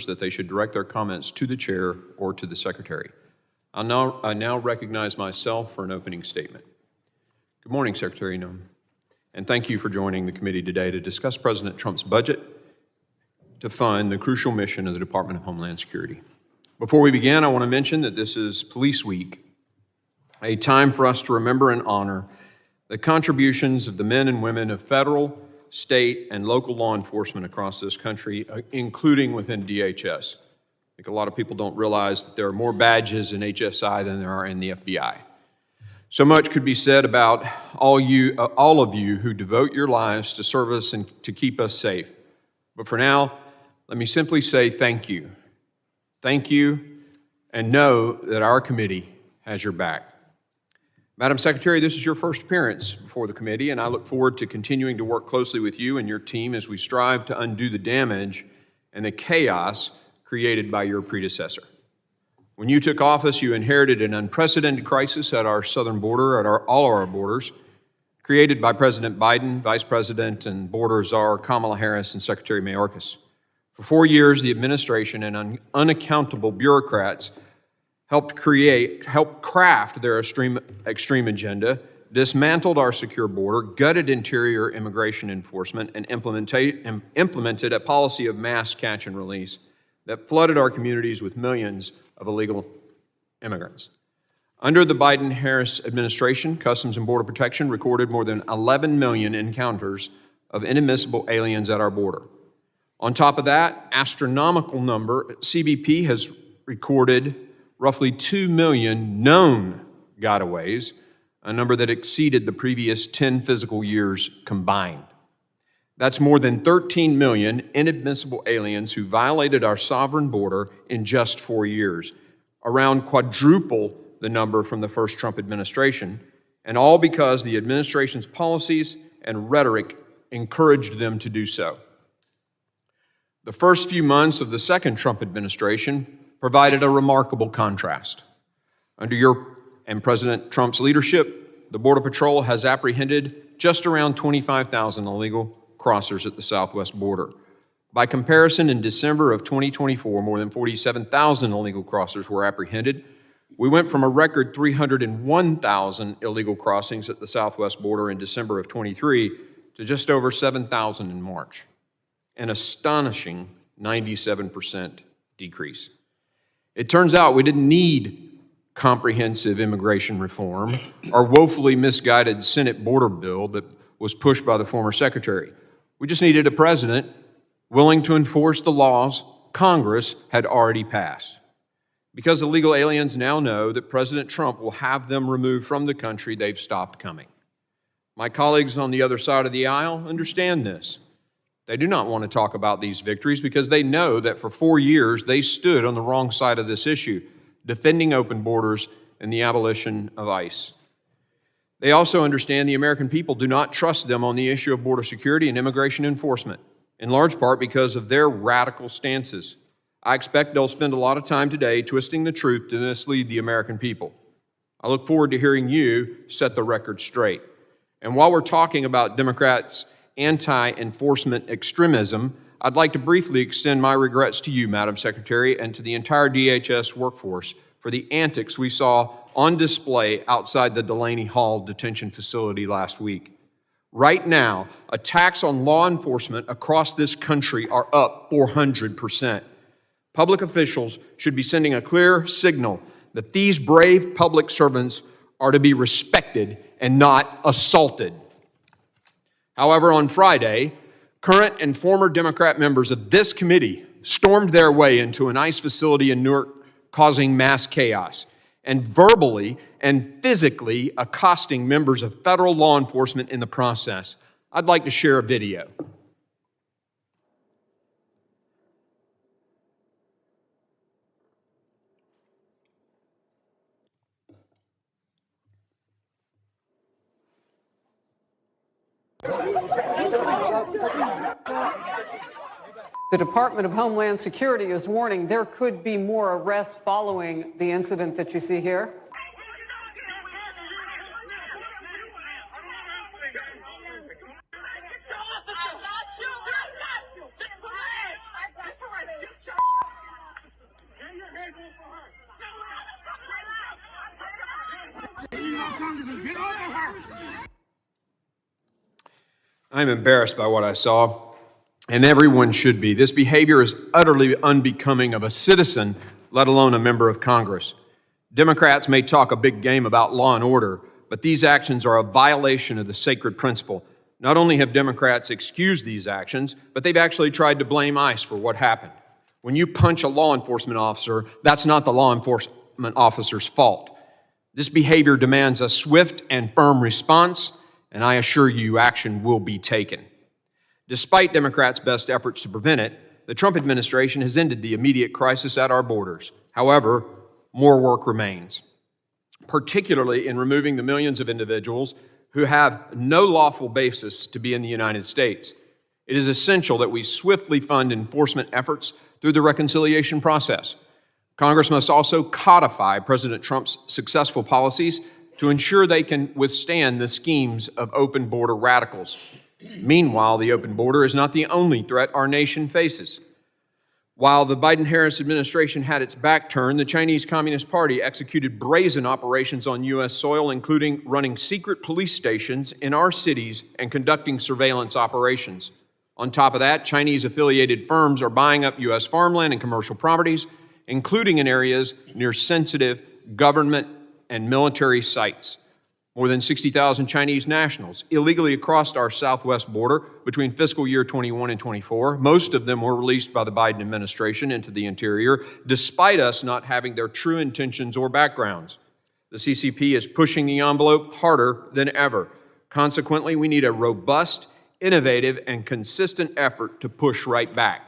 that they should direct their comments to the chair or to the secretary. I now recognize myself for an opening statement. Good morning, Secretary Noem, and thank you for joining the committee today to discuss President Trump's budget to fund the crucial mission of the Department of Homeland Security. Before we begin, I want to mention that this is Police Week, a time for us to remember and honor the contributions of the men and women of federal, state, and local law enforcement across this country, including within DHS. I think a lot of people don't realize that there are more badges in HSI than there are in the FBI. So much could be said about all of you who devote your lives to serve us and to keep us safe. But for now, let me simply say thank you. Thank you, and know that our committee has your back. Madam Secretary, this is your first appearance before the committee, and I look forward to continuing to work closely with you and your team as we strive to undo the damage and the chaos created by your predecessor. When you took office, you inherited an unprecedented crisis at our southern border, at all our borders, created by President Biden, Vice President and Border Czar Kamala Harris, and Secretary Mayorkas. For 4 years, the administration and unaccountable bureaucrats helped craft their extreme agenda, dismantled our secure border, gutted interior immigration enforcement, and implemented a policy of mass catch and release that flooded our communities with millions of illegal immigrants. Under the Biden-Harris administration, Customs and Border Protection recorded more than 11 million encounters of inadmissible aliens at our border. On top of that astronomical number, CBP has recorded roughly 2 million known gotaways, a number that exceeded the previous 10 fiscal years combined. That's more than 13 million inadmissible aliens who violated our sovereign border in just 4 years, around quadruple the number from the first Trump administration, and all because the administration's policies and rhetoric encouraged them to do so. The first few months of the second Trump administration provided a remarkable contrast. Under your and President Trump's leadership, the Border Patrol has apprehended just around 25,000 illegal crossers at the southwest border. By comparison, in December of 2024, more than 47,000 illegal crossers were apprehended. We went from a record 301,000 illegal crossings at the southwest border in December of 23 to just over 7,000 in March, an astonishing 97% decrease. It turns out we didn't need comprehensive immigration reform or woefully misguided Senate border bill that was pushed by the former secretary. We just needed a president willing to enforce the laws Congress had already passed. Because illegal aliens now know that President Trump will have them removed from the country, they've stopped coming. My colleagues on the other side of the aisle understand this. They do not want to talk about these victories because they know that for 4 years they stood on the wrong side of this issue, defending open borders and the abolition of ICE. They also understand the American people do not trust them on the issue of border security and immigration enforcement, in large part because of their radical stances. I expect they'll spend a lot of time today twisting the truth to mislead the American people. I look forward to hearing you set the record straight. And while we're talking about Democrats' anti-enforcement extremism, I'd like to briefly extend my regrets to you, Madam Secretary, and to the entire DHS workforce for the antics we saw on display outside the Delaney Hall detention facility last week. Right now, attacks on law enforcement across this country are up 400%. Public officials should be sending a clear signal that these brave public servants are to be respected and not assaulted. However, on Friday, current and former Democrat members of this committee stormed their way into an ICE facility in Newark, causing mass chaos, and verbally and physically accosting members of federal law enforcement in the process. I'd like to share a video. The Department of Homeland Security is warning there could be more arrests following the incident that you see here. Get your I'm embarrassed by what I saw, and everyone should be. This behavior is utterly unbecoming of a citizen, let alone a member of Congress. Democrats may talk a big game about law and order, but these actions are a violation of the sacred principle. Not only have Democrats excused these actions, but they've actually tried to blame ICE for what happened. When you punch a law enforcement officer, that's not the law enforcement officer's fault. This behavior demands a swift and firm response, and I assure you action will be taken. Despite Democrats' best efforts to prevent it, the Trump administration has ended the immediate crisis at our borders. However, more work remains, particularly in removing the millions of individuals who have no lawful basis to be in the United States. It is essential that we swiftly fund enforcement efforts through the reconciliation process. Congress must also codify President Trump's successful policies to ensure they can withstand the schemes of open border radicals. Meanwhile, the open border is not the only threat our nation faces. While the Biden-Harris administration had its back turned, the Chinese Communist Party executed brazen operations on U.S. soil, including running secret police stations in our cities and conducting surveillance operations. On top of that, Chinese-affiliated firms are buying up U.S. farmland and commercial properties, including in areas near sensitive government and military sites. More than 60,000 Chinese nationals illegally crossed our southwest border between fiscal year 21 and 24. Most of them were released by the Biden administration into the interior, despite us not having their true intentions or backgrounds. The CCP is pushing the envelope harder than ever. Consequently, we need a robust, innovative, and consistent effort to push right back.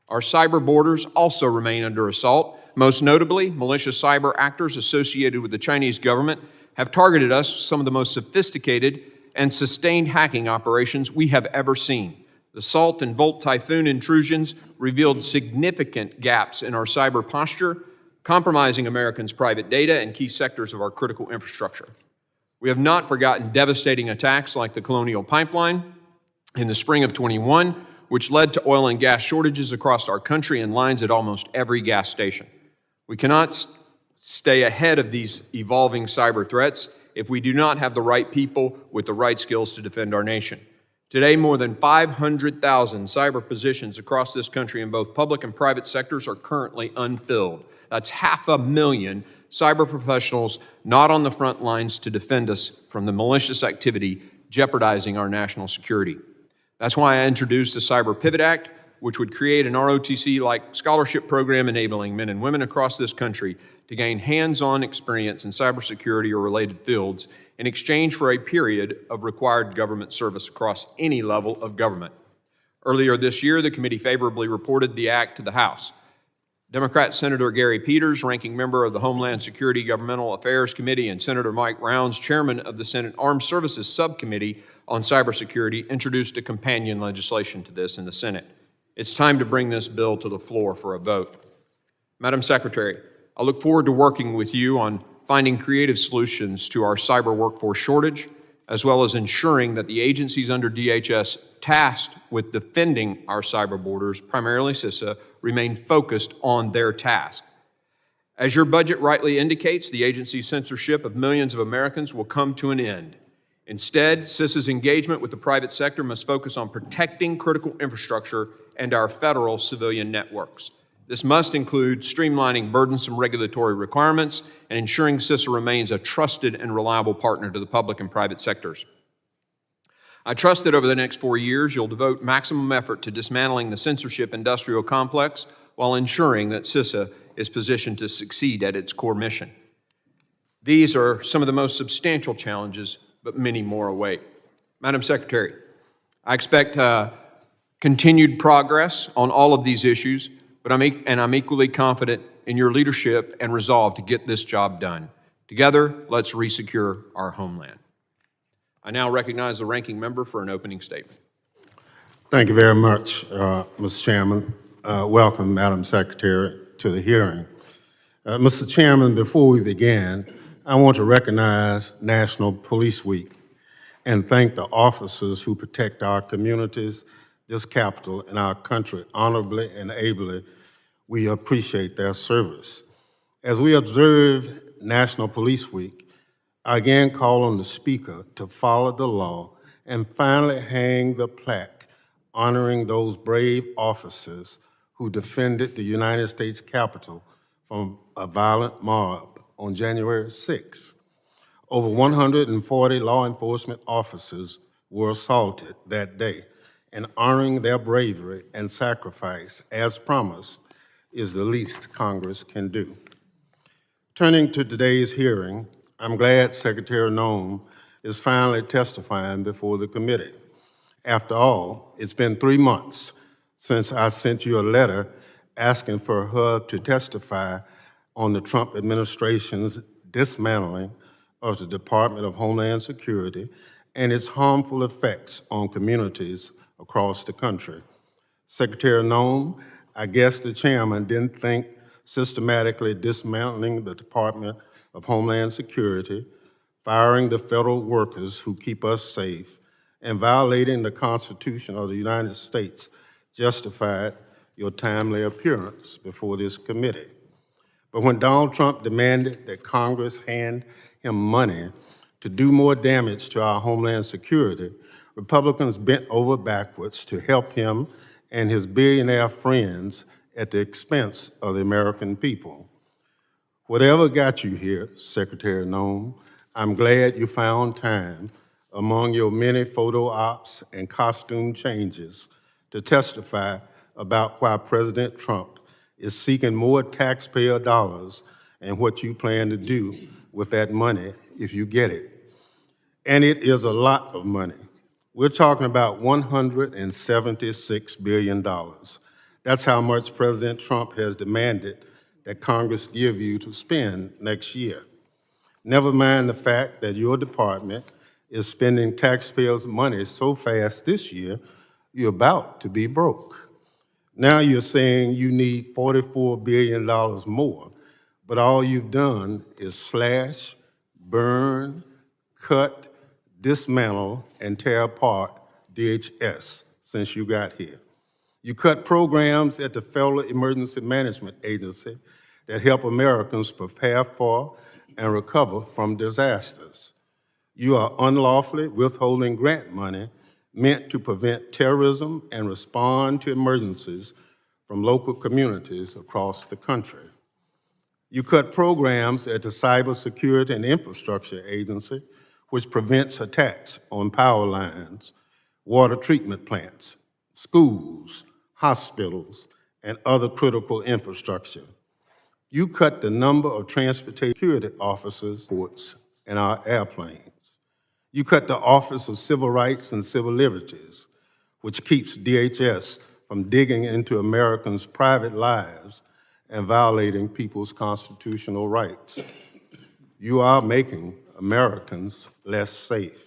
Our cyber borders also remain under assault. Most notably, malicious cyber actors associated with the Chinese government have targeted us with some of the most sophisticated and sustained hacking operations we have ever seen. The Salt and Volt Typhoon intrusions revealed significant gaps in our cyber posture, compromising Americans' private data and key sectors of our critical infrastructure. We have not forgotten devastating attacks like the Colonial Pipeline in the spring of 21, which led to oil and gas shortages across our country and lines at almost every gas station. We cannot stay ahead of these evolving cyber threats if we do not have the right people with the right skills to defend our nation. Today, more than 500,000 cyber positions across this country in both public and private sectors are currently unfilled. That's 500,000 cyber professionals not on the front lines to defend us from the malicious activity jeopardizing our national security. That's why I introduced the Cyber Pivot Act, which would create an ROTC-like scholarship program enabling men and women across this country to gain hands-on experience in cybersecurity or related fields in exchange for a period of required government service across any level of government. Earlier this year, the committee favorably reported the act to the House. Democrat Senator Gary Peters, ranking member of the Homeland Security Governmental Affairs Committee, and Senator Mike Rounds, chairman of the Senate Armed Services Subcommittee on Cybersecurity, introduced a companion legislation to this in the Senate. It's time to bring this bill to the floor for a vote. Madam Secretary, I look forward to working with you on finding creative solutions to our cyber workforce shortage, as well as ensuring that the agencies under DHS tasked with defending our cyber borders, primarily CISA, remain focused on their task. As your budget rightly indicates, the agency's censorship of millions of Americans will come to an end. Instead, CISA's engagement with the private sector must focus on protecting critical infrastructure and our federal civilian networks. This must include streamlining burdensome regulatory requirements and ensuring CISA remains a trusted and reliable partner to the public and private sectors. I trust that over the next 4 years, you'll devote maximum effort to dismantling the censorship industrial complex while ensuring that CISA is positioned to succeed at its core mission. These are some of the most substantial challenges, but many more await. Madam Secretary, I expect continued progress on all of these issues, but I'm equally confident in your leadership and resolve to get this job done. Together, let's resecure our homeland. I now recognize the ranking member for an opening statement. Thank you very much, Mr. Chairman. Welcome, Madam Secretary, to the hearing. Mr. Chairman, before we begin, I want to recognize National Police Week and thank the officers who protect our communities, this capital, and our country honorably and ably. We appreciate their service. As we observe National Police Week, I again call on the Speaker to follow the law and finally hang the plaque honoring those brave officers who defended the United States Capitol from a violent mob on January 6th. Over 140 law enforcement officers were assaulted that day, and honoring their bravery and sacrifice, as promised, is the least Congress can do. Turning to today's hearing, I'm glad Secretary Noem is finally testifying before the committee. After all, it's been 3 months since I sent you a letter asking for her to testify on the Trump administration's dismantling of the Department of Homeland Security and its harmful effects on communities across the country. Secretary Noem, I guess the chairman didn't think systematically dismantling the Department of Homeland Security, firing the federal workers who keep us safe, and violating the Constitution of the United States justified your timely appearance before this committee. But when Donald Trump demanded that Congress hand him money to do more damage to our Homeland Security, Republicans bent over backwards to help him and his billionaire friends at the expense of the American people. Whatever got you here, Secretary Noem, I'm glad you found time among your many photo ops and costume changes to testify about why President Trump is seeking more taxpayer dollars and what you plan to do with that money if you get it. And it is a lot of money. We're talking about $176 billion. That's how much President Trump has demanded that Congress give you to spend next year. Never mind the fact that your department is spending taxpayers' money so fast this year, you're about to be broke. Now you're saying you need $44 billion more, but all you've done is slash, burn, cut, dismantle, and tear apart DHS since you got here. You cut programs at the Federal Emergency Management Agency that help Americans prepare for and recover from disasters. You are unlawfully withholding grant money meant to prevent terrorism and respond to emergencies from local communities across the country. You cut programs at the Cybersecurity and Infrastructure Agency, which prevents attacks on power lines, water treatment plants, schools, hospitals, and other critical infrastructure. You cut the number of transportation security officers in our airplanes. You cut the Office of Civil Rights and Civil Liberties, which keeps DHS from digging into Americans' private lives and violating people's constitutional rights. You are making Americans less safe.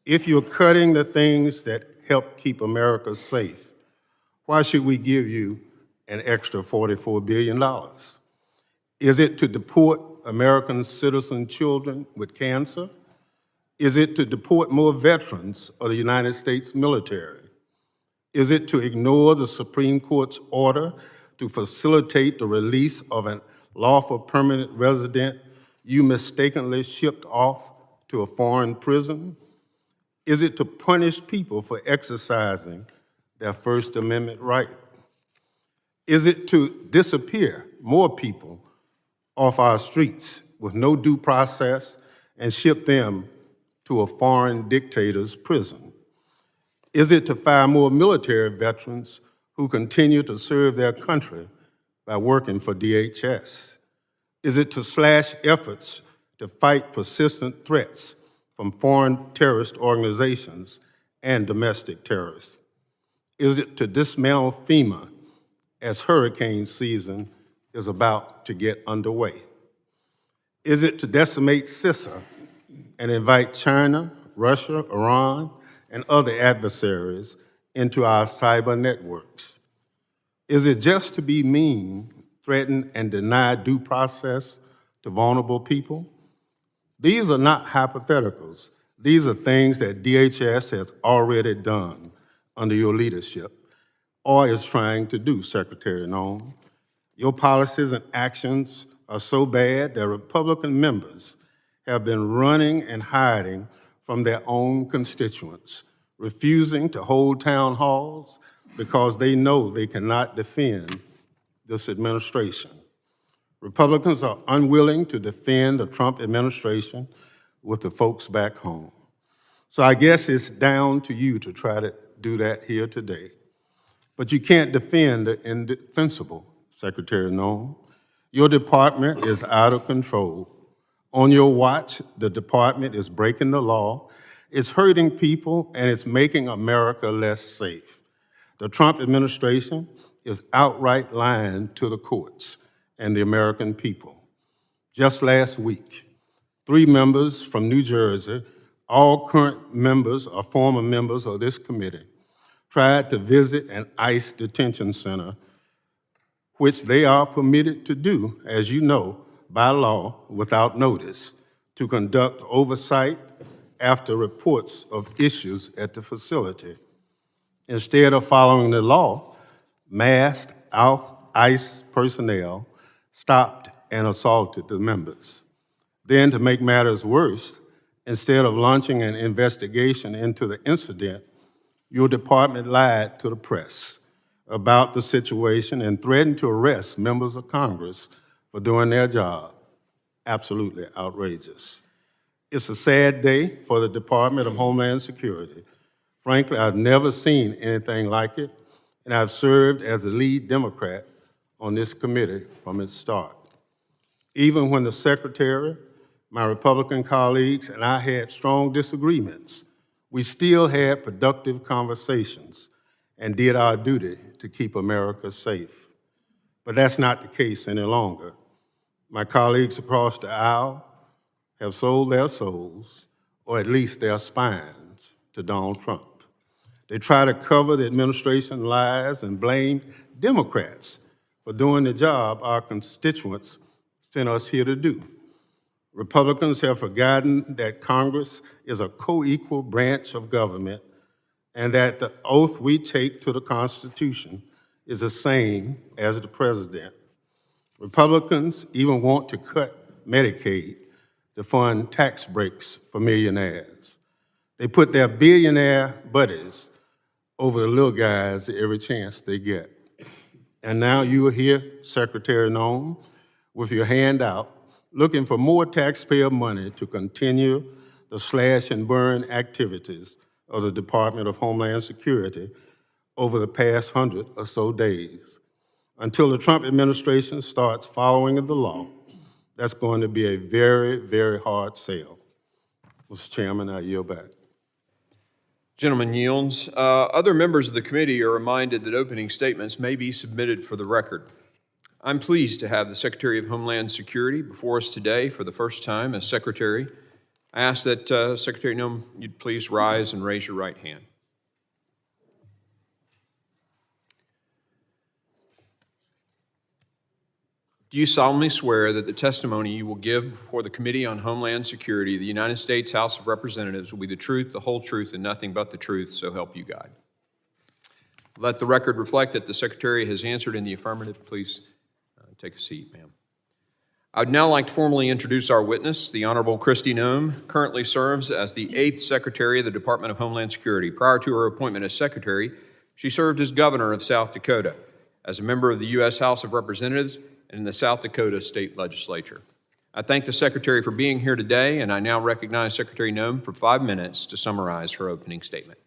If you're cutting the things that help keep America safe, why should we give you an extra $44 billion? Is it to deport American citizen children with cancer? Is it to deport more veterans of the United States military? Is it to ignore the Supreme Court's order to facilitate the release of a lawful permanent resident you mistakenly shipped off to a foreign prison? Is it to punish people for exercising their First Amendment right? Is it to disappear more people off our streets with no due process and ship them to a foreign dictator's prison? Is it to fire more military veterans who continue to serve their country by working for DHS? Is it to slash efforts to fight persistent threats from foreign terrorist organizations and domestic terrorists? Is it to dismantle FEMA as hurricane season is about to get underway? Is it to decimate CISA and invite China, Russia, Iran, and other adversaries into our cyber networks? Is it just to be mean, threaten, and deny due process to vulnerable people? These are not hypotheticals. These are things that DHS has already done under your leadership or is trying to do, Secretary Noem. Your policies and actions are so bad that Republican members have been running and hiding from their own constituents, refusing to hold town halls because they know they cannot defend this administration. Republicans are unwilling to defend the Trump administration with the folks back home. So I guess it's down to you to try to do that here today. But you can't defend the indefensible, Secretary Noem. Your department is out of control. On your watch, the department is breaking the law, it's hurting people, and it's making America less safe. The Trump administration is outright lying to the courts and the American people. Just last week, 3 members from New Jersey, all current members or former members of this committee, tried to visit an ICE detention center, which they are permitted to do, as you know, by law, without notice, to conduct oversight after reports of issues at the facility. Instead of following the law, masked ICE personnel stopped and assaulted the members. Then, to make matters worse, instead of launching an investigation into the incident, your department lied to the press about the situation and threatened to arrest members of Congress for doing their job. Absolutely outrageous. It's a sad day for the Department of Homeland Security. Frankly, I've never seen anything like it, and I've served as the lead Democrat on this committee from its start. Even when the Secretary, my Republican colleagues, and I had strong disagreements, we still had productive conversations and did our duty to keep America safe. But that's not the case any longer. My colleagues across the aisle have sold their souls, or at least their spines, to Donald Trump. They try to cover the administration lies and blame Democrats for doing the job our constituents sent us here to do. Republicans have forgotten that Congress is a co-equal branch of government and that the oath we take to the Constitution is the same as the president. Republicans even want to cut Medicaid to fund tax breaks for millionaires. They put their billionaire buddies over the little guys every chance they get. And now you are here, Secretary Noem, with your hand out, looking for more taxpayer money to continue the slash and burn activities of the Department of Homeland Security over the past 100 or so days. Until the Trump administration starts following the law, that's going to be a very, very hard sell. Mr. Chairman, I yield back. Gentleman yields. Other members of the committee are reminded that opening statements may be submitted for the record. I'm pleased to have the Secretary of Homeland Security before us today for the first time as Secretary. I ask that Secretary Noem, you'd please rise and raise your right hand. Do you solemnly swear that the testimony you will give before the Committee on Homeland Security of the United States House of Representatives will be the truth, the whole truth, and nothing but the truth, so help you God? Let the record reflect that the Secretary has answered in the affirmative. Please take a seat, ma'am. I'd now like to formally introduce our witness. The Honorable Kristi Noem currently serves as the 8th Secretary of the Department of Homeland Security. Prior to her appointment as Secretary, she served as Governor of South Dakota, as a member of the U.S. House of Representatives, and in the South Dakota State Legislature. I thank the Secretary for being here today, and I now recognize Secretary Noem for 5 minutes to summarize her opening statement.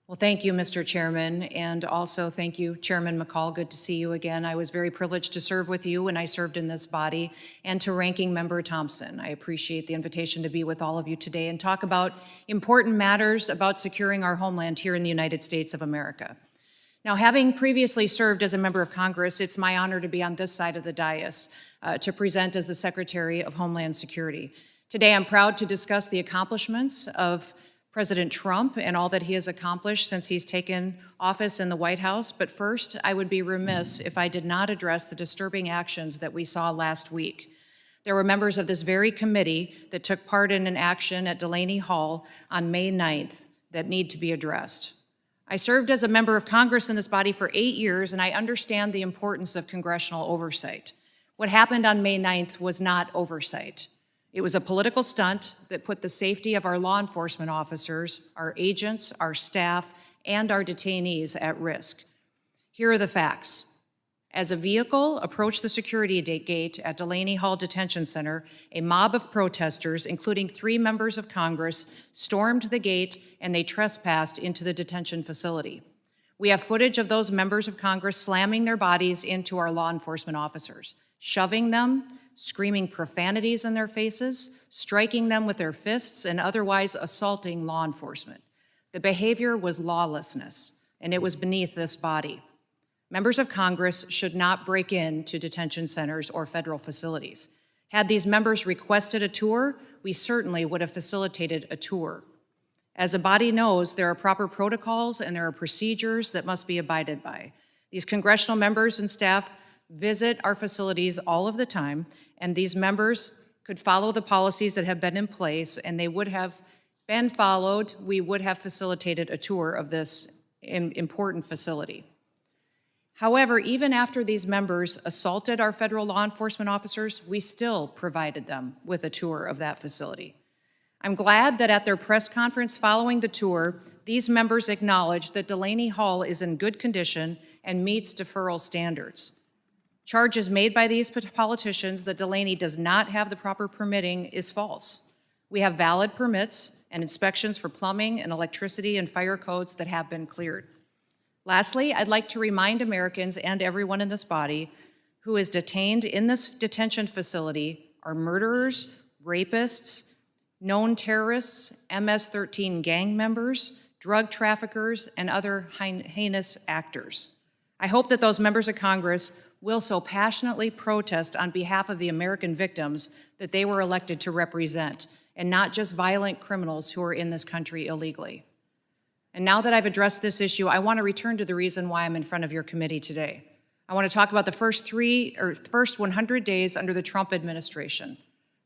Well, thank you, Mr. Chairman, and also thank you, Chairman McCall. Good to see you again. I was very privileged to serve with you when I served in this body, and to Ranking Member Thompson. I appreciate the invitation to be with all of you today and talk about important matters about securing our homeland here in the United States of America. Now, having previously served as a member of Congress, it's my honor to be on this side of the dais to present as the Secretary of Homeland Security. Today, I'm proud to discuss the accomplishments of President Trump and all that he has accomplished since he's taken office in the White House. But first, I would be remiss if I did not address the disturbing actions that we saw last week. There were members of this very committee that took part in an action at Detainee Hall on May 9th that need to be addressed. I served as a member of Congress in this body for 8 years, and I understand the importance of congressional oversight. What happened on May 9th was not oversight. It was a political stunt that put the safety of our law enforcement officers, our agents, our staff, and our detainees at risk. Here are the facts. As a vehicle approached the security gate at Detainee Hall Detention Center, a mob of protesters, including 3 members of Congress, stormed the gate and they trespassed into the detention facility. We have footage of those members of Congress slamming their bodies into our law enforcement officers, shoving them, screaming profanities in their faces, striking them with their fists, and otherwise assaulting law enforcement. The behavior was lawlessness, and it was beneath this body. Members of Congress should not break into detention centers or federal facilities. Had these members requested a tour, we certainly would have facilitated a tour. As a body knows, there are proper protocols and there are procedures that must be abided by. These congressional members and staff visit our facilities all of the time, and these members could follow the policies that have been in place, and they would have been followed. We would have facilitated a tour of this important facility. However, even after these members assaulted our federal law enforcement officers, we still provided them with a tour of that facility. I'm glad that at their press conference following the tour, these members acknowledged that Detainee Hall is in good condition and meets deferral standards. Charges made by these politicians that Detainee does not have the proper permitting is false. We have valid permits and inspections for plumbing and electricity and fire codes that have been cleared. Lastly, I'd like to remind Americans and everyone in this body who is detained in this detention facility are murderers, rapists, known terrorists, MS-13 gang members, drug traffickers, and other heinous actors. I hope that those members of Congress will so passionately protest on behalf of the American victims that they were elected to represent, and not just violent criminals who are in this country illegally. And now that I've addressed this issue, I want to return to the reason why I'm in front of your committee today. I want to talk about the first 100 days under the Trump administration.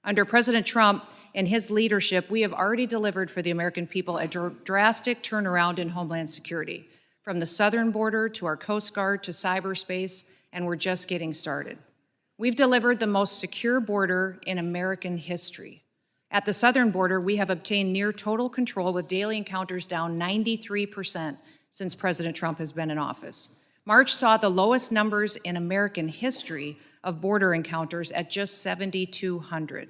Under President Trump and his leadership, we have already delivered for the American people a drastic turnaround in Homeland Security, from the southern border to our Coast Guard to cyberspace, and we're just getting started. We've delivered the most secure border in American history. At the southern border, we have obtained near total control with daily encounters down 93% since President Trump has been in office. March saw the lowest numbers in American history of border encounters at just 7,200.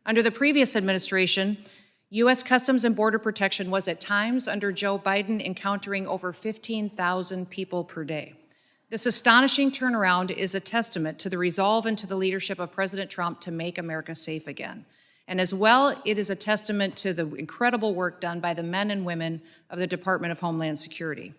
Under the previous administration, U.S. Customs and Border Protection was at times under Joe Biden encountering over 15,000 people per day. This astonishing turnaround is a testament to the resolve and to the leadership of President Trump to make America safe again. And as well, it is a testament to the incredible work done by the men and women of the Department of Homeland Security.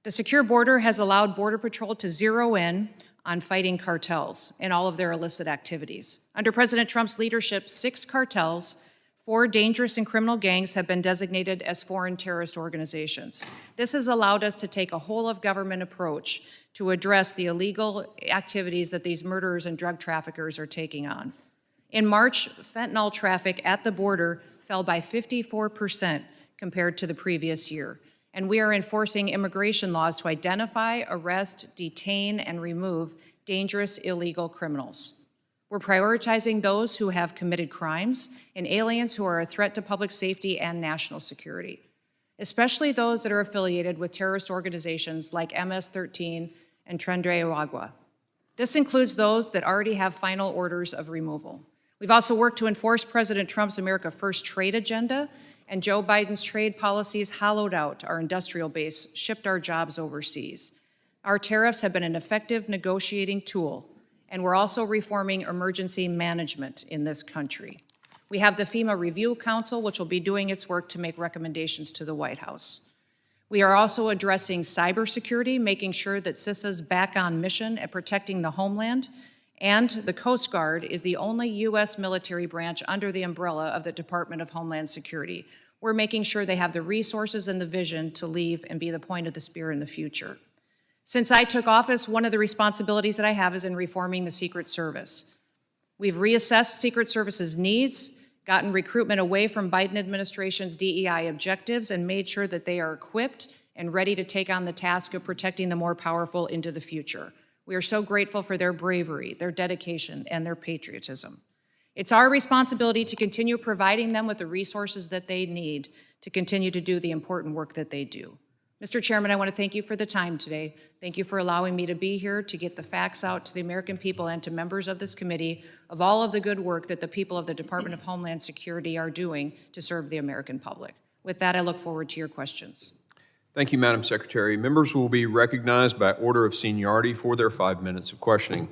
The secure border has allowed Border Patrol to zero in on fighting cartels and all of their illicit activities. Under President Trump's leadership, 6 cartels, 4 dangerous and criminal gangs have been designated as foreign terrorist organizations. This has allowed us to take a whole-of-government approach to address the illegal activities that these murderers and drug traffickers are taking on. In March, fentanyl traffic at the border fell by 54% compared to the previous year, and we are enforcing immigration laws to identify, arrest, detain, and remove dangerous illegal criminals. We're prioritizing those who have committed crimes and aliens who are a threat to public safety and national security, especially those that are affiliated with terrorist organizations like MS-13 and Tren de Aragua. This includes those that already have final orders of removal. We've also worked to enforce President Trump's America First trade agenda, and Joe Biden's trade policies hollowed out our industrial base, shipped our jobs overseas. Our tariffs have been an effective negotiating tool, and we're also reforming emergency management in this country. We have the FEMA Review Council, which will be doing its work to make recommendations to the White House. We are also addressing cybersecurity, making sure that CISA is back on mission at protecting the homeland, and the Coast Guard is the only U.S. military branch under the umbrella of the Department of Homeland Security. We're making sure they have the resources and the vision to leave and be the point of the spear in the future. Since I took office, one of the responsibilities that I have is in reforming the Secret Service. We've reassessed Secret Service's needs, gotten recruitment away from Biden administration's DEI objectives, and made sure that they are equipped and ready to take on the task of protecting the more powerful into the future. We are so grateful for their bravery, their dedication, and their patriotism. It's our responsibility to continue providing them with the resources that they need to continue to do the important work that they do. Mr. Chairman, I want to thank you for the time today. Thank you for allowing me to be here to get the facts out to the American people and to members of this committee of all of the good work that the people of the Department of Homeland Security are doing to serve the American public. With that, I look forward to your questions. Thank you, Madam Secretary. Members will be recognized by order of seniority for their 5 minutes of questioning.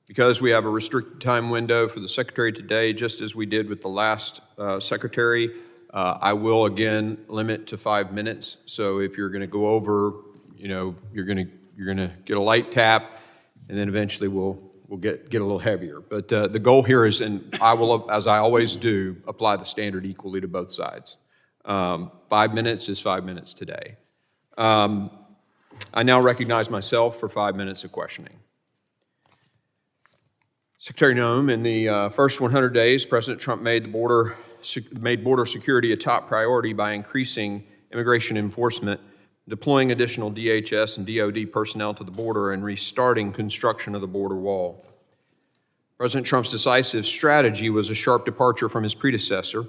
Because we have a restricted time window for the Secretary today, just as we did with the last Secretary, I will again limit to 5 minutes. So if you're going to go over, you're going to get a light tap, and then eventually we'll get a little heavier. But the goal here is, and I will, as I always do, apply the standard equally to both sides. 5 minutes is 5 minutes today. I now recognize myself for 5 minutes of questioning. Secretary Noem, in the first 100 days, President Trump made border security a top priority by increasing immigration enforcement, deploying additional DHS and DOD personnel to the border, and restarting construction of the border wall. President Trump's decisive strategy was a sharp departure from his predecessor.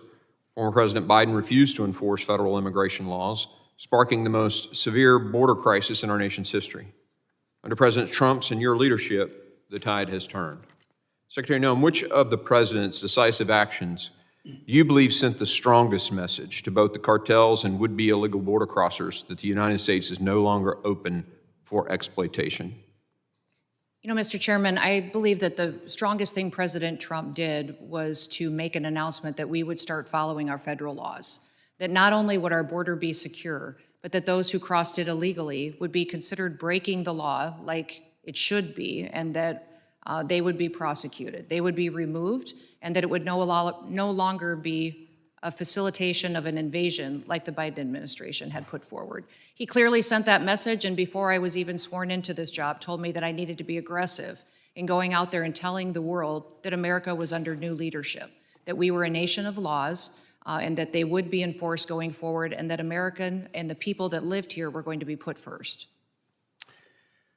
Former President Biden refused to enforce federal immigration laws, sparking the most severe border crisis in our nation's history. Under President Trump's and your leadership, the tide has turned. Secretary Noem, which of the President's decisive actions do you believe sent the strongest message to both the cartels and would-be illegal border crossers that the United States is no longer open for exploitation? Mr. Chairman, I believe that the strongest thing President Trump did was to make an announcement that we would start following our federal laws, that not only would our border be secure, but that those who crossed it illegally would be considered breaking the law like it should be, and that they would be prosecuted. They would be removed, and that it would no longer be a facilitation of an invasion like the Biden administration had put forward. He clearly sent that message, and before I was even sworn into this job, told me that I needed to be aggressive in going out there and telling the world that America was under new leadership, that we were a nation of laws, and that they would be enforced going forward, and that American and the people that lived here were going to be put first.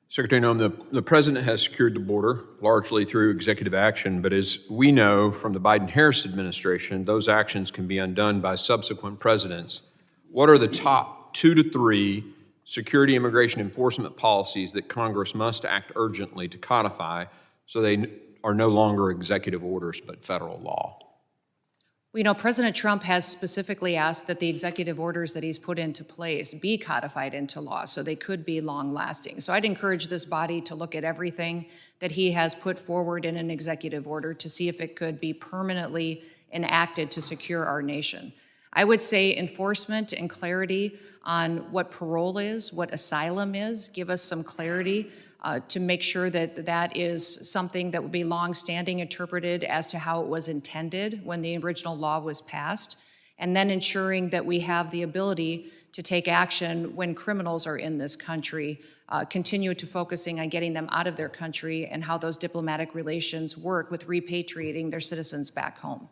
Secretary Noem, the President has secured the border largely through executive action, but as we know from the Biden-Harris administration, those actions can be undone by subsequent presidents. What are the top 2 to 3 security immigration enforcement policies that Congress must act urgently to codify so they are no longer executive orders but federal law? President Trump has specifically asked that the executive orders that he's put into place be codified into law so they could be long-lasting. So I'd encourage this body to look at everything that he has put forward in an executive order to see if it could be permanently enacted to secure our nation. I would say enforcement and clarity on what parole is, what asylum is, give us some clarity to make sure that that is something that would be long-standing interpreted as to how it was intended when the original law was passed, and then ensuring that we have the ability to take action when criminals are in this country, continue to focusing on getting them out of their country and how those diplomatic relations work with repatriating their citizens back home.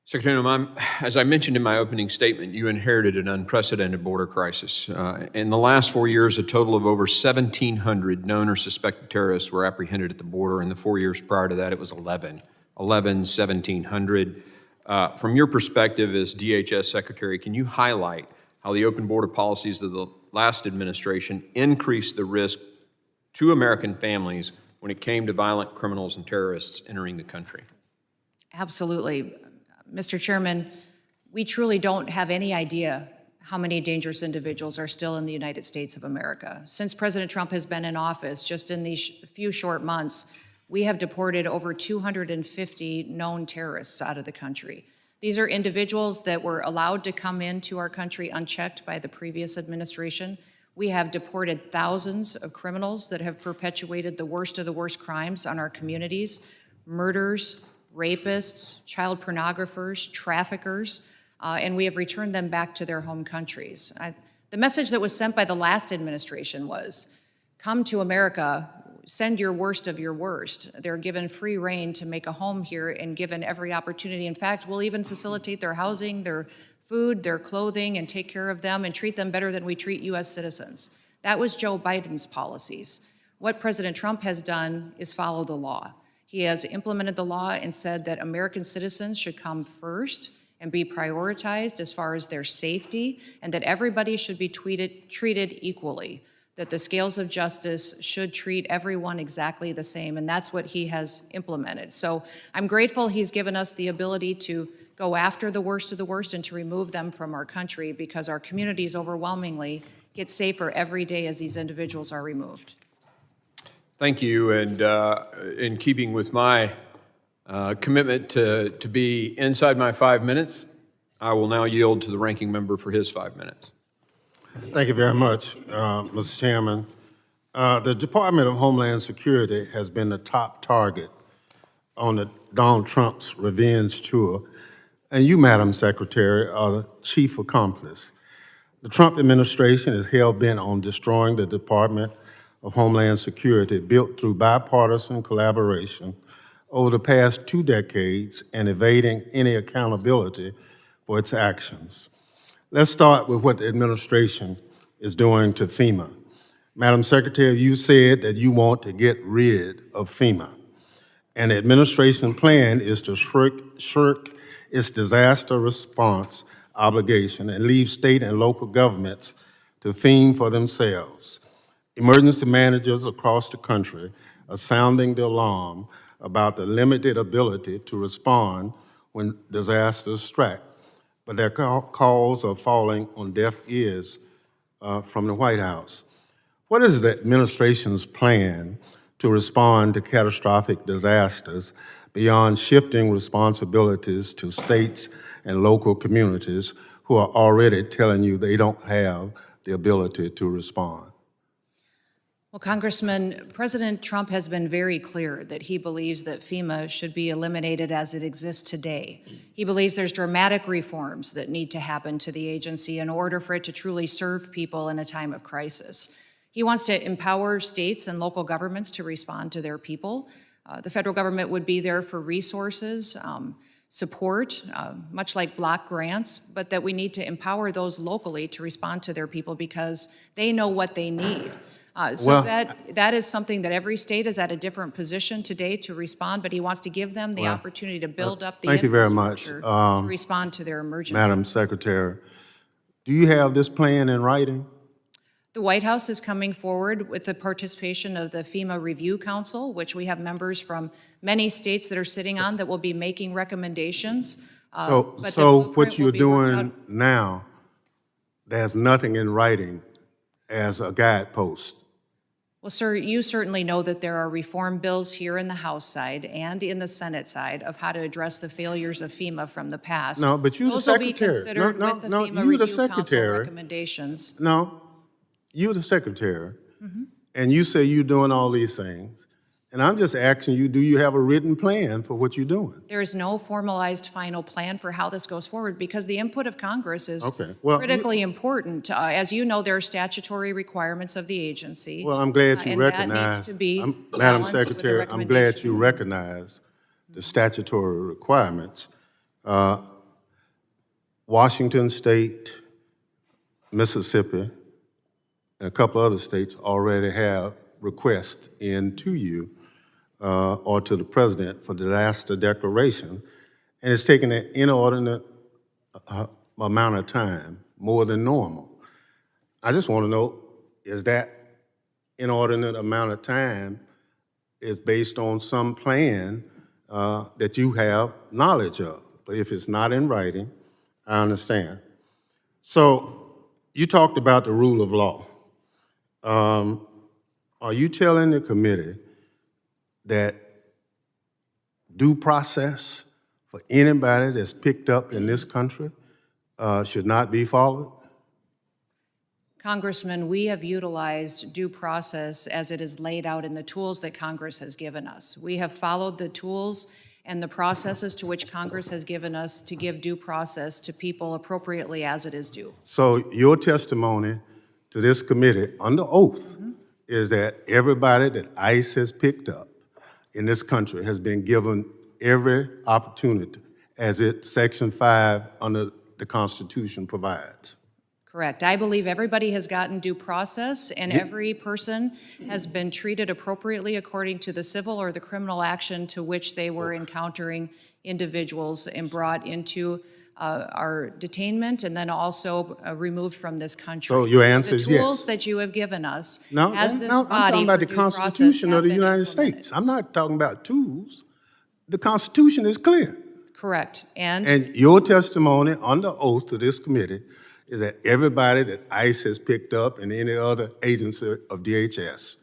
Secretary Noem, as I mentioned in my opening statement, you inherited an unprecedented border crisis. In the last 4 years, a total of over 1,700 known or suspected terrorists were apprehended at the border. In the 4 years prior to that, it was 1,700. From your perspective as DHS Secretary, can you highlight how the open border policies of the last administration increased the risk to American families when it came to violent criminals and terrorists entering the country? Absolutely. Mr. Chairman, we truly don't have any idea how many dangerous individuals are still in the United States of America. Since President Trump has been in office, just in these few short months, we have deported over 250 known terrorists out of the country. These are individuals that were allowed to come into our country unchecked by the previous administration. We have deported thousands of criminals that have perpetuated the worst of the worst crimes on our communities, murders, rapists, child pornographers, traffickers, and we have returned them back to their home countries. The message that was sent by the last administration was, come to America, send your worst of your worst. They're given free rein to make a home here and given every opportunity. In fact, we'll even facilitate their housing, their food, their clothing, and take care of them and treat them better than we treat U.S. citizens. That was Joe Biden's policies. What President Trump has done is follow the law. He has implemented the law and said that American citizens should come first and be prioritized as far as their safety, and that everybody should be treated equally, that the scales of justice should treat everyone exactly the same, and that's what he has implemented. So I'm grateful he's given us the ability to go after the worst of the worst and to remove them from our country, because our communities overwhelmingly get safer every day as these individuals are removed. Thank you, and in keeping with my commitment to be inside my 5 minutes, I will now yield to the ranking member for his 5 minutes. Thank you very much, Mr. Chairman. The Department of Homeland Security has been the top target on the Donald Trump's revenge tour, and you, Madam Secretary, are the chief accomplice. The Trump administration is hell-bent on destroying the Department of Homeland Security, built through bipartisan collaboration over the past 2 decades and evading any accountability for its actions. Let's start with what the administration is doing to FEMA. Madam Secretary, you said that you want to get rid of FEMA, and the administration plan is to shirk its disaster response obligation and leave state and local governments to fend for themselves. Emergency managers across the country are sounding the alarm about the limited ability to respond when disasters strike, but their calls are falling on deaf ears from the White House. What is the administration's plan to respond to catastrophic disasters beyond shifting responsibilities to states and local communities who are already telling you they don't have the ability to respond? Well, Congressman, President Trump has been very clear that he believes that FEMA should be eliminated as it exists today. He believes there's dramatic reforms that need to happen to the agency in order for it to truly serve people in a time of crisis. He wants to empower states and local governments to respond to their people. The federal government would be there for resources, support, much like block grants, but that we need to empower those locally to respond to their people because they know what they need. That is something that every state is at a different position today to respond, but he wants to give them the opportunity to build up the infrastructure to respond to their emergency. Madam Secretary, do you have this plan in writing? The White House is coming forward with the participation of the FEMA Review Council, which we have members from many states that are sitting on that will be making recommendations. So what you're doing now, there's nothing in writing as a guidepost. Well, sir, you certainly know that there are reform bills here in the House side and in the Senate side of how to address the failures of FEMA from the past. No, but you're the secretary. Those will be considered with the FEMA Review Council recommendations. No, you're the secretary, and you say you're doing all these things. And I'm just asking you, do you have a written plan for what you're doing? There is no formalized final plan for how this goes forward because the input of Congress is critically important. As you know, there are statutory requirements of the agency. Well, I'm glad you recognize, Madam Secretary, I'm glad you recognize the statutory requirements. Washington State, Mississippi, and a couple other states already have requests in to you or to the President for disaster declaration, and it's taken an inordinate amount of time, more than normal. I just want to know, is that inordinate amount of time is based on some plan that you have knowledge of? But if it's not in writing, I understand. So you talked about the rule of law. Are you telling the committee that due process for anybody that's picked up in this country should not be followed? Congressman, we have utilized due process as it is laid out in the tools that Congress has given us. We have followed the tools and the processes to which Congress has given us to give due process to people appropriately as it is due. So your testimony to this committee under oath is that everybody that ICE has picked up in this country has been given every opportunity as Section 5 under the Constitution provides. Correct. I believe everybody has gotten due process, and every person has been treated appropriately according to the civil or the criminal action to which they were encountering individuals and brought into our detainment and then also removed from this country. So your answer is yes. The tools that you have given us No, as this I'm body talking about for the due process Constitution of have the been United implemented. States. I'm not talking about tools. The Constitution is clear. Correct. And your testimony under oath to this committee is that everybody that ICE has picked up and any other agency of DHS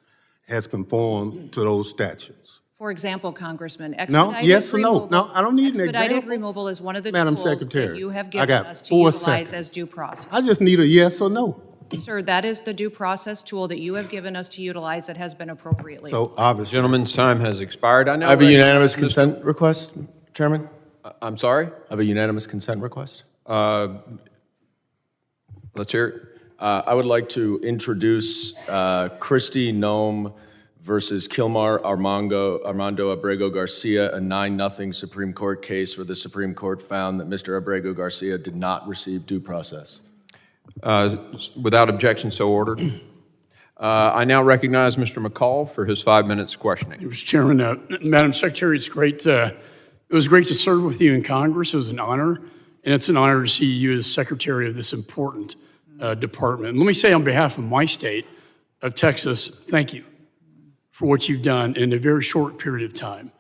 has conformed to those statutes. For example, Congressman, No, expedited yes or no? removal. No, I don't need an Expedited example. removal is one of the Madam tools Secretary, that you have I given got us to 4 utilize seconds. as due process. I just need a yes or no. Sir, that is the due process tool that you have given us to utilize that has been appropriately. So obviously, Gentleman's time has expired. I now I have a recognize unanimous Mr. consent request, Chairman. I'm sorry? I have a unanimous consent request. Let's hear it. I would like to introduce Kristi Noem versus Kilmar Armando Abrego Garcia, a 9-0 Supreme Court case where the Supreme Court found that Mr. Abrego Garcia did not receive due process. Without objection, so ordered. I now recognize Mr. McCall for his 5 minutes of questioning. Mr. Chairman, Madam Secretary, it was great to serve with you in Congress. It was an honor, and it's an honor to see you as Secretary of this important department. And let me say on behalf of my state of Texas, thank you for what you've done in a very short period of time.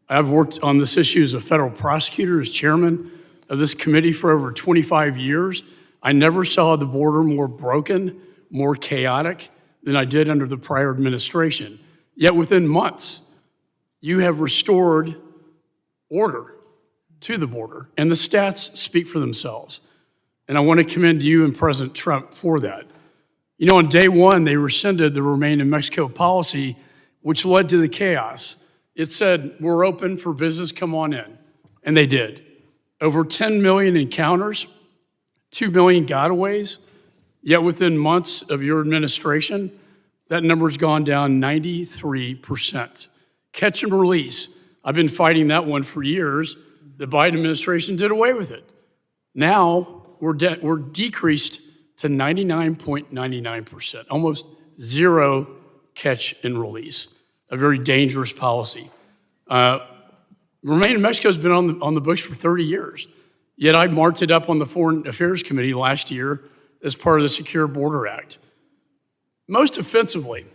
I've worked on this issue as a federal prosecutor, as chairman of this committee for over 25 years. I never saw the border more broken, more chaotic than I did under the prior administration. Yet within months, you have restored order to the border, and the stats speak for themselves. And I want to commend you and President Trump for that. You know, on day one, they rescinded the Remain in Mexico policy, which led to the chaos. It said, we're open for business, come on in. And they did. Over 10 million encounters, 2 million gotaways, yet within months of your administration, that number's gone down 93%. Catch and release. I've been fighting that one for years. The Biden administration did away with it. Now we're decreased to 99.99%, almost zero catch and release, a very dangerous policy. Remain in Mexico has been on the books for 30 years, yet I marked it up on the Foreign Affairs Committee last year as part of the Secure Border Act. Most offensively,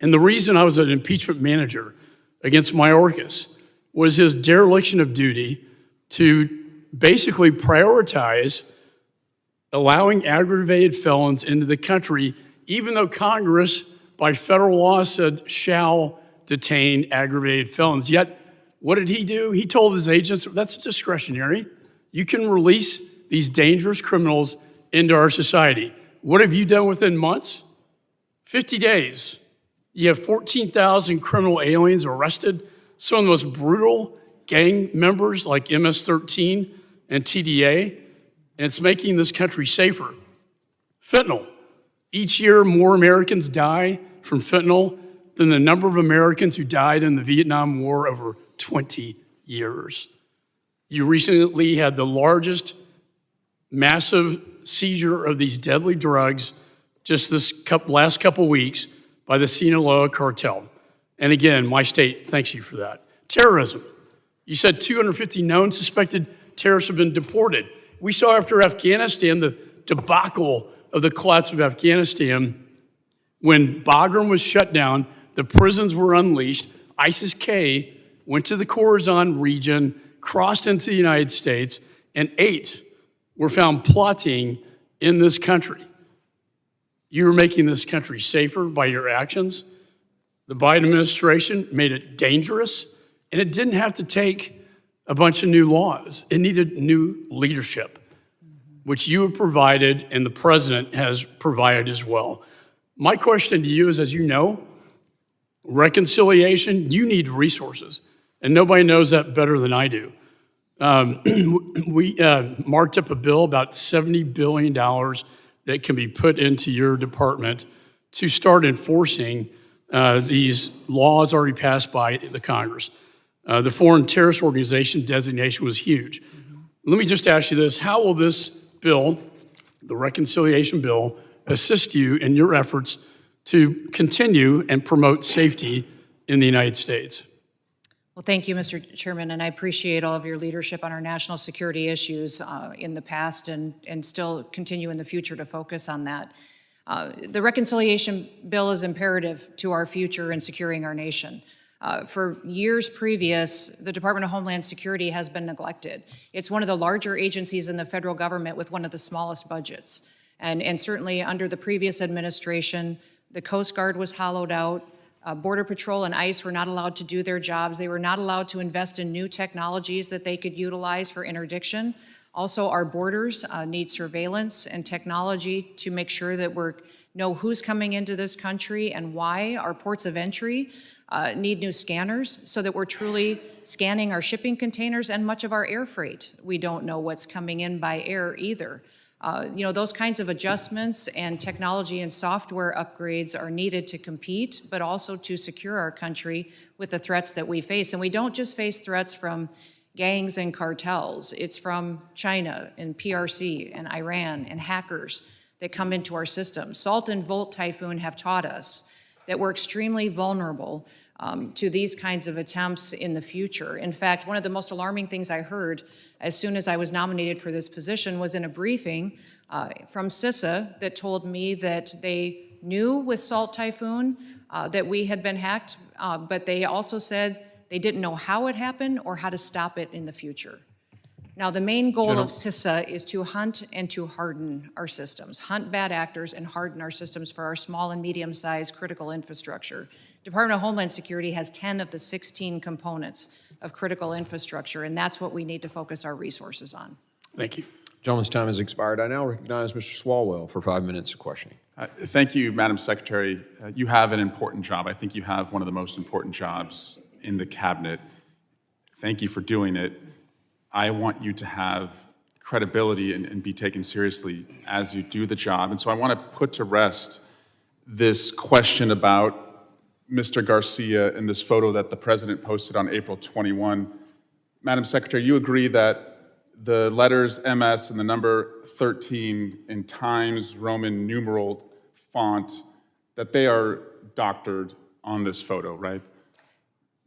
and the reason I was an impeachment manager against Mayorkas was his dereliction of duty to basically prioritize allowing aggravated felons into the country, even though Congress, by federal law, said shall detain aggravated felons. Yet, what did he do? He told his agents, that's discretionary. You can release these dangerous criminals into our society. What have you done within months? 50 days. You have 14,000 criminal aliens arrested, some of the most brutal gang members like MS-13 and TDA, and it's making this country safer. Fentanyl. Each year, more Americans die from fentanyl than the number of Americans who died in the Vietnam War over 20 years. You recently had the largest massive seizure of these deadly drugs just this last couple weeks by the Sinaloa cartel. And again, my state thanks you for that. Terrorism. You said 250 known suspected terrorists have been deported. We saw after Afghanistan the debacle of the collapse of Afghanistan when Bagram was shut down, the prisons were unleashed, ISIS-K went to the Khorasan region, crossed into the United States, and 8 were found plotting in this country. You were making this country safer by your actions. The Biden administration made it dangerous, and it didn't have to take a bunch of new laws. It needed new leadership, which you have provided and the president has provided as well. My question to you is, as you know, reconciliation, you need resources, and nobody knows that better than I do. We marked up a bill about $70 billion that can be put into your department to start enforcing these laws already passed by the Congress. The foreign terrorist organization designation was huge. Let me just ask you this, how will this bill the reconciliation bill assist you in your efforts to continue and promote safety in the United States? Well, thank you, Mr. Chairman, and I appreciate all of your leadership on our national security issues in the past and still continue in the future to focus on that. The reconciliation bill is imperative to our future in securing our nation. For years previous, the Department of Homeland Security has been neglected. It's one of the larger agencies in the federal government with one of the smallest budgets. And certainly under the previous administration, the Coast Guard was hollowed out. Border Patrol and ICE were not allowed to do their jobs. They were not allowed to invest in new technologies that they could utilize for interdiction. Also, our borders need surveillance and technology to make sure that we know who's coming into this country and why. Our ports of entry need new scanners so that we're truly scanning our shipping containers and much of our air freight. We don't know what's coming in by air either. Those kinds of adjustments and technology and software upgrades are needed to compete, but also to secure our country with the threats that we face. And we don't just face threats from gangs and cartels. It's from China and PRC and Iran and hackers that come into our system. Salt and Volt Typhoon have taught us that we're extremely vulnerable to these kinds of attempts in the future. In fact, one of the most alarming things I heard as soon as I was nominated for this position was in a briefing from CISA that told me that they knew with Salt Typhoon that we had been hacked, but they also said they didn't know how it happened or how to stop it in the future. Now, the main goal of CISA is to hunt and to harden our systems, hunt bad actors and harden our systems for our small and medium-sized critical infrastructure. Department of Homeland Security has 10 of the 16 components of critical infrastructure, and that's what we need to focus our resources on. Thank you. Gentleman's time has expired. I now recognize Mr. Swalwell for 5 minutes of questioning. Thank you, Madam Secretary. You have an important job. I think you have one of the most important jobs in the cabinet. Thank you for doing it. I want you to have credibility and be taken seriously as you do the job. And so I want to put to rest this question about Mr. Garcia and this photo that the president posted on April 21. Madam Secretary, you agree that the letters MS and the number 13 in Times Roman numeral font, that they are doctored on this photo, right?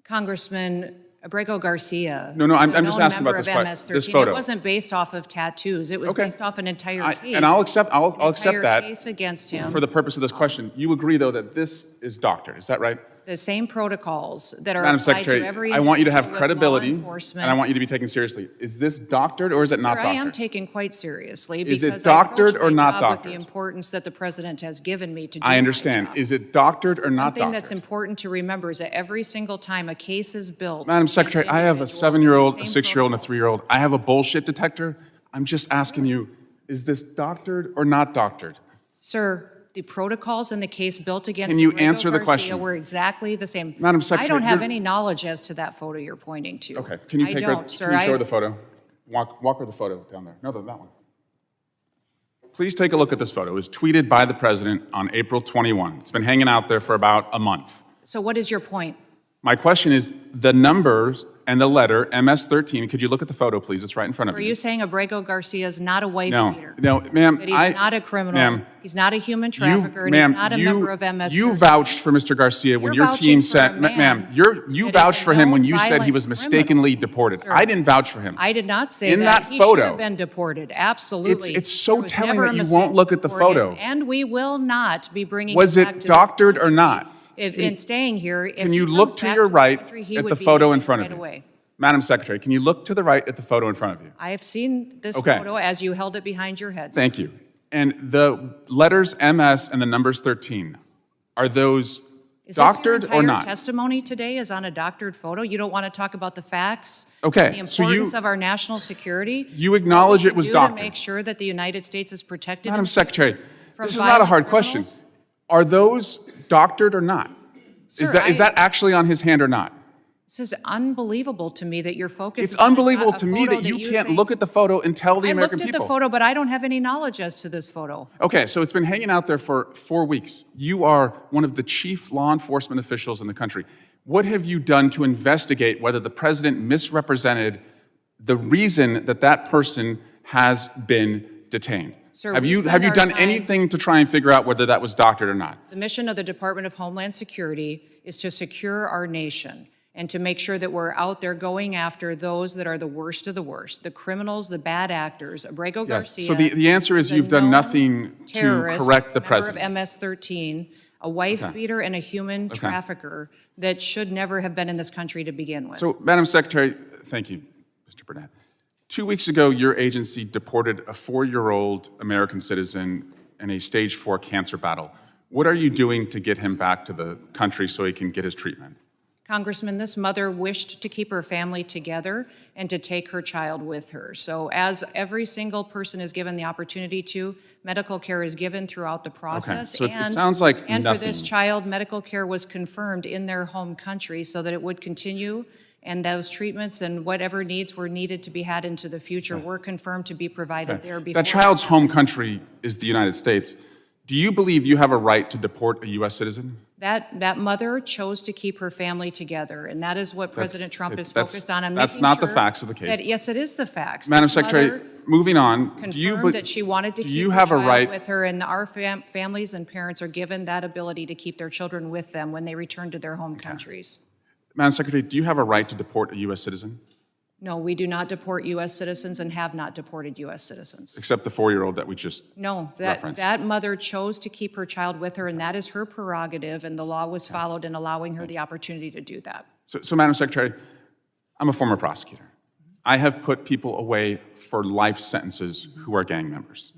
Congressman Abrego Garcia. No, I'm just asking about this photo. It wasn't based off of tattoos. It was based off an entire case. And I'll accept that case against him. for the purpose of this question. You agree, though, that this is doctored, is that right? The same protocols that are Madam applied Secretary, to every I want you to have individual with law credibility, and enforcement. I want you to be taken seriously. Is this doctored or is it not Sir, doctored? I am taken quite seriously Is it because I doctored approach or my not job doctored? with the importance that the president has given me to do I understand. my job. Is it doctored or not One thing doctored? that's important to remember is that every single time a case is built. Madam against Secretary, I have a individuals in the 7-year-old, a same 6-year-old, and a protocols. 3-year-old. I have a bullshit detector. I'm just asking you, is this doctored or not doctored? Sir, the protocols in the case built against Can you Abrego answer the Garcia question? were exactly the same. Madam Secretary, I don't have you're- any knowledge as to that photo you're pointing to. Okay, can you I take her, don't, sir. can you show her the photo? Walk her the photo down there. No, that one. Please take a look at this photo. It was tweeted by the president on April 21. It's been hanging out there for about a month. So what is your point? My question is, the numbers and the letter, MS-13, could you look at the photo, please? It's right in front of Are you. you saying Abrego Garcia is not a wife No, beater? no, ma'am. That he's not a criminal, Ma'am, he's not a human trafficker, and he's not a member of MS. You vouched for Mr. Garcia when You're your team vouching for a said, man ma'am, you that is vouched a for him when known you said he was violent mistakenly criminal. deported. Sir, I didn't vouch for him. I did not say In that He photo, should have been deported, absolutely. It's so There was telling never that a you mistake won't look to at the deport him, photo. And we will not be bringing Was him back it to this doctored or country. not? In staying here, if Can you he look comes to back your the right country, he at would the be photo in deported front right of you? away. Madam Secretary, can you look to the right at the photo in front of you? I have seen this Okay. photo as you held it behind your head. Thank you. And the letters MS and the numbers 13, are those Is this your doctored or entire not? testimony today is on a doctored photo? You don't want to talk about the facts? Okay, The so importance of our national security? You acknowledge it was Do doctored. to make sure that the United States is protected? Madam and Secretary, from this is not a violent hard question. criminals? Are those doctored or not? Sir, Is that actually on his hand or not? This is unbelievable to me that your focus It's is on unbelievable a to me photo that you can't think- look at the photo and tell the I American looked at people. the photo, but I don't have any knowledge as to this photo. Okay, so it's been hanging out there for 4 weeks. You are one of the chief law enforcement officials in the country. What have you done to investigate whether the president misrepresented the reason that that person has been detained? Sir, Have we you spend our done time- anything to try and figure out whether that was doctored or not? The mission of the Department of Homeland Security is to secure our nation and to make sure that we're out there going after those that are the worst of the worst, the criminals, the bad actors. Abrego Yes. Garcia. So the answer is a you've done known nothing to terrorist, correct the member president. of MS-13, a wife beater and a human trafficker that should never have been in this country to begin with. So, Madam Secretary, thank you, Mr. Burnett. 2 weeks ago, your agency deported a 4-year-old American citizen in a stage 4 cancer battle. What are you doing to get him back to the country so he can get his treatment? Congressman, this mother wished to keep her family together and to take her child with her. So as every single person is given the opportunity to, medical care is given throughout the process. so it sounds like And for this nothing. child, medical care was confirmed in their home country so that it would continue, and those treatments and whatever needs were needed to be had into the future were confirmed to be provided there before. That child's home country is the United States. Do you believe you have a right to deport a U.S. citizen? That mother chose to keep her family together, and that is what President Trump is that's- focused on. that's Making not the sure facts of the case. that- yes, it is the facts. Madam This Secretary, mother moving on, do you, confirmed that she wanted to do keep you her have a child right? with her, and our families and parents are given that ability to keep their children with them when they return to their home countries. Madam Secretary, do you have a right to deport a U.S. citizen? No, we do not deport U.S. citizens and have not deported U.S. citizens. Except the 4-year-old that we just No, referenced. that mother chose to keep her child with her, and that is her prerogative, and the law was followed in allowing her the opportunity to do that. So, Madam Secretary, I'm a former prosecutor. I have put people away for life sentences who are gang members.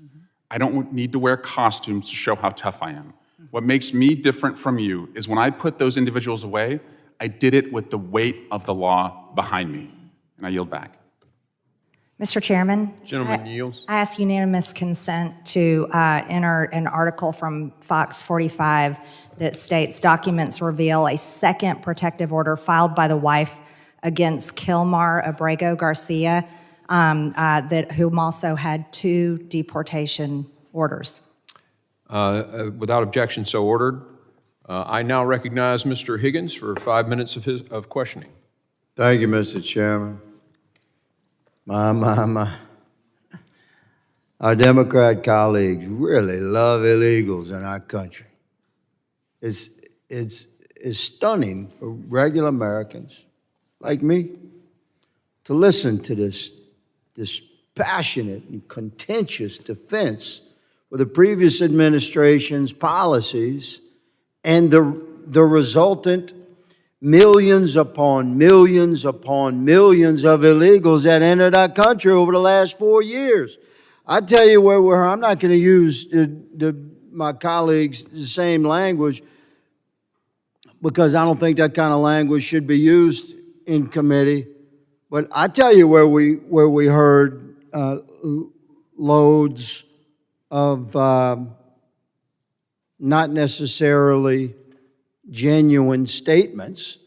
I don't need to wear costumes to show how tough I am. What makes me different from you is when I put those individuals away, I did it with the weight of the law behind me. And I yield back. Mr. Chairman. Gentleman yields. I ask unanimous consent to enter an article from Fox 45 that states documents reveal a second protective order filed by the wife against Kilmar Abrego Garcia, whom also had 2 deportation orders. Without objection, so ordered. I now recognize Mr. Higgins for 5 minutes of questioning. Thank you, Mr. Chairman. My. Our Democrat colleagues really love illegals in our country. It's stunning for regular Americans like me to listen to this passionate and contentious defense for the previous administration's policies and the resultant millions upon millions upon millions of illegals that entered our country over the last 4 years. I tell you where we're, I'm not going to use my colleagues' the same language because I don't think that kind of language should be used in committee. But I tell you where we heard loads of not necessarily genuine statements.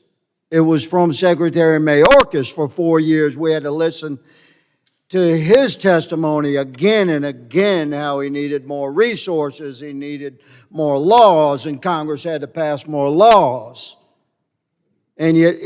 It was from Secretary Mayorkas for 4 years. We had to listen to his testimony again and again, how he needed more resources, he needed more laws, and Congress had to pass more laws. And yet,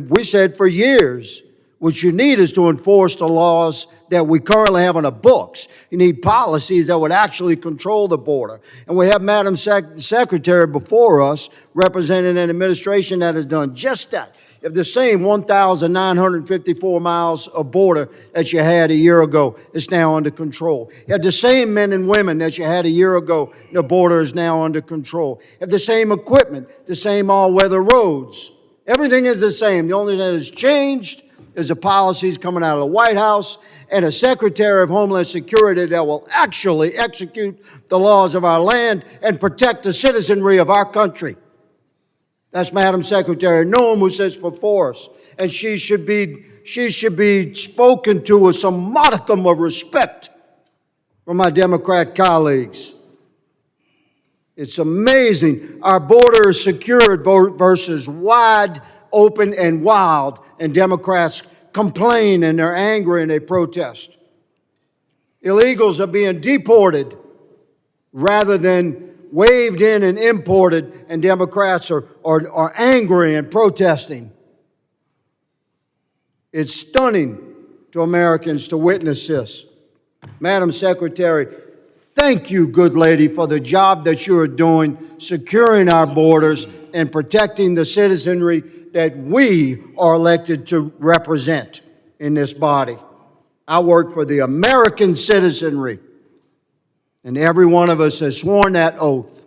we said for years, what you need is to enforce the laws that we currently have on the books. You need policies that would actually control the border. And we have Madam Secretary before us representing an administration that has done just that. You have the same 1,954 miles of border that you had a year ago is now under control. You have the same men and women that you had a year ago, the border is now under control. You have the same equipment, the same all-weather roads. Everything is the same. The only thing that has changed is the policies coming out of the White House and a Secretary of Homeland Security that will actually execute the laws of our land and protect the citizenry of our country. That's Madam Secretary Noem, who sits before us, and she should be spoken to with some modicum of respect from my Democrat colleagues. It's amazing. Our border is secured versus wide open and wild, and Democrats complain and they're angry and they protest. Illegals are being deported rather than waved in and imported, and Democrats are angry and protesting. It's stunning to Americans to witness this. Madam Secretary, Thank you, good lady, for the job that you are doing, securing our borders and protecting the citizenry that we are elected to represent in this body. I work for the American citizenry, and every one of us has sworn that oath.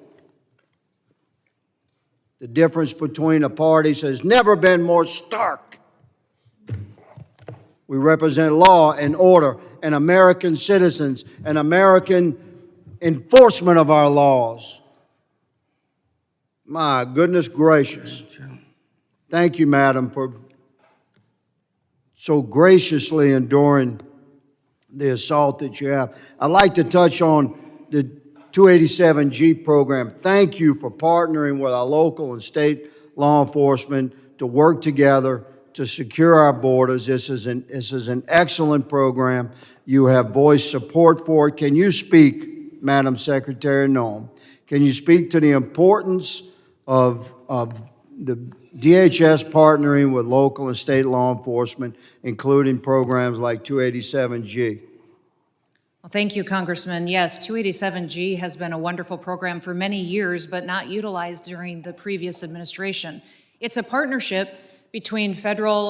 The difference between the parties has never been more stark. We represent law and order and American citizens and American enforcement of our laws. My goodness gracious. Thank you, madam, for so graciously enduring the assault that you have. I'd like to touch on the 287G program. Thank you for partnering with our local and state law enforcement to work together to secure our borders. This is an excellent program. You have voiced support for it. Can you speak, Madam Secretary Noem, can you speak to the importance of the DHS partnering with local and state law enforcement, including programs like 287G? Well, thank you, Congressman. Yes, 287G has been a wonderful program for many years, but not utilized during the previous administration. It's a partnership between federal,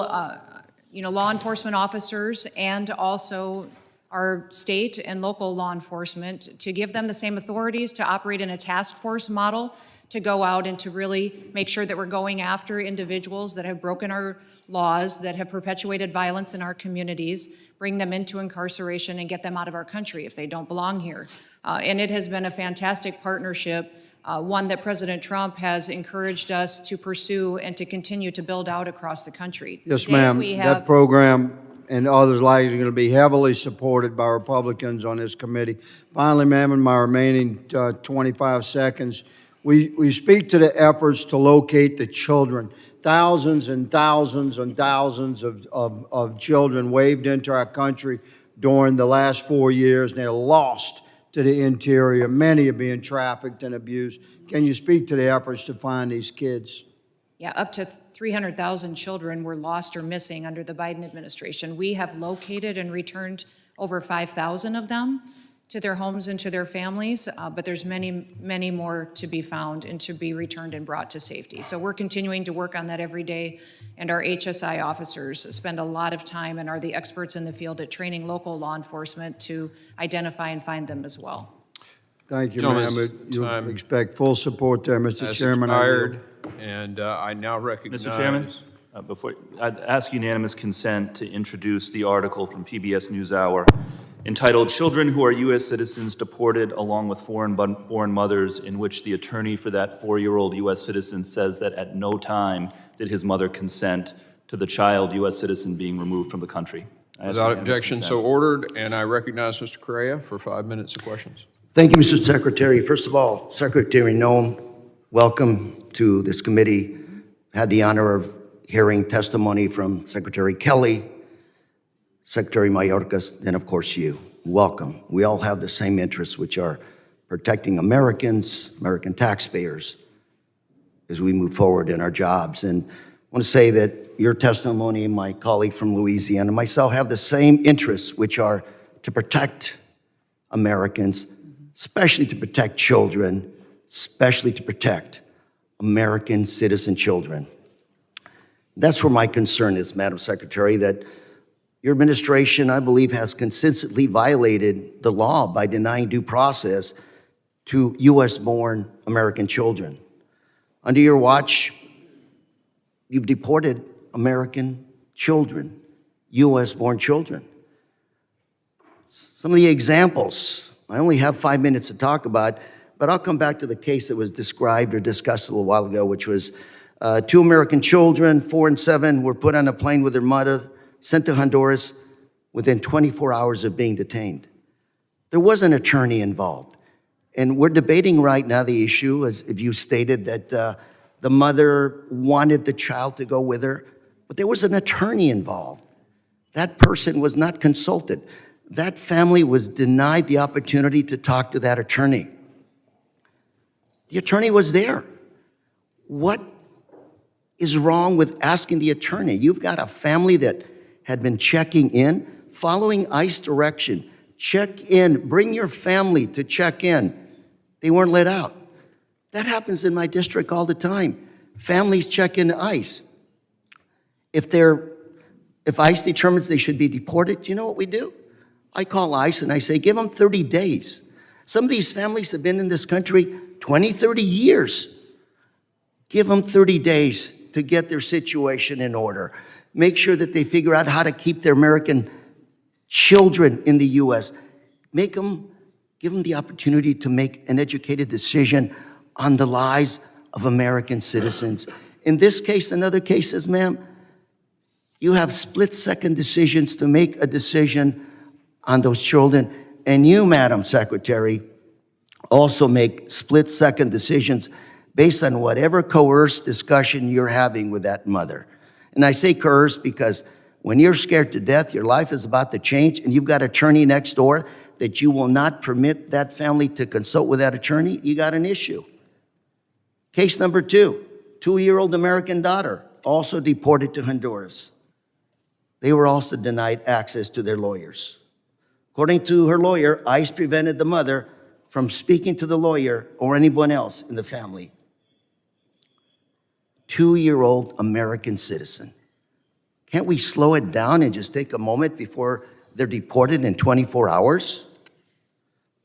law enforcement officers and also our state and local law enforcement to give them the same authorities to operate in a task force model, to go out and to really make sure that we're going after individuals that have broken our laws, that have perpetuated violence in our communities, bring them into incarceration and get them out of our country if they don't belong here. And it has been a fantastic partnership, one that President Trump has encouraged us to pursue and to continue to build out across the country. Yes, ma'am. That program and others like it are going to be heavily supported by Republicans on this committee. Finally, ma'am, in my remaining 25 seconds, we speak to the efforts to locate the children. Thousands and thousands and thousands of children waved into our country during the last 4 years, and they're lost to the interior. Many are being trafficked and abused. Can you speak to the efforts to find these kids? Yeah, up to 300,000 children were lost or missing under the Biden administration. We have located and returned over 5,000 of them to their homes and to their families, but there's many, many more to be found and to be returned and brought to safety. So we're continuing to work on that every day, and our HSI officers spend a lot of time and are the experts in the field at training local law enforcement to identify and find them as well. Thank you, ma'am. You expect full support there, Mr. Chairman. Expired, and I now recognize... Mr. Chairman, before I'd ask unanimous consent to introduce the article from PBS NewsHour entitled "Children Who Are U.S. Citizens Deported Along with Foreign Mothers," in which the attorney for that 4-year-old U.S. citizen says that at no time did his mother consent to the child U.S. citizen being removed from the country. Without objection, so ordered, and I recognize Mr. Correa for 5 minutes of questions. Thank you, Mr. Secretary. First of all, Secretary Noem, welcome to this committee. Had the honor of hearing testimony from Secretary Kelly, Secretary Mayorkas, and of course you. Welcome. We all have the same interests, which are protecting Americans, American taxpayers, as we move forward in our jobs. And I want to say that your testimony, my colleague from Louisiana, and myself have the same interests, which are to protect Americans, especially to protect children, especially to protect American citizen children. That's where my concern is, Madam Secretary, that your administration, I believe, has consistently violated the law by denying due process to U.S.-born American children. Under your watch, you've deported American children, U.S.-born children. Some of the examples, I only have 5 minutes to talk about, but I'll come back to the case that was described or discussed a little while ago, which was 2 American children, 4 and 7, were put on a plane with their mother, sent to Honduras within 24 hours of being detained. There was an attorney involved. And we're debating right now the issue, as if you stated, that the mother wanted the child to go with her, but there was an attorney involved. That person was not consulted. That family was denied the opportunity to talk to that attorney. The attorney was there. What is wrong with asking the attorney? You've got a family that had been checking in, following ICE direction check in, bring your family to check in. They weren't let out. That happens in my district all the time. Families check into ICE. If ICE determines they should be deported, do you know what we do? I call ICE and I say, give them 30 days. Some of these families have been in this country 20, 30 years. Give them 30 days to get their situation in order. Make sure that they figure out how to keep their American children in the U.S. Give them the opportunity to make an educated decision on the lives of American citizens. In this case and other cases, ma'am, you have split-second decisions to make a decision on those children. And you, Madam Secretary, also make split-second decisions based on whatever coerced discussion you're having with that mother. And I say coerced because when you're scared to death, your life is about to change, and you've got an attorney next door that you will not permit that family to consult with that attorney, you got an issue. Case number 2, 2-year-old American daughter, also deported to Honduras. They were also denied access to their lawyers. According to her lawyer, ICE prevented the mother from speaking to the lawyer or anyone else in the family. 2-year-old American citizen. Can't we slow it down and just take a moment before they're deported in 24 hours?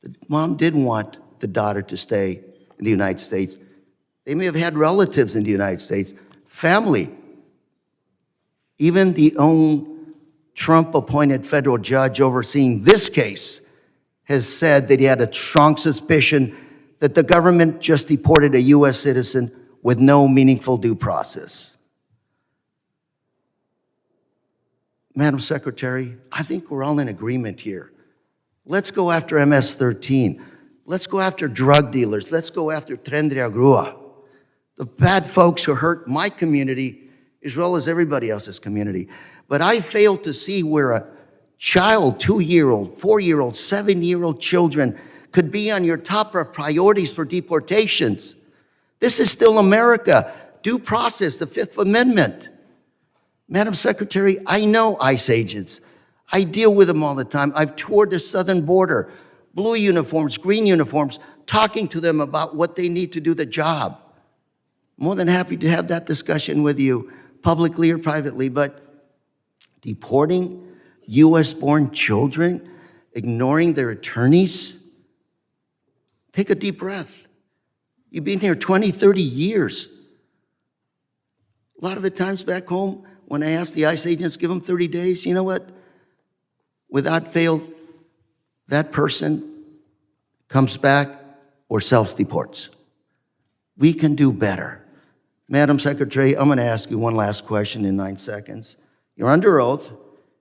The mom didn't want the daughter to stay in the United States. They may have had relatives in the United States, family. Even the own Trump-appointed federal judge overseeing this case has said that he had a strong suspicion that the government just deported a U.S. citizen with no meaningful due process. Madam Secretary, I think we're all in agreement here. Let's go after MS-13. Let's go after drug dealers. Let's go after Tren de Grúa. The bad folks who hurt my community as well as everybody else's community. But I fail to see where a child, 2-year-old, 4-year-old, 7-year-old children could be on your top of priorities for deportations. This is still America. Due process, the Fifth Amendment. Madam Secretary, I know ICE agents. I deal with them all the time. I've toured the southern border, blue uniforms, green uniforms, talking to them about what they need to do the job. More than happy to have that discussion with you, publicly or privately, but deporting U.S.-born children, ignoring their attorneys, take a deep breath. You've been here 20, 30 years. A lot of the times back home, when I ask the ICE agents, give them 30 days, you know what? Without fail, that person comes back or self-deports. We can do better. Madam Secretary, I'm going to ask you one last question in 9 seconds. You're under oath.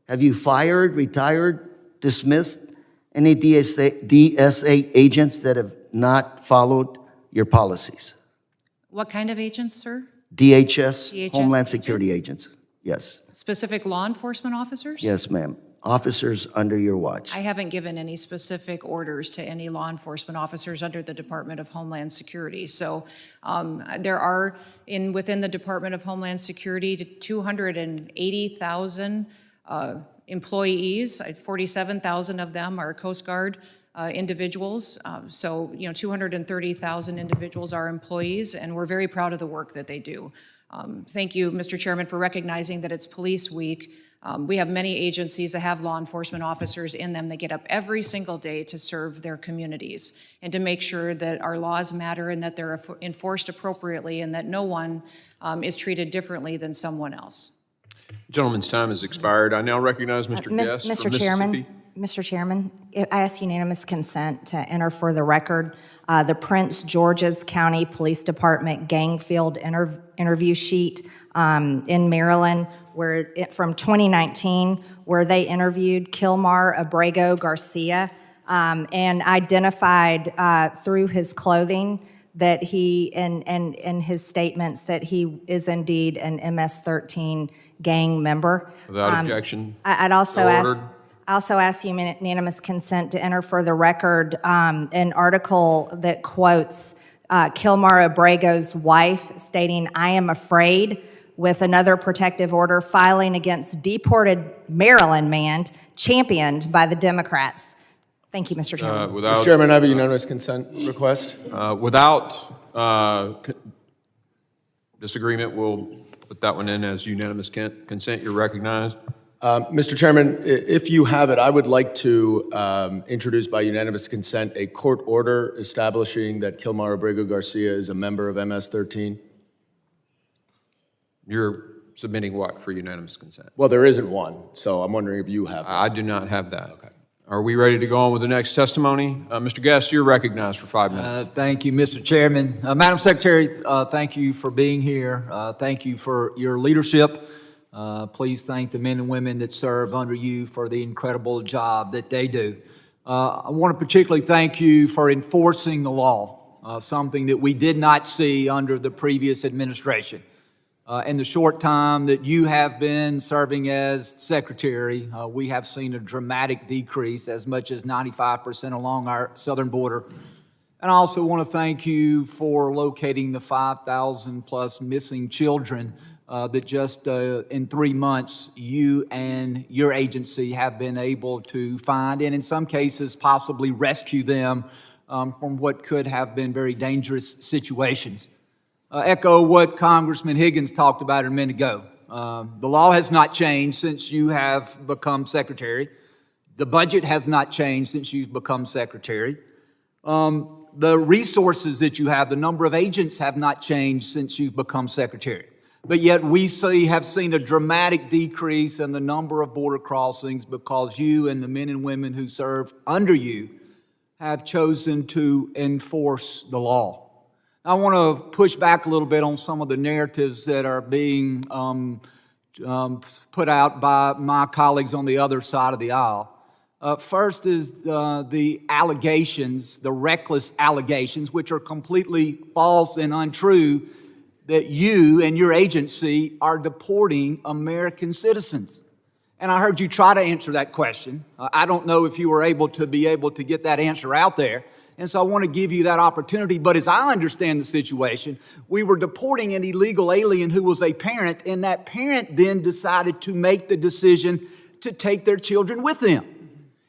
Have you fired, retired, dismissed any DSA agents that have not followed your policies? What kind of agents, sir? DHS Homeland Security agents. Yes. Specific law enforcement officers? Yes, ma'am. Officers under your watch. I haven't given any specific orders to any law enforcement officers under the Department of Homeland Security. So there are, within the Department of Homeland Security, 280,000 employees. 47,000 of them are Coast Guard individuals. So, 230,000 individuals are employees, and we're very proud of the work that they do. Thank you, Mr. Chairman, for recognizing that it's Police Week. We have many agencies that have law enforcement officers in them that get up every single day to serve their communities and to make sure that our laws matter and that they're enforced appropriately and that no one is treated differently than someone else. Gentleman's time has expired. I now recognize Mr. Guest from Mississippi. Mr. Chairman, I ask unanimous consent to enter for the record the Prince George's County Police Department gang field interview sheet in Maryland, from 2019, where they interviewed Kilmar Abrego Garcia and identified through his clothing that he, and his statements, that he is indeed an MS-13 gang member. Without objection. I'd also ask unanimous consent to enter for the record an article that quotes Kilmar Abrego's wife stating, "I am afraid," with another protective order filing against deported Maryland man championed by the Democrats. Thank you, Mr. Chairman. Mr. Chairman, I have a unanimous consent request. Without disagreement, we'll put that one in as unanimous consent. You're recognized. Mr. Chairman, if you have it, I would like to introduce by unanimous consent a court order establishing that Kilmar Abrego Garcia is a member of MS-13. You're submitting what for unanimous consent? Well, there isn't one, so I'm wondering if you have it. I do not have that. Okay. Are we ready to go on with the next testimony? Mr. Guest, you're recognized for 5 minutes. Thank you, Mr. Chairman. Madam Secretary, thank you for being here. Thank you for your leadership. Please thank the men and women that serve under you for the incredible job that they do. I want to particularly thank you for enforcing the law, something that we did not see under the previous administration. In the short time that you have been serving as Secretary, we have seen a dramatic decrease, as much as 95% along our southern border. And I also want to thank you for locating the 5,000 plus missing children that just in 3 months you and your agency have been able to find, and in some cases possibly rescue them from what could have been very dangerous situations. Echo what Congressman Higgins talked about a minute ago. The law has not changed since you have become Secretary. The budget has not changed since you've become Secretary. The resources that you have, the number of agents have not changed since you've become Secretary. But yet we have seen a dramatic decrease in the number of border crossings because you and the men and women who serve under you have chosen to enforce the law. I want to push back a little bit on some of the narratives that are being put out by my colleagues on the other side of the aisle. First is the allegations, the reckless allegations, which are completely false and untrue, that you and your agency are deporting American citizens. And I heard you try to answer that question. I don't know if you were able to get that answer out there. And so I want to give you that opportunity. But as I understand the situation, we were deporting an illegal alien who was a parent, and that parent then decided to make the decision to take their children with them.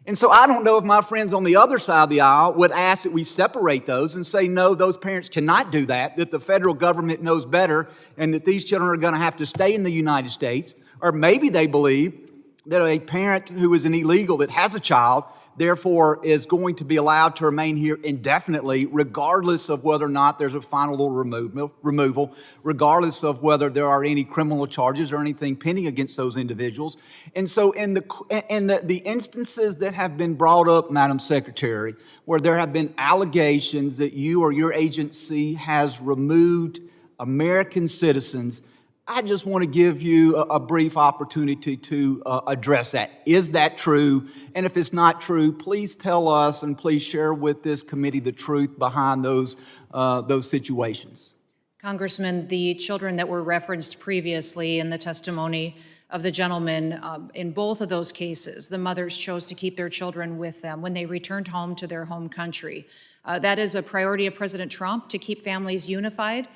And so I don't know if my friends on the other side of the aisle would ask that we separate those and say, no, those parents cannot do that the federal government knows better, and that these children are going to have to stay in the United States. Or maybe they believe that a parent who is an illegal that has a child therefore is going to be allowed to remain here indefinitely, regardless of whether or not there's a final order removal, regardless of whether there are any criminal charges or anything pending against those individuals. And so in the instances that have been brought up, Madam Secretary, where there have been allegations that you or your agency has removed American citizens, I just want to give you a brief opportunity to address that. Is that true? And if it's not true, please tell us and please share with this committee the truth behind those situations. Congressman, the children that were referenced previously in the testimony of the gentleman, in both of those cases, the mothers chose to keep their children with them when they returned home to their home country. That is a priority of President Trump, to keep families unified.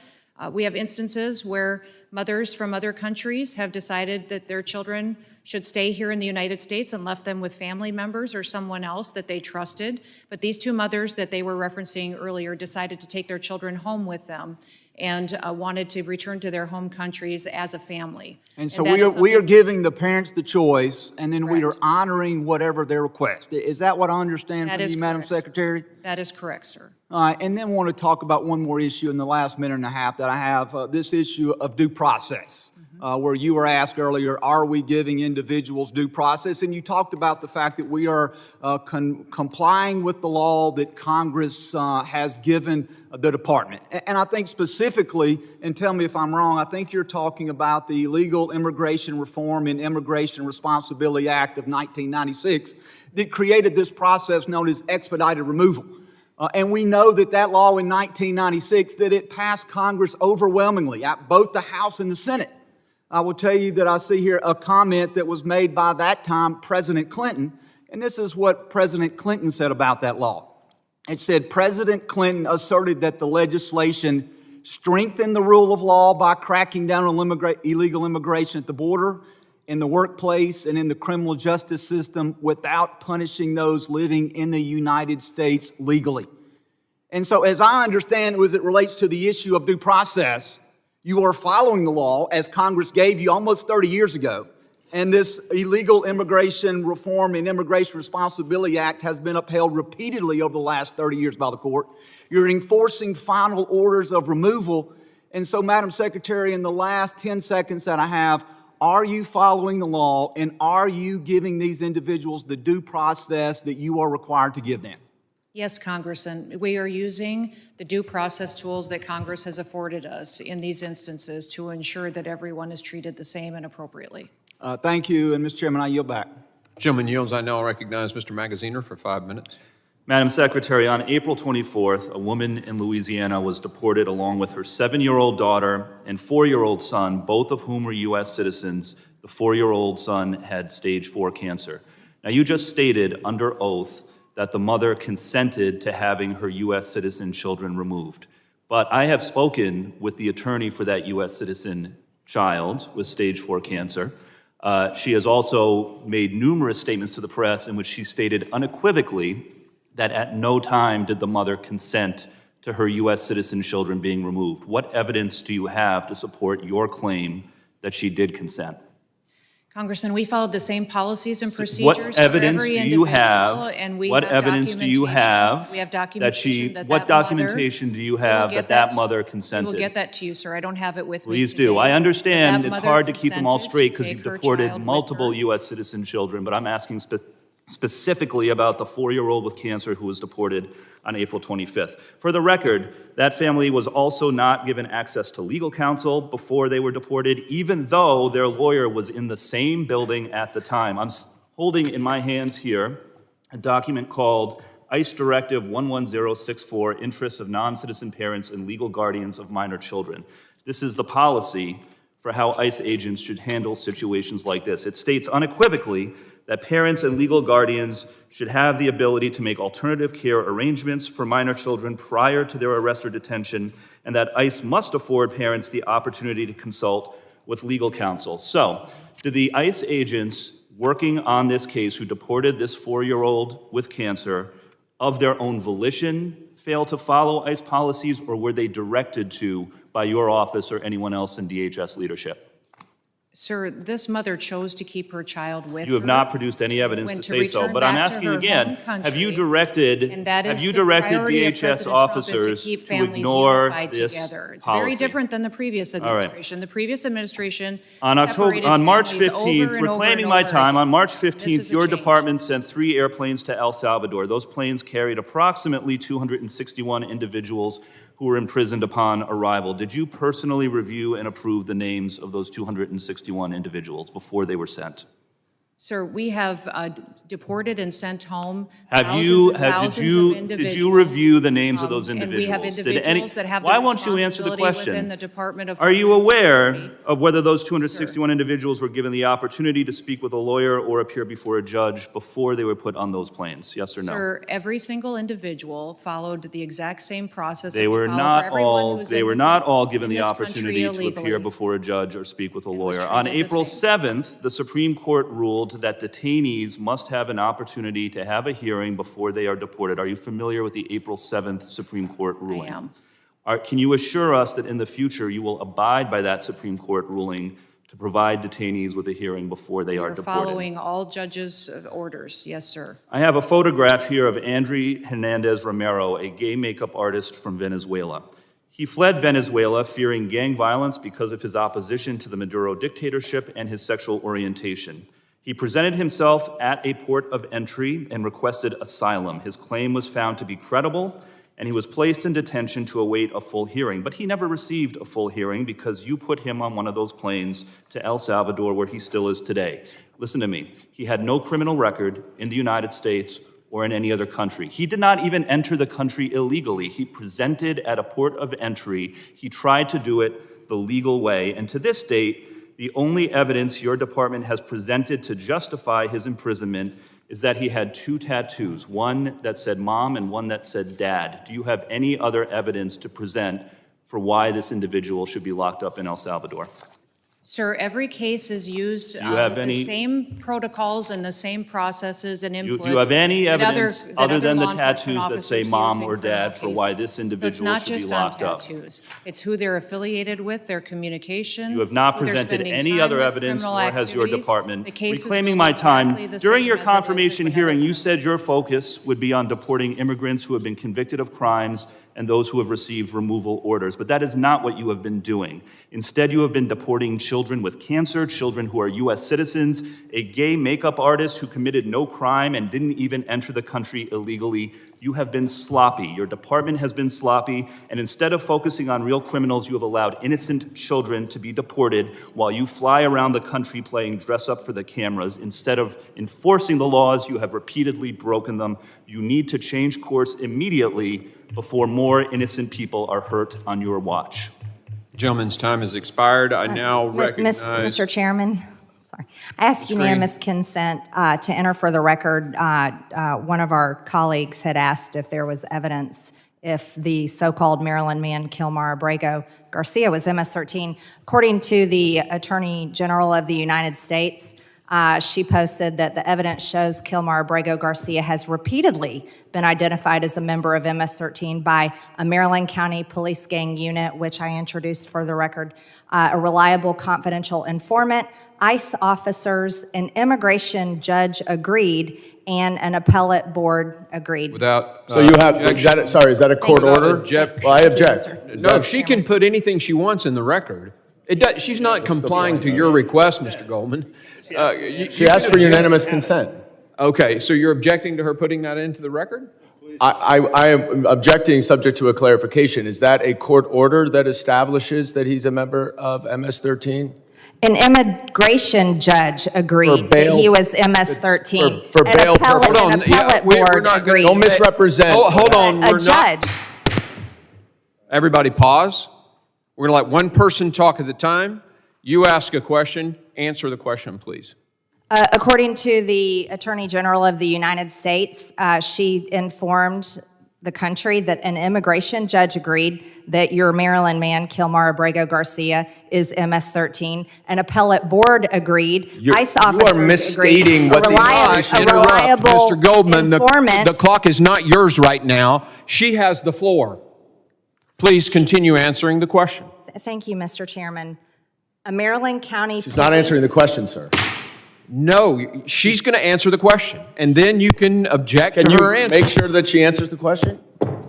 We have instances where mothers from other countries have decided that their children should stay here in the United States and left them with family members or someone else that they trusted. But these two mothers that they were referencing earlier decided to take their children home with them and wanted to return to their home countries as a family. And so we are giving the parents the choice, and then we are Correct. honoring whatever their request. Is that what I understand That from is you, Madam correct. Secretary? That is correct, sir. All right, and then want to talk about one more issue in the last minute and a half that I have, this issue of due process, where you were asked earlier, are we giving individuals due process? And you talked about the fact that we are complying with the law that Congress has given the department. And I think specifically, and tell me if I'm wrong, I think you're talking about the Illegal Immigration Reform and Immigration Responsibility Act of 1996 that created this process known as expedited removal. And we know that law in 1996, that it passed Congress overwhelmingly at both the House and the Senate. I will tell you that I see here a comment that was made by that time President Clinton, and this is what President Clinton said about that law. It said, President Clinton asserted that the legislation strengthened the rule of law by cracking down on illegal immigration at the border, in the workplace and in the criminal justice system without punishing those living in the United States legally. And so as I understand it, as it relates to the issue of due process, you are following the law as Congress gave you almost 30 years ago. And this Illegal Immigration Reform and Immigration Responsibility Act has been upheld repeatedly over the last 30 years by the court. You're enforcing final orders of removal. And so, Madam Secretary, in the last 10 seconds that I have, are you following the law and are you giving these individuals the due process that you are required to give them? Yes, Congressman, we are using the due process tools that Congress has afforded us in these instances to ensure that everyone is treated the same and appropriately. Thank you, and Mr. Chairman, I yield back. Gentleman yields. I now recognize Mr. Magaziner for 5 minutes. Madam Secretary, on April 24th, a woman in Louisiana was deported along with her 7-year-old daughter and 4-year-old son, both of whom were U.S. citizens. The 4-year-old son had stage 4 cancer. Now, you just stated under oath that the mother consented to having her U.S. citizen children removed. But I have spoken with the attorney for that U.S. citizen child with stage 4 cancer. She has also made numerous statements to the press in which she stated unequivocally that at no time did the mother consent to her U.S. citizen children being removed. What evidence do you have to support your claim that she did consent? Congressman, we followed the same policies and procedures What evidence for every do you individual, have? and we What have evidence do you have? We have that documentation she? What documentation do you have that mother We consented? will get that to you, sir. I don't have it with me Please today, do. I but understand that it's mother hard to keep them all consented straight to because take you've her deported child with multiple her. U.S. citizen children, but I'm asking specifically about the 4-year-old with cancer who was deported on April 25th. For the record, that family was also not given access to legal counsel before they were deported, even though their lawyer was in the same building at the time. I'm holding in my hands here a document called ICE Directive 11064, Interests of Non-Citizen Parents and Legal Guardians of Minor Children. This is the policy for how ICE agents should handle situations like this. It states unequivocally that parents and legal guardians should have the ability to make alternative care arrangements for minor children prior to their arrest or detention, and that ICE must afford parents the opportunity to consult with legal counsel. So, did the ICE agents working on this case who deported this 4-year-old with cancer of their own volition fail to follow ICE policies, or were they directed to by your office or anyone else in DHS leadership? Sir, this mother chose to keep her child with her. You have not produced any evidence when to say so, return but I'm back to asking her again, home country, have you directed and that is the priority of DHS President Trump is officers to keep to families ignore unified this together. It's policy? very different than the previous right. administration. The previous administration On March separated families 15th, over and reclaiming over my and time, over on March again. This 15th, is a your change. department sent 3 airplanes to El Salvador. Those planes carried approximately 261 individuals who were imprisoned upon arrival. Did you personally review and approve the names of those 261 individuals before they were sent? Sir, we have deported and sent home Did thousands you of individuals. review the names of those And individuals? we have individuals that have the Why won't you answer the responsibility within question? the Department of Are you Homeland aware Security. of whether those 261 individuals were given the opportunity to speak with a lawyer or appear before a judge before they were put on those planes? Yes or no? Sir, every single individual followed the exact same process. They that we were follow not for everyone all. who's They in were this- not all given in the this country opportunity to appear illegally. before a judge or speak with a was lawyer. On treated the April same. 7th, the Supreme Court ruled that detainees must have an opportunity to have a hearing before they are deported. Are you familiar with the April 7th Supreme Court ruling? I am. Can you assure us that in the future you will abide by that Supreme Court ruling to provide detainees with a hearing before they are We're deported? following all judges' orders. Yes, sir. I have a photograph here of André Hernandez Romero, a gay makeup artist from Venezuela. He fled Venezuela fearing gang violence because of his opposition to the Maduro dictatorship and his sexual orientation. He presented himself at a port of entry and requested asylum. His claim was found to be credible, and he was placed in detention to await a full hearing. But he never received a full hearing because you put him on one of those planes to El Salvador, where he still is today. Listen to me. He had no criminal record in the United States or in any other country. He did not even enter the country illegally. He presented at a port of entry. He tried to do it the legal way, and to this date, the only evidence your department has presented to justify his imprisonment is that he had 2 tattoos, one that said mom and one that said dad. Do you have any other evidence to present for why this individual should be locked up in El Salvador? Sir, every case is used you have the any- same protocols and the same processes and Do inputs. you have any that evidence that other than the law enforcement tattoos that say officers mom use in or dad criminal for why cases? this So it's individual not should be just locked on up? tattoos. It's who they're affiliated with, their communication. You have not who they're presented spending any time other with, evidence, criminal nor has your activities. department. The case is Reclaiming going my time, exactly the during same your as it is confirmation with hearing, another- you said your focus would be on deporting immigrants who have been convicted of crimes and those who have received removal orders. But that is not what you have been doing. Instead, you have been deporting children with cancer, children who are U.S. citizens, a gay makeup artist who committed no crime and didn't even enter the country illegally. You have been sloppy. Your department has been sloppy. And instead of focusing on real criminals, you have allowed innocent children to be deported while you fly around the country playing dress up for the cameras. Instead of enforcing the laws, you have repeatedly broken them. You need to change course immediately before more innocent people are hurt on your watch. Gentleman's time has expired. I now recognize... Mr. Chairman, sorry. I ask Green. unanimous consent to enter for the record. One of our colleagues had asked if there was evidence if the so-called Maryland man, Kilmar Abrego Garcia, was MS-13. According to the Attorney General of the United States, she posted that the evidence shows Kilmar Abrego Garcia has repeatedly been identified as a member of MS-13 by a Maryland County Police Gang unit, which I introduced for the record, a reliable confidential informant, ICE officers, an immigration judge agreed, and an appellate board agreed. Without... So you have, objection. is that a court Without order? objection. Well, I object. No, she can put anything she wants in the record. She's not complying to your request, Mr. Goldman. She asked for unanimous consent. Okay, so you're objecting to her putting that into the record? I am objecting subject to a clarification. Is that a court order that establishes that he's a member of MS-13? An immigration judge agreed bail- that he was MS-13. for bail purposes. An appellate we're board not gonna- agreed. Don't misrepresent. Hold on, A we're not... judge. Everybody pause. We're going to let one person talk at a time. You ask a question, answer the question, please. According to the Attorney General of the United States, she informed the country that an immigration judge agreed that your Maryland man, Kilmar Abrego Garcia, is MS-13. An appellate board agreed. ICE officers are misstating agreed. what the information- A reliable Mr. Goldman, informant. the clock is not yours right now. She has the floor. Please continue answering the question. Thank you, Mr. Chairman. A Maryland County She's not answering the question, sir. No, she's going to answer the question, and then you can object Can to you her answer. make sure that she answers the question?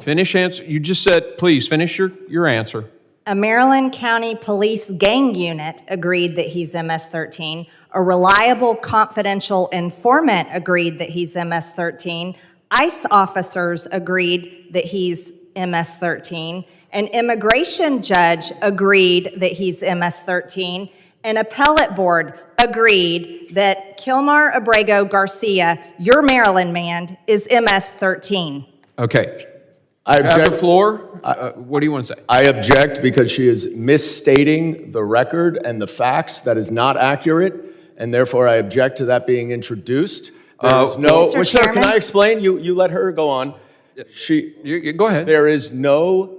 Finish answer. You just said, please finish your answer. A Maryland County Police Gang unit agreed that he's MS-13. A reliable confidential informant agreed that he's MS-13. ICE officers agreed that he's MS-13. An immigration judge agreed that he's MS-13. An appellate board agreed that Kilmar Abrego Garcia, your Maryland man, is MS-13. Okay. I You have the object. floor. What do you want to say? I object because she is misstating the record and the facts. That is not accurate, and therefore I object to that being introduced. There is no. Mr. Well, sir, can Chairman? I explain? You let her go on. Go ahead. There is no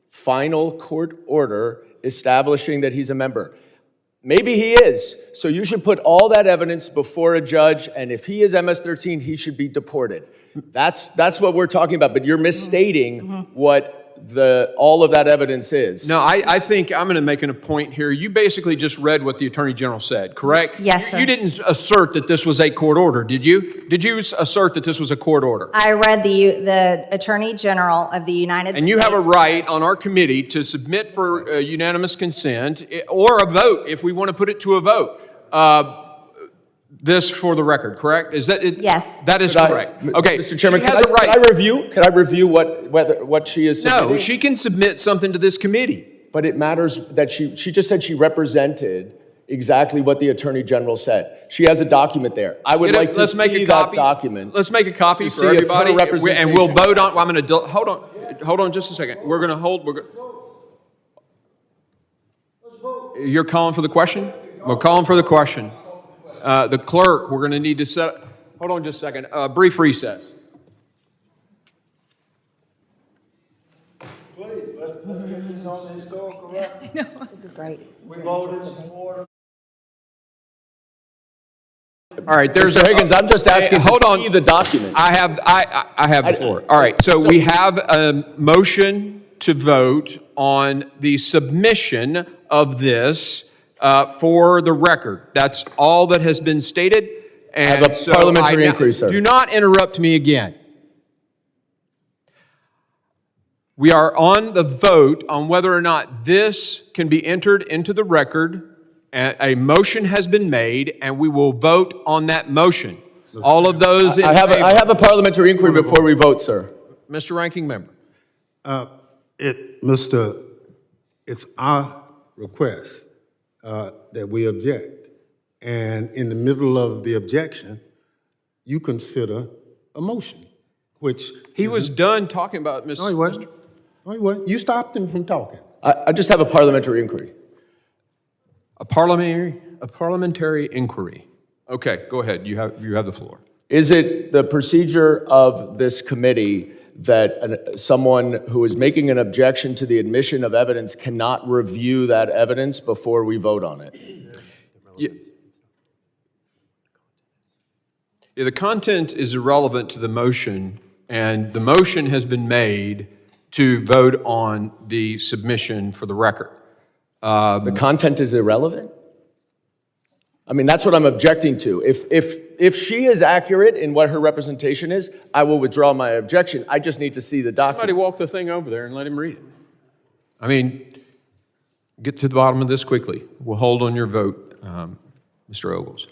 final court order establishing that he's a member. Maybe he is. So you should put all that evidence before a judge, and if he is MS-13, he should be deported. That's what we're talking about, but you're misstating what all of that evidence is. No, I think I'm going to make a point here. You basically just read what the Attorney General said, correct? Yes, sir. You didn't assert that this was a court order, did you? Did you assert that this was a court order? I read the Attorney General of the United States. And you have a right on our committee to submit for unanimous consent or a vote if we want to put it to a vote. This for the record, correct? Is that it? Yes. That is correct. Okay. Mr. Chairman, she has a right. Can I review what she is submitting? No, she can submit something to this committee. But it matters that she just said she represented exactly what the Attorney General said. She has a document there. I would like to see that document. Let's make a copy to for see if her everybody, and representation- we'll vote on. I'm going to hold on just a second. We're going to hold. You're calling for the question? We're calling for the question. The clerk, we're going to need to set. Hold on just a second. Brief recess. Please, let's get this on the historical record. This is great. We voted for All right, there's Mr. Higgins, I'm just asking hold to on. see the document. I have the floor. All right, so we have a motion to vote on the submission of this for the record. That's all that has been stated. And I have a parliamentary inquiry, sir. Do not interrupt me again. We are on the vote on whether or not this can be entered into the record. A motion has been made, and we will vote on that motion. All of those in I favor. have a parliamentary inquiry before we vote, sir. Mr. Ranking Member. It's our request that we object. And in the middle of the objection, you consider a motion, which... He was done talking about Ms. No, he wasn't. No, he wasn't. You stopped him from talking. I just have a parliamentary inquiry. A parliamentary inquiry. Okay, go ahead. You have the floor. Is it the procedure of this committee that someone who is making an objection to the admission of evidence cannot review that evidence before we vote on it? Yeah, the content is irrelevant to the motion, and the motion has been made to vote on the submission for the record. The content is irrelevant? I mean, that's what I'm objecting to. If she is accurate in what her representation is, I will withdraw my objection. I just need to see the document. Somebody walk the thing over there and let him read it. I mean, get to the bottom of this quickly. We'll hold on your vote, Mr. Ogles.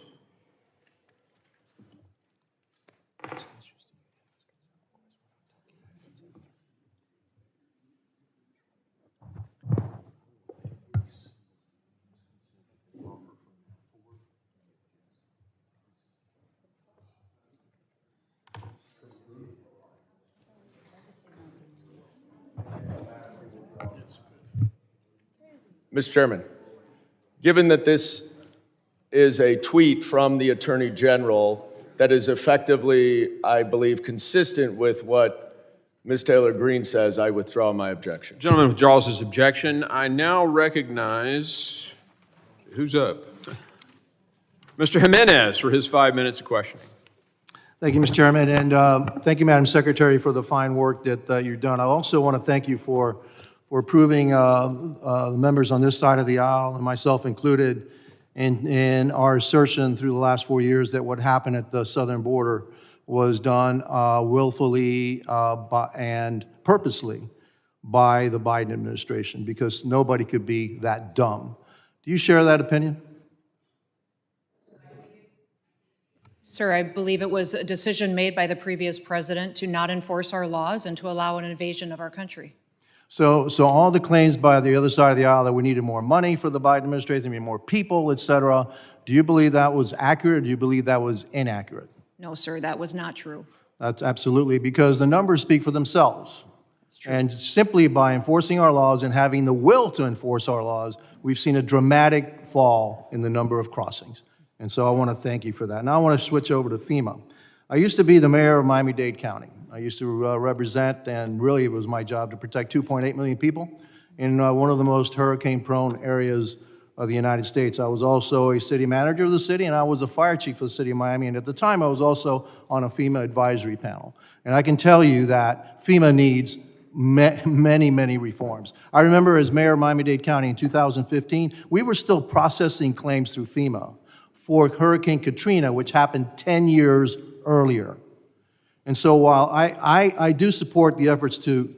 Mr. Chairman, given that this is a tweet from the Attorney General that is effectively, I believe, consistent with what Ms. Taylor Greene says, I withdraw my objection. Gentleman withdraws his objection. I now recognize, who's up? Mr. Jimenez for his 5 minutes of questioning. Thank you, Mr. Chairman, and thank you, Madam Secretary, for the fine work that you've done. I also want to thank you for approving the members on this side of the aisle, and myself included, in our assertion through the last 4 years that what happened at the southern border was done willfully and purposely by the Biden administration, because nobody could be that dumb. Do you share that opinion? Sir, I believe it was a decision made by the previous president to not enforce our laws and to allow an invasion of our country. So all the claims by the other side of the aisle that we needed more money for the Biden administration, we need more people, et cetera, do you believe that was accurate, or do you believe that was inaccurate? No, sir, that was not true. That's absolutely, because the numbers speak for themselves. That's true. And simply by enforcing our laws and having the will to enforce our laws, we've seen a dramatic fall in the number of crossings. And so I want to thank you for that. Now I want to switch over to FEMA. I used to be the mayor of Miami-Dade County. I used to represent, and really it was my job to protect 2.8 million people in one of the most hurricane-prone areas of the United States. I was also a city manager of the city, and I was a fire chief of the city of Miami, and at the time I was also on a FEMA advisory panel. And I can tell you that FEMA needs many, many reforms. I remember as mayor of Miami-Dade County in 2015, we were still processing claims through FEMA for Hurricane Katrina, which happened 10 years earlier. And so while I do support the efforts to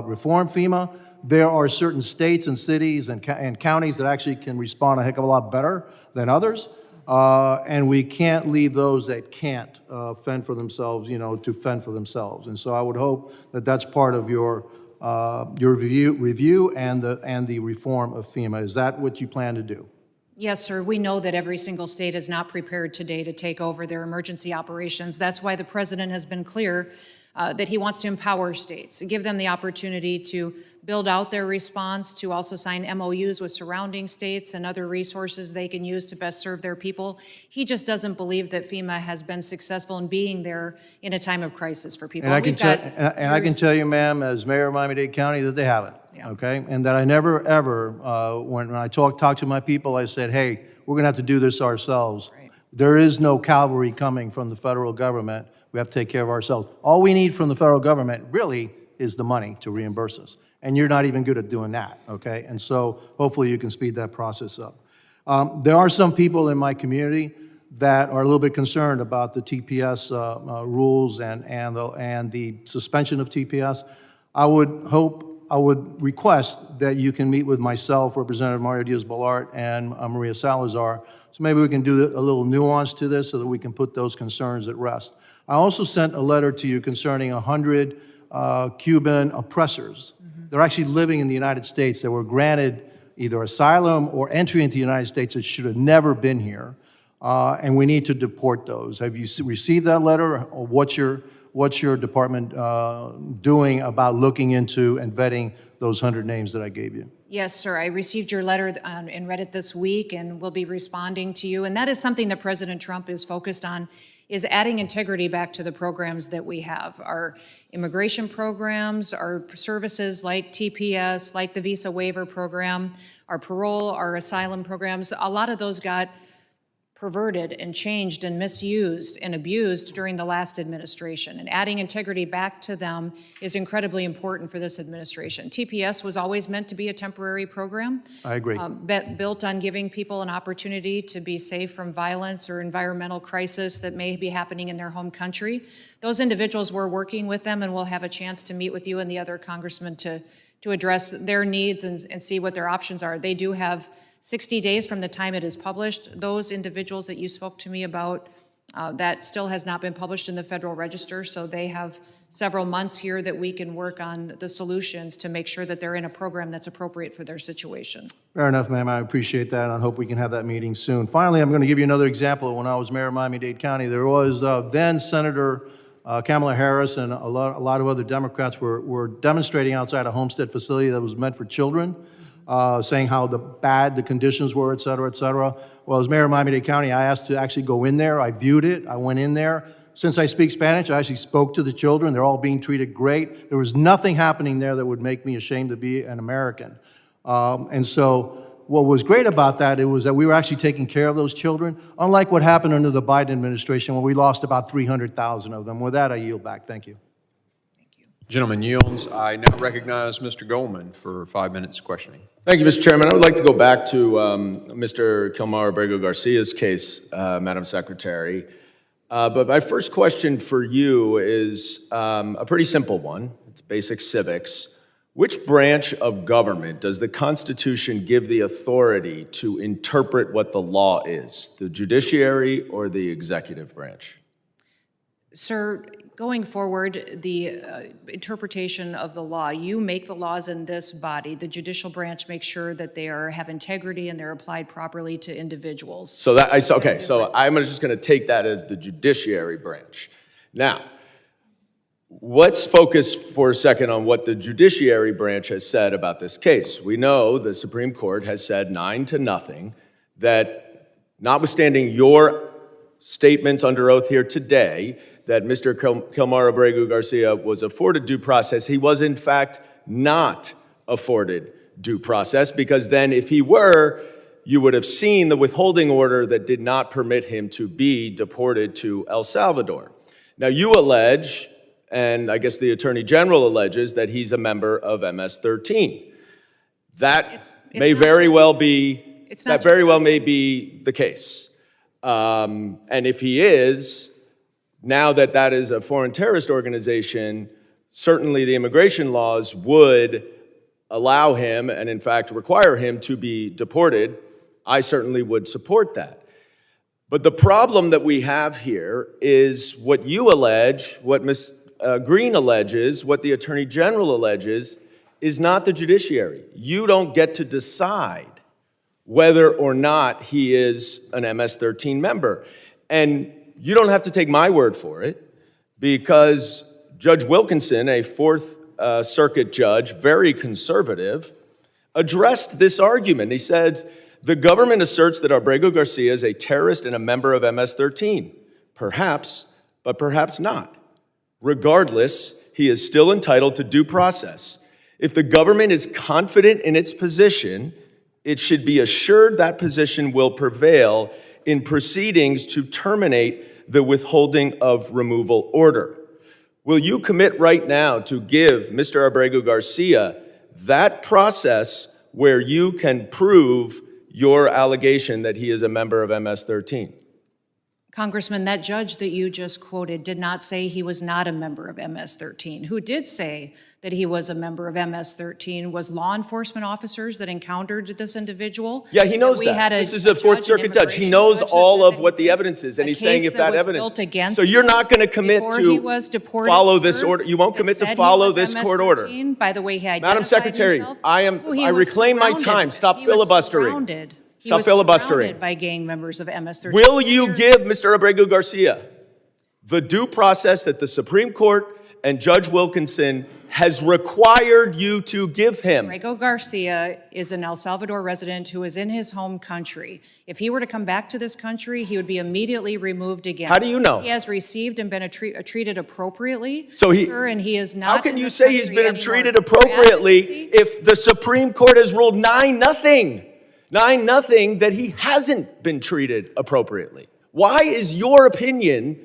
reform FEMA, there are certain states and cities and counties that actually can respond a heck of a lot better than others. And we can't leave those that can't fend for themselves, to fend for themselves. And so I would hope that that's part of your review and the reform of FEMA. Is that what you plan to do? Yes, sir. We know that every single state is not prepared today to take over their emergency operations. That's why the president has been clear that he wants to empower states, give them the opportunity to build out their response, to also sign MOUs with surrounding states and other resources they can use to best serve their people. He just doesn't believe that FEMA has been successful in being there in a time of crisis for people. And I can tell you, ma'am, as mayor of Miami-Dade County, that they haven't. Yeah. Okay, and that I never ever, when I talk to my people, I said, hey, we're going to have to do this ourselves. Right. There is no cavalry coming from the federal government. We have to take care of ourselves. All we need from the federal government really is the money to reimburse us. And you're not even good at doing that, okay? And so hopefully you can speed that process up. There are some people in my community that are a little bit concerned about the TPS rules and the suspension of TPS. I would request that you can meet with myself, Representative Mario Diaz-Balart, and Maria Salazar, so maybe we can do a little nuance to this so that we can put those concerns at rest. I also sent a letter to you concerning 100 Cuban oppressors. They're actually living in the United States that were granted either asylum or entry into the United States that should have never been here, and we need to deport those. Have you received that letter, or what's your department doing about looking into and vetting those 100 names that I gave you? Yes, sir. I received your letter and read it this week, and will be responding to you. And that is something that President Trump is focused on, is adding integrity back to the programs that we have. Our immigration programs, our services like TPS, like the visa waiver program, our parole, our asylum programs, a lot of those got perverted and changed and misused and abused during the last administration. And adding integrity back to them is incredibly important for this administration. TPS was always meant to be a temporary program. I agree. Built on giving people an opportunity to be safe from violence or environmental crisis that may be happening in their home country. Those individuals, we're working with them, and we'll have a chance to meet with you and the other congressmen to address their needs and see what their options are. They do have 60 days from the time it is published. Those individuals that you spoke to me about, that still has not been published in the Federal Register, so they have several months here that we can work on the solutions to make sure that they're in a program that's appropriate for their situation. Fair enough, ma'am. I appreciate that, and I hope we can have that meeting soon. Finally, I'm going to give you another example. When I was mayor of Miami-Dade County, there was then Senator Kamala Harris and a lot of other Democrats were demonstrating outside a homestead facility that was meant for children. Saying how bad the conditions were, et cetera, et cetera. Well, as mayor of Miami-Dade County, I asked to actually go in there. I viewed it. I went in there. Since I speak Spanish, I actually spoke to the children. They're all being treated great. There was nothing happening there that would make me ashamed to be an American. And so what was great about that, it was that we were actually taking care of those children, unlike what happened under the Biden administration when we lost about 300,000 of them. With that, I yield back. Thank you. Gentleman yields. I now recognize Mr. Goldman for 5 minutes questioning. Thank you, Mr. Chairman. I would like to go back to Mr. Kilmar Abrego Garcia's case, Madam Secretary. But my first question for you is a pretty simple one. It's basic civics. Which branch of government does the Constitution give the authority to interpret what the law is, the judiciary or the executive branch? Sir, going forward, the interpretation of the law, you make the laws in this body. The judicial branch makes sure that they have integrity and they're applied properly to individuals. So okay, so I'm just going to take that as the judiciary branch. Now, let's focus for a second on what the judiciary branch has said about this case. We know the Supreme Court has said 9-0 that notwithstanding your statements under oath here today, that Mr. Kilmar Abrego Garcia was afforded due process. He was, in fact, not afforded due process, because then if he were, you would have seen the withholding order that did not permit him to be deported to El Salvador. Now, you allege, and I guess the Attorney General alleges, that he's a member of MS-13. That may very well be, that very well may be the case. And if he is, now that that is a foreign terrorist organization, certainly the immigration laws would allow him and in fact require him to be deported. I certainly would support that. But the problem that we have here is what you allege, what Ms. Green alleges, what the Attorney General alleges, is not the judiciary. You don't get to decide whether or not he is an MS-13 member. And you don't have to take my word for it, because Judge Wilkinson, a Fourth Circuit judge, very conservative, addressed this argument. He said, the government asserts that Abrego Garcia is a terrorist and a member of MS-13. Perhaps, but perhaps not. Regardless, he is still entitled to due process. If the government is confident in its position, it should be assured that position will prevail in proceedings to terminate the withholding of removal order. Will you commit right now to give Mr. Abrego Garcia that process where you can prove your allegation that he is a member of MS-13? Congressman, that judge that you just quoted did not say he was not a member of MS-13. Who did say that he was a member of MS-13 was law enforcement officers that encountered this individual. Yeah, he knows We that. had This is a Fourth Circuit judge. He knows all of what the evidence is, and he's saying if that evidence. So you're not going to commit to follow this order. You won't commit to follow this court order. By the way, he identified Madam Secretary, himself. I reclaim my time. Stop filibustering. Stop filibustering. By gang members of MS-13. Will you give Mr. Abrego Garcia the due process that the Supreme Court and Judge Wilkinson has required you to give him? Abrego Garcia is an El Salvador resident who is in his home country. If he were to come back to this country, he would be immediately removed again. How do you know? He has received and been treated appropriately, So sir, and he is not. How can in you this say he's country been anymore. treated appropriately if the Supreme Court has ruled 9-0? 9-0 that he hasn't been treated appropriately. Why is your opinion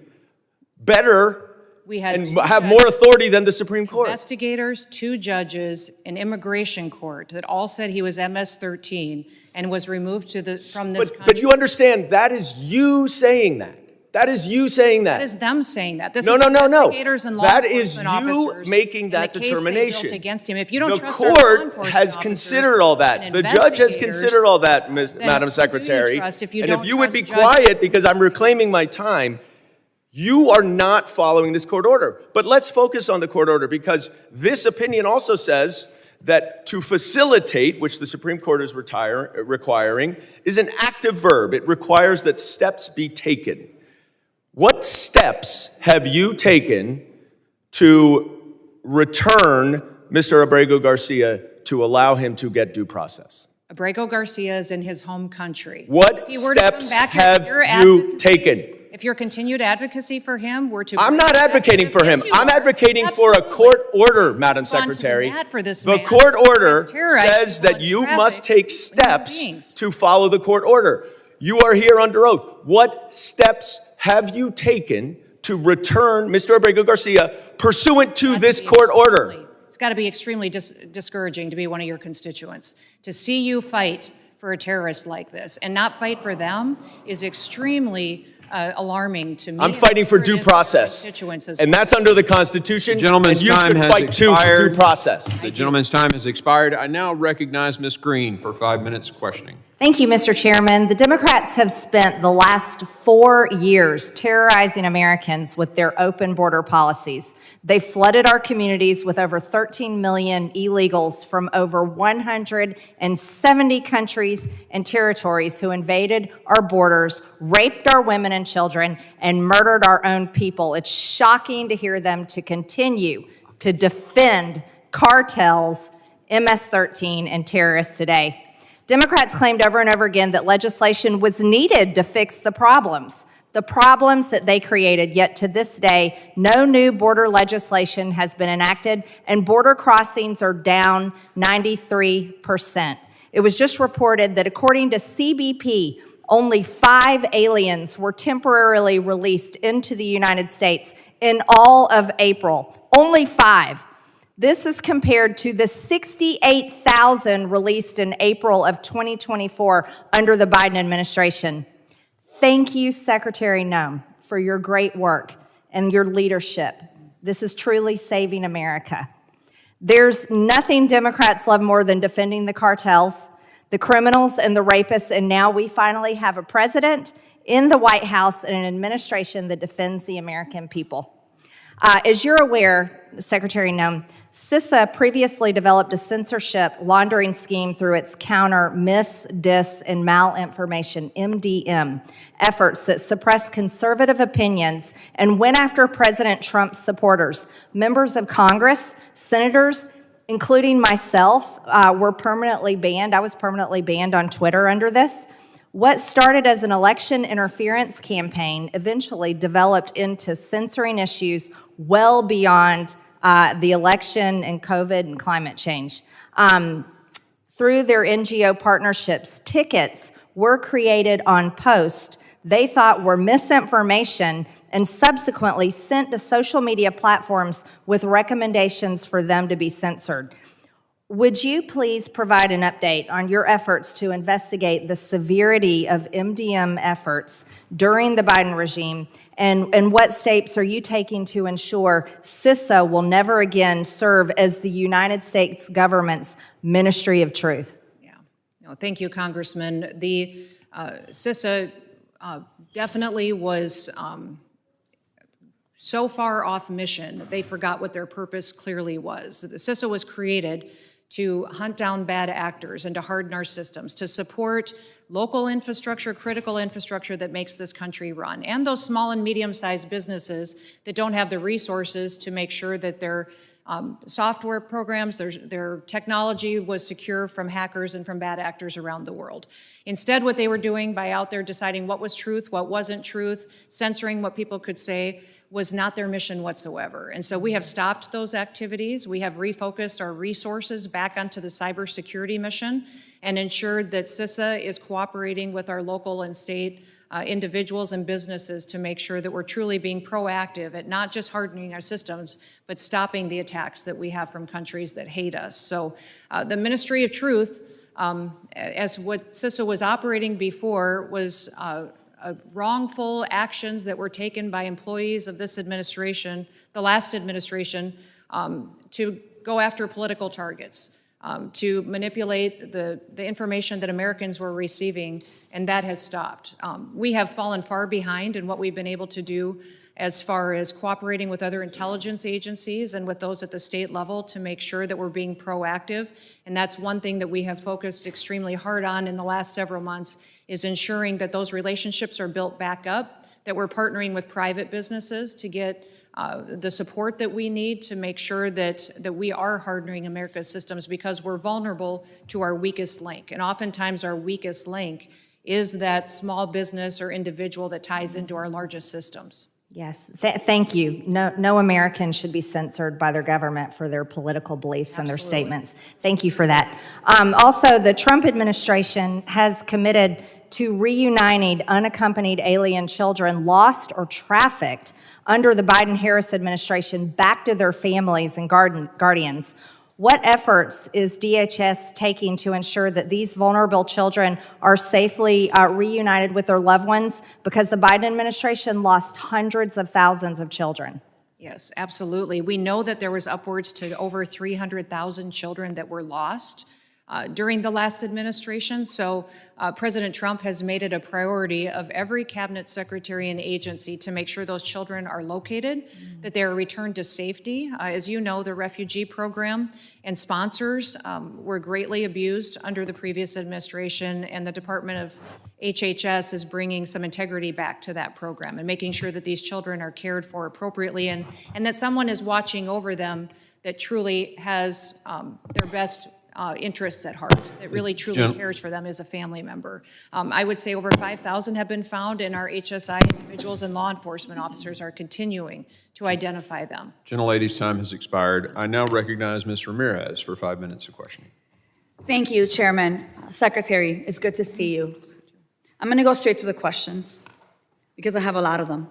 better and have more authority than the Supreme Court? Investigators, 2 judges, an immigration court that all said he was MS-13 and was removed from this country. But you understand, that is you saying that. That is you saying that. That is them saying that. This No. is investigators and law That is enforcement you officers making that in the case they determination. built against him. If you don't The trust our law court enforcement has officers considered all that. and The judge has investigators, considered all that, Madam who do you Secretary. trust if you And don't if you would be trust judges? quiet because I'm reclaiming my time, you are not following this court order. But let's focus on the court order because this opinion also says that to facilitate, which the Supreme Court is requiring, is an active verb. It requires that steps be taken. What steps have you taken to return Mr. Abrego Garcia to allow him to get due process? Abrego Garcia is in his home country. What If he were to come steps back, have your you advocacy- taken? If your continued advocacy for him were to... I'm not advocating for him. Yes, you I'm are. advocating for a Absolutely. court order, Madam Gone to the Secretary. mat for this The man court who order has terrorized says people that in you traffic must take with human steps beings. to follow the court order. You are here under oath. What steps have you taken to return Mr. Abrego Garcia pursuant to this court order? It's got to be extremely discouraging to be one of your constituents. To see you fight for a terrorist like this and not fight for them is extremely alarming to me. I'm fighting for due process, and that's under the Constitution. Gentleman's and you time should has fight too for expired. due process. The gentleman's time has expired. I now recognize Ms. Green for 5 minutes of questioning. Thank you, Mr. Chairman. The Democrats have spent the last 4 years terrorizing Americans with their open border policies. They flooded our communities with over 13 million illegals from over 170 countries and territories who invaded our borders, raped our women and children, and murdered our own people. It's shocking to hear them to continue to defend cartels, MS-13, and terrorists today. Democrats claimed over and over again that legislation was needed to fix the problems that they created, yet to this day, no new border legislation has been enacted, and border crossings are down 93%. It was just reported that according to CBP, only 5 aliens were temporarily released into the United States in all of April. Only 5. This is compared to the 68,000 released in April of 2024 under the Biden administration. Thank you, Secretary Noem, for your great work and your leadership. This is truly saving America. There's nothing Democrats love more than defending the cartels, the criminals, and the rapists, and now we finally have a president in the White House and an administration that defends the American people. As you're aware, Secretary Noem, CISA previously developed a censorship laundering scheme through its counter mis, dis, and malinformation, MDM, efforts that suppress conservative opinions and went after President Trump's supporters. Members of Congress, senators, including myself, were permanently banned. I was permanently banned on Twitter under this. What started as an election interference campaign eventually developed into censoring issues well beyond the election and COVID and climate change. Through their NGO partnerships, tickets were created on posts they thought were misinformation and subsequently sent to social media platforms with recommendations for them to be censored. Would you please provide an update on your efforts to investigate the severity of MDM efforts during the Biden regime, and what steps are you taking to ensure CISA will never again serve as the United States government's Ministry of Truth? Yeah, no, thank you, Congressman. The CISA definitely was so far off mission, they forgot what their purpose clearly was. The CISA was created to hunt down bad actors and to harden our systems, to support local infrastructure, critical infrastructure that makes this country run, and those small and medium-sized businesses that don't have the resources to make sure that their software programs, their technology was secure from hackers and from bad actors around the world. Instead, what they were doing by out there deciding what was truth, what wasn't truth, censoring what people could say, was not their mission whatsoever. And so we have stopped those activities. We have refocused our resources back onto the cybersecurity mission and ensured that CISA is cooperating with our local and state individuals and businesses to make sure that we're truly being proactive at not just hardening our systems, but stopping the attacks that we have from countries that hate us. So the Ministry of Truth, as what CISA was operating before, was wrongful actions that were taken by employees of this administration, the last administration, to go after political targets, to manipulate the information that Americans were receiving, and that has stopped. We have fallen far behind in what we've been able to do as far as cooperating with other intelligence agencies and with those at the state level to make sure that we're being proactive. And that's one thing that we have focused extremely hard on in the last several months, is ensuring that those relationships are built back up, that we're partnering with private businesses to get the support that we need to make sure that we are hardening America's systems, because we're vulnerable to our weakest link. And oftentimes our weakest link is that small business or individual that ties into our largest systems. Yes, thank you. No American should be censored by their government for their political beliefs and their statements. Thank you for that. Also, the Trump administration has committed to reuniting unaccompanied alien children lost or trafficked under the Biden-Harris administration back to their families and guardians. What efforts is DHS taking to ensure that these vulnerable children are safely reunited with their loved ones? Because the Biden administration lost hundreds of thousands of children. Yes, absolutely. We know that there was upwards to over 300,000 children that were lost during the last administration. So President Trump has made it a priority of every cabinet secretary and agency to make sure those children are located, that they are returned to safety. As you know, the refugee program and sponsors were greatly abused under the previous administration, and the Department of HHS is bringing some integrity back to that program and making sure that these children are cared for appropriately, and that someone is watching over them that truly has their best interests at heart, that really truly cares for them as a family member. I would say over 5,000 have been found, and our HSI individuals and law enforcement officers are continuing to identify them. Gentlelady's time has expired. I now recognize Ms. Ramirez for 5 minutes of questioning. Thank you, Chairman. Secretary, it's good to see you. I'm going to go straight to the questions because I have a lot of them.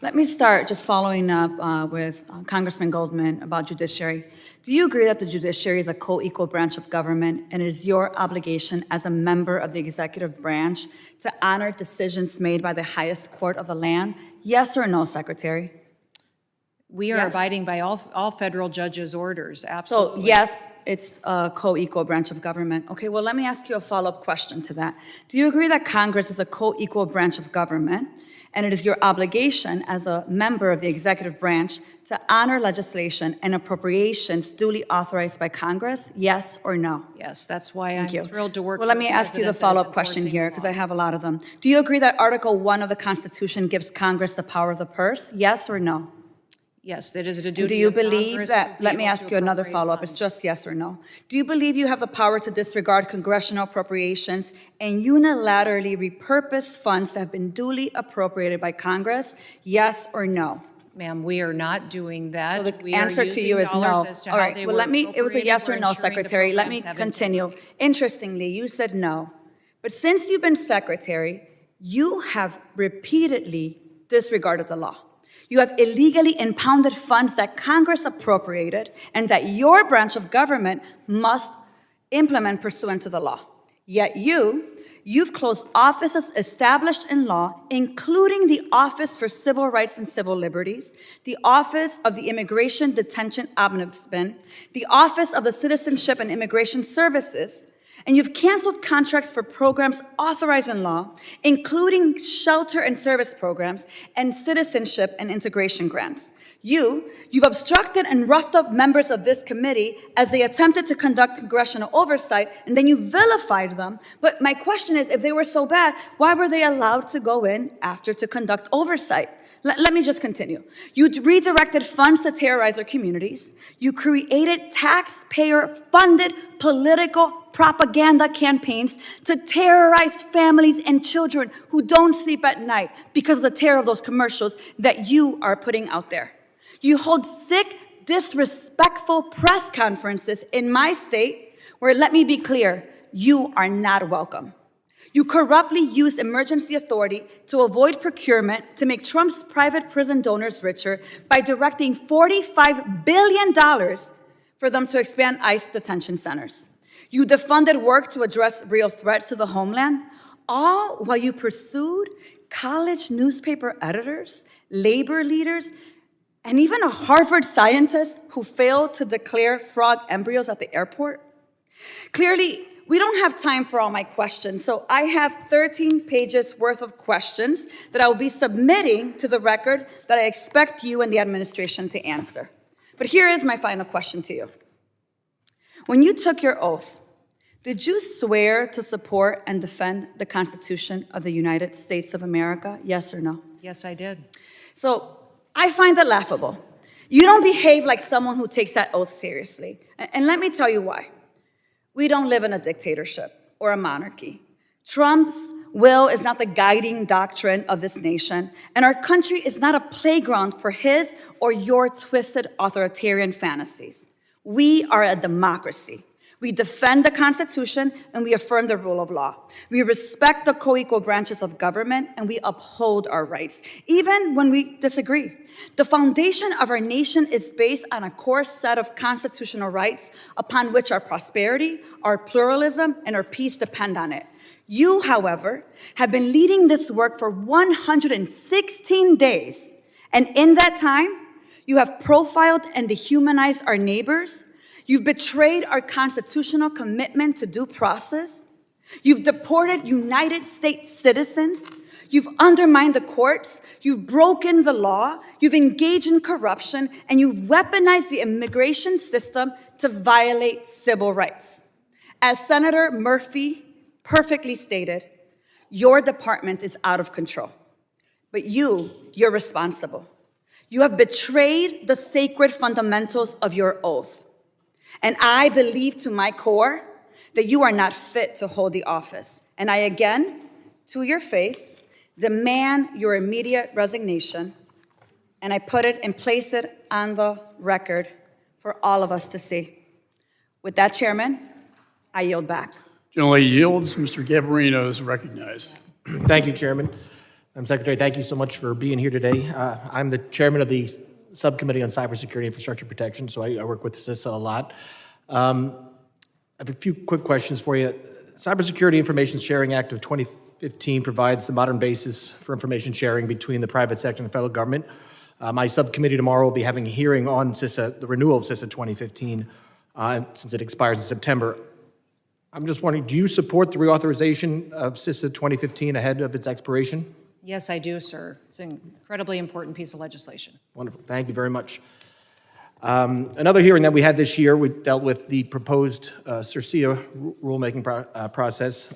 Let me start just following up with Congressman Goldman about judiciary. Do you agree that the judiciary is a co-equal branch of government, and it is your obligation as a member of the executive branch to honor decisions made by the highest court of the land? Yes or no, Secretary? We are abiding by all federal judges' orders, absolutely. So yes, it's a co-equal branch of government. Okay, well, let me ask you a follow-up question to that. Do you agree that Congress is a co-equal branch of government, and it is your obligation as a member of the executive branch to honor legislation and appropriations duly authorized by Congress? Yes or no? Yes, that's why I'm thrilled to work. Well, let me ask you the follow-up question here, because I have a lot of them. Do you agree that Article 1 of the Constitution gives Congress the power of the purse? Yes or no? Yes, it is a duty. Do you of believe Congress that, to be let me able ask to you another appropriate follow-up, it's funds. just yes or no. Do you believe you have the power to disregard congressional appropriations and unilaterally repurpose funds that have been duly appropriated by Congress? Yes or no? Ma'am, we are not doing that. So the We are answer to using you is dollars no. as to All how right, they well, were it was a yes or appropriated. no, We're ensuring the Secretary. Let me programs have continue. Interestingly, you said no. But since you've been Secretary, You have repeatedly disregarded the law. You have illegally impounded funds that Congress appropriated and that your branch of government must implement pursuant to the law. Yet you've closed offices established in law, including the Office for Civil Rights and Civil Liberties, the Office of the Immigration Detention Ombudsman, the Office of the Citizenship and Immigration Services, and you've canceled contracts for programs authorized in law, including shelter and service programs and citizenship and integration grants. You've obstructed and roughed up members of this committee as they attempted to conduct congressional oversight, and then you vilified them. But my question is, if they were so bad, why were they allowed to go in after to conduct oversight? Let me just continue. You redirected funds to terrorize our communities. You created taxpayer-funded political propaganda campaigns to terrorize families and children who don't sleep at night because of the terror of those commercials that you are putting out there. You hold sick, disrespectful press conferences in my state where, let me be clear, you are not welcome. You corruptly used emergency authority to avoid procurement to make Trump's private prison donors richer by directing $45 billion for them to expand ICE detention centers. You defunded work to address real threats to the homeland, all while you pursued college newspaper editors, labor leaders, and even a Harvard scientist who failed to declare frog embryos at the airport. Clearly, we don't have time for all my questions, so I have 13 pages worth of questions that I will be submitting to the record that I expect you and the administration to answer. But here is my final question to you. When you took your oath, did you swear to support and defend the Constitution of the United States of America? Yes or no? Yes, I did. So I find that laughable. You don't behave like someone who takes that oath seriously. And let me tell you why. We don't live in a dictatorship or a monarchy. Trump's will is not the guiding doctrine of this nation, and our country is not a playground for his or your twisted authoritarian fantasies. We are a democracy. We defend the Constitution and we affirm the rule of law. We respect the co-equal branches of government and we uphold our rights, even when we disagree. The foundation of our nation is based on a core set of constitutional rights upon which our prosperity, our pluralism, and our peace depend on it. You, however, have been leading this work for 116 days, and in that time, you have profiled and dehumanized our neighbors. You've betrayed our constitutional commitment to due process. You've deported United States citizens. You've undermined the courts. You've broken the law. You've engaged in corruption, and you've weaponized the immigration system to violate civil rights. As Senator Murphy perfectly stated, your department is out of control. But you're responsible. You have betrayed the sacred fundamentals of your oath. And I believe to my core that you are not fit to hold the office. And I again, to your face, demand your immediate resignation. And I put it and place it on the record for all of us to see. With that, Chairman, I yield back. Generally yields. Mr. Gabarino is recognized. Thank you, Chairman. Madam Secretary, thank you so much for being here today. I'm the chairman of the Subcommittee on Cybersecurity Infrastructure Protection, so I work with CISA a lot. I have a few quick questions for you. Cybersecurity Information Sharing Act of 2015 provides the modern basis for information sharing between the private sector and the federal government. My subcommittee tomorrow will be having a hearing on CISA, the renewal of CISA 2015, since it expires in September. I'm just wondering, do you support the reauthorization of CISA 2015 ahead of its expiration? Yes, I do, sir. It's an incredibly important piece of legislation. Wonderful. Thank you very much. Another hearing that we had this year, we dealt with the proposed CIRCIA rulemaking process,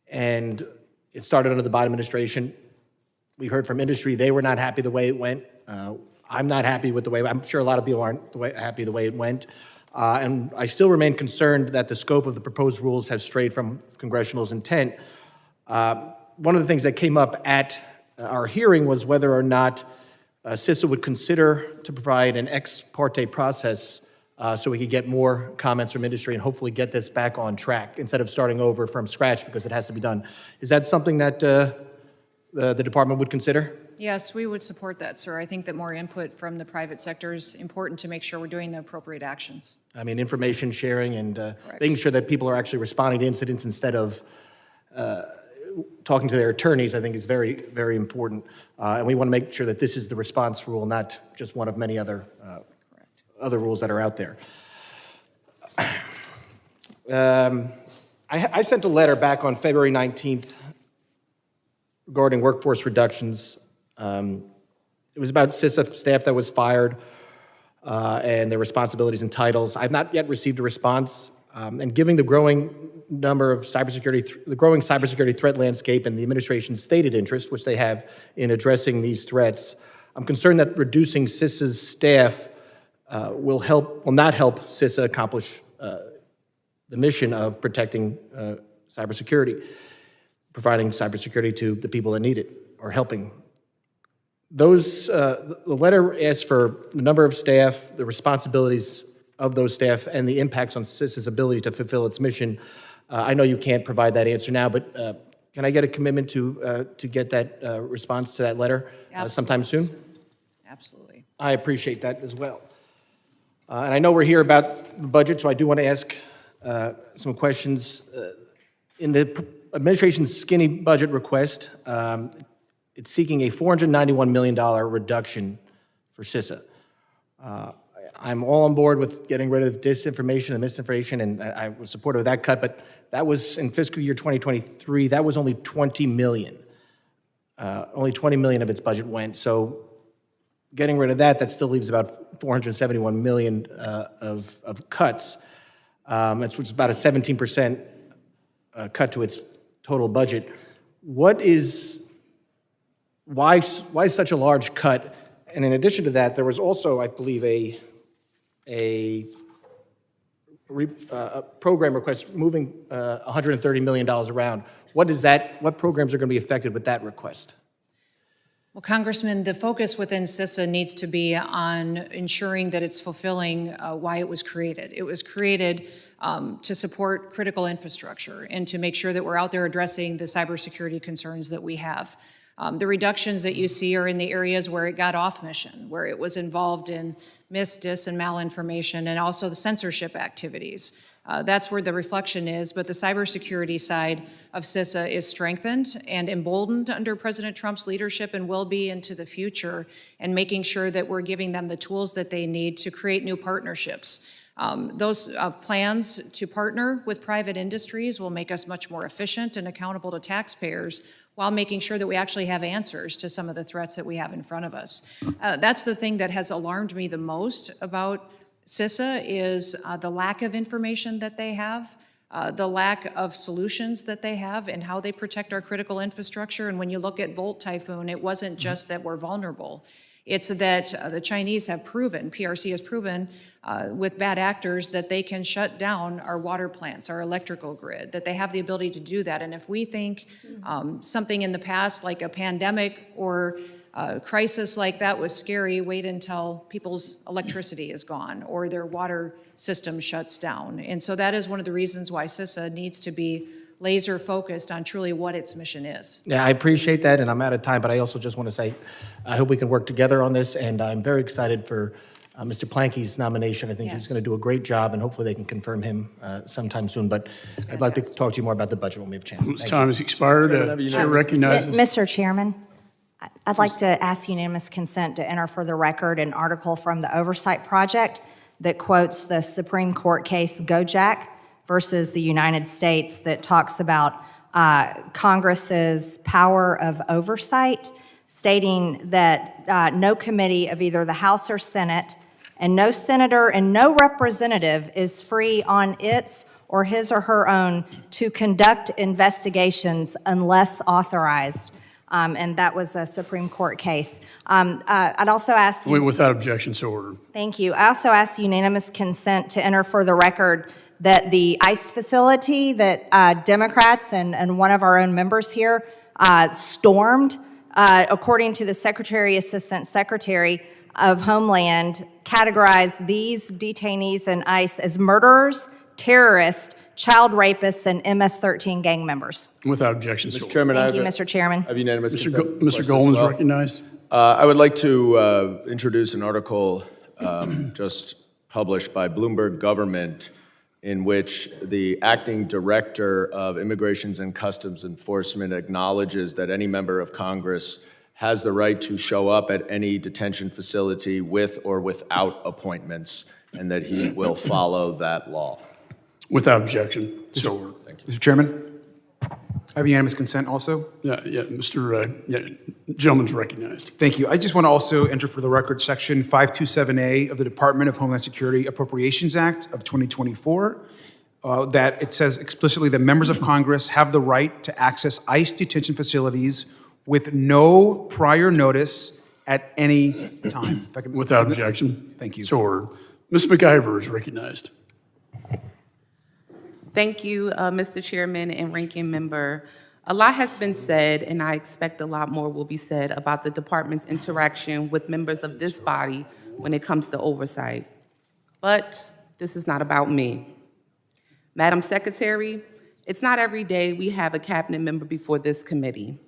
and it started under the Biden administration. We heard from industry; they were not happy the way it went. I'm not happy with the way. I'm sure a lot of people aren't happy the way it went, and I still remain concerned that the scope of the proposed rules has strayed from Congressional's intent. One of the things that came up at our hearing was whether or not CISA would consider to provide an ex parte process so we could get more comments from industry and hopefully get this back on track instead of starting over from scratch because it has to be done. Is that something that the department would consider? Yes, we would support that, sir. I think that more input from the private sector is important to make sure we're doing the appropriate actions. I mean, information sharing and making sure that people are actually responding to incidents instead of talking to their attorneys, I think is very, very important. And we want to make sure that this is the response rule, not just one of many other rules that are out there. I sent a letter back on February 19th regarding workforce reductions. It was about CISA staff that was fired and their responsibilities and titles. I've not yet received a response. And given the growing number of the growing cybersecurity threat landscape and the administration's stated interest, which they have in addressing these threats, I'm concerned that reducing CISA's staff will not help CISA accomplish the mission of protecting cybersecurity, providing cybersecurity to the people that need it or helping. The letter asks for the number of staff, the responsibilities of those staff, and the impacts on CISA's ability to fulfill its mission. I know you can't provide that answer now, but can I get a commitment to get that response to that letter sometime soon? Absolutely. I appreciate that as well. And I know we're here about the budget, so I do want to ask some questions. In the administration's skinny budget request, it's seeking a $491 million reduction for CISA. I'm all on board with getting rid of disinformation and misinformation, and I was supportive of that cut, but that was in fiscal year 2023, that was only $20 million. Only $20 million of its budget went, so getting rid of that still leaves about $471 million of cuts, which is about a 17% cut to its total budget. Why such a large cut? And in addition to that, there was also, I believe, a program request moving $130 million around. What programs are going to be affected with that request? Well, Congressman, the focus within CISA needs to be on ensuring that it's fulfilling why it was created. It was created to support critical infrastructure and to make sure that we're out there addressing the cybersecurity concerns that we have. The reductions that you see are in the areas where it got off mission, where it was involved in dis, and malinformation, and also the censorship activities. That's where the reflection is, but the cybersecurity side of CISA is strengthened and emboldened under President Trump's leadership and will be into the future, and making sure that we're giving them the tools that they need to create new partnerships. Those plans to partner with private industries will make us much more efficient and accountable to taxpayers while making sure that we actually have answers to some of the threats that we have in front of us. That's the thing that has alarmed me the most about CISA is the lack of information that they have, the lack of solutions that they have, and how they protect our critical infrastructure. And when you look at Volt Typhoon, it wasn't just that we're vulnerable. It's that the Chinese have proven, PRC has proven with bad actors that they can shut down our water plants, our electrical grid, that they have the ability to do that. And if we think something in the past like a pandemic or a crisis like that was scary, wait until people's electricity is gone or their water system shuts down. And so that is one of the reasons why CISA needs to be laser focused on truly what its mission is. Yeah, I appreciate that, and I'm out of time, but I also just want to say I hope we can work together on this, and I'm very excited for Mr. Planke's nomination. I think he's going to do a great job, and hopefully they can confirm him sometime soon. But I'd like to talk to you more about the budget when we have a chance. Its time has expired. Chair recognizes. Mr. Chairman, I'd like to ask unanimous consent to enter for the record an article from the Oversight Project that quotes the Supreme Court case Gojek versus the United States that talks about Congress's power of oversight, stating that no committee of either the House or Senate and no senator and no representative is free on its or his or her own to conduct investigations unless authorized. And that was a Supreme Court case. I'd also ask you— Without objection, so ordered. Thank you. I also ask unanimous consent to enter for the record that the ICE facility that Democrats and one of our own members here stormed, according to the Secretary, Assistant Secretary, of Homeland categorized these detainees in ICE as murderers, terrorists, child rapists, and MS-13 gang members. Without objection, Mr. so ordered. Chairman, Thank you, Mr. Chairman. I have unanimous Mr. consent. Mr. Goldman is recognized. I would like to introduce an article just published by Bloomberg Government in which the acting director of Immigrations and Customs Enforcement acknowledges that any member of Congress has the right to show up at any detention facility with or without appointments, and that he will follow that law. Without objection, so ordered. Thank you. Mr. Chairman, I have unanimous consent also. Gentleman's recognized. Thank you. I just want to also enter for the record Section 527A of the Department of Homeland Security Appropriations Act of 2024, that it says explicitly that members of Congress have the right to access ICE detention facilities with no prior notice at any time. If I can- Without objection. Thank you. So ordered. Ms. McIver is recognized. Thank you, Mr. Chairman and Ranking Member. A lot has been said, and I expect a lot more will be said about the department's interaction with members of this body when it comes to oversight. But this is not about me. Madam Secretary, it's not every day we have a cabinet member before this committee.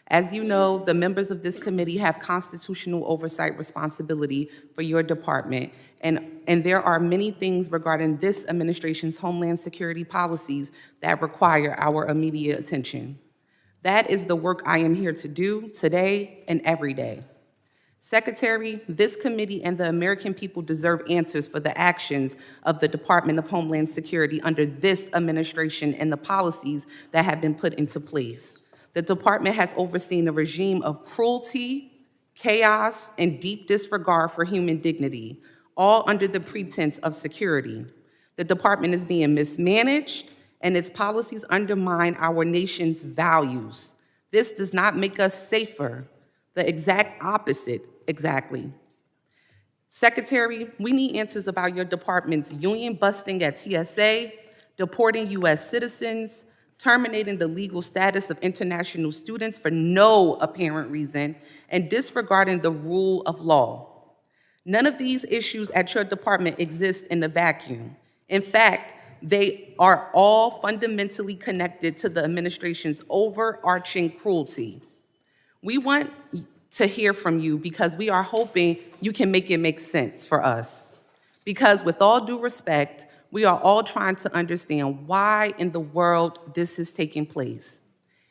As you know, the members of this committee have constitutional oversight responsibility for your department, and there are many things regarding this administration's Homeland Security policies that require our immediate attention. That is the work I am here to do today and every day. Secretary, this committee and the American people deserve answers for the actions of the Department of Homeland Security under this administration and the policies that have been put into place. The department has overseen a regime of cruelty, chaos, and deep disregard for human dignity, all under the pretense of security. The department is being mismanaged, and its policies undermine our nation's values. This does not make us safer, the exact opposite, exactly. Secretary, we need answers about your department's union busting at TSA, deporting U.S. citizens, terminating the legal status of international students for no apparent reason, and disregarding the rule of law. None of these issues at your department exist in a vacuum. In fact, they are all fundamentally connected to the administration's overarching cruelty. We want to hear from you because we are hoping you can make it make sense for us. Because with all due respect, we are all trying to understand why in the world this is taking place.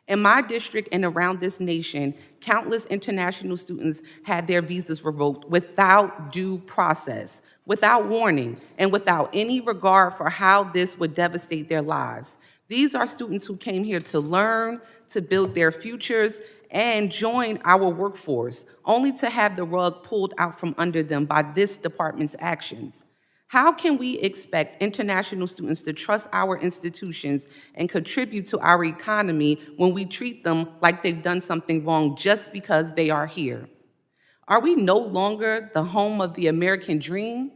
In my district and around this nation, countless international students had their visas revoked without due process, without warning, and without any regard for how this would devastate their lives. These are students who came here to learn, to build their futures, and join our workforce, only to have the rug pulled out from under them by this department's actions. How can we expect international students to trust our institutions and contribute to our economy when we treat them like they've done something wrong just because they are here? Are we no longer the home of the American dream?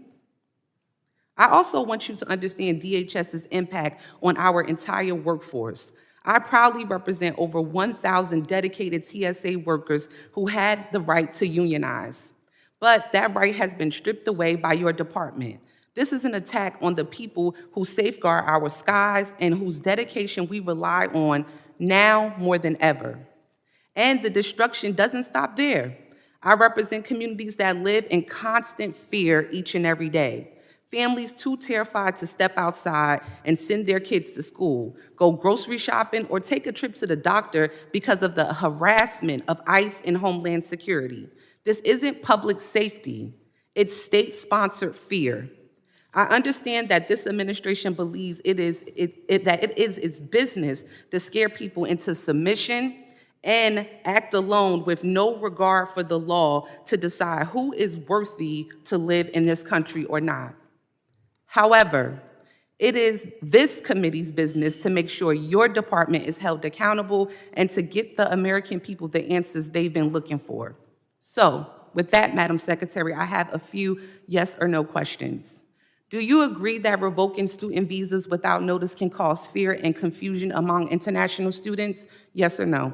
I also want you to understand DHS's impact on our entire workforce. I proudly represent over 1,000 dedicated TSA workers who had the right to unionize. But that right has been stripped away by your department. This is an attack on the people who safeguard our skies and whose dedication we rely on now more than ever. And the destruction doesn't stop there. I represent communities that live in constant fear each and every day. Families too terrified to step outside and send their kids to school, go grocery shopping, or take a trip to the doctor because of the harassment of ICE and Homeland Security. This isn't public safety, it's state-sponsored fear. I understand that this administration believes that it is its business to scare people into submission and act alone with no regard for the law to decide who is worthy to live in this country or not. However, it is this committee's business to make sure your department is held accountable and to get the American people the answers they've been looking for. So, with that, Madam Secretary, I have a few yes or no questions. Do you agree that revoking student visas without notice can cause fear and confusion among international students? Yes or no?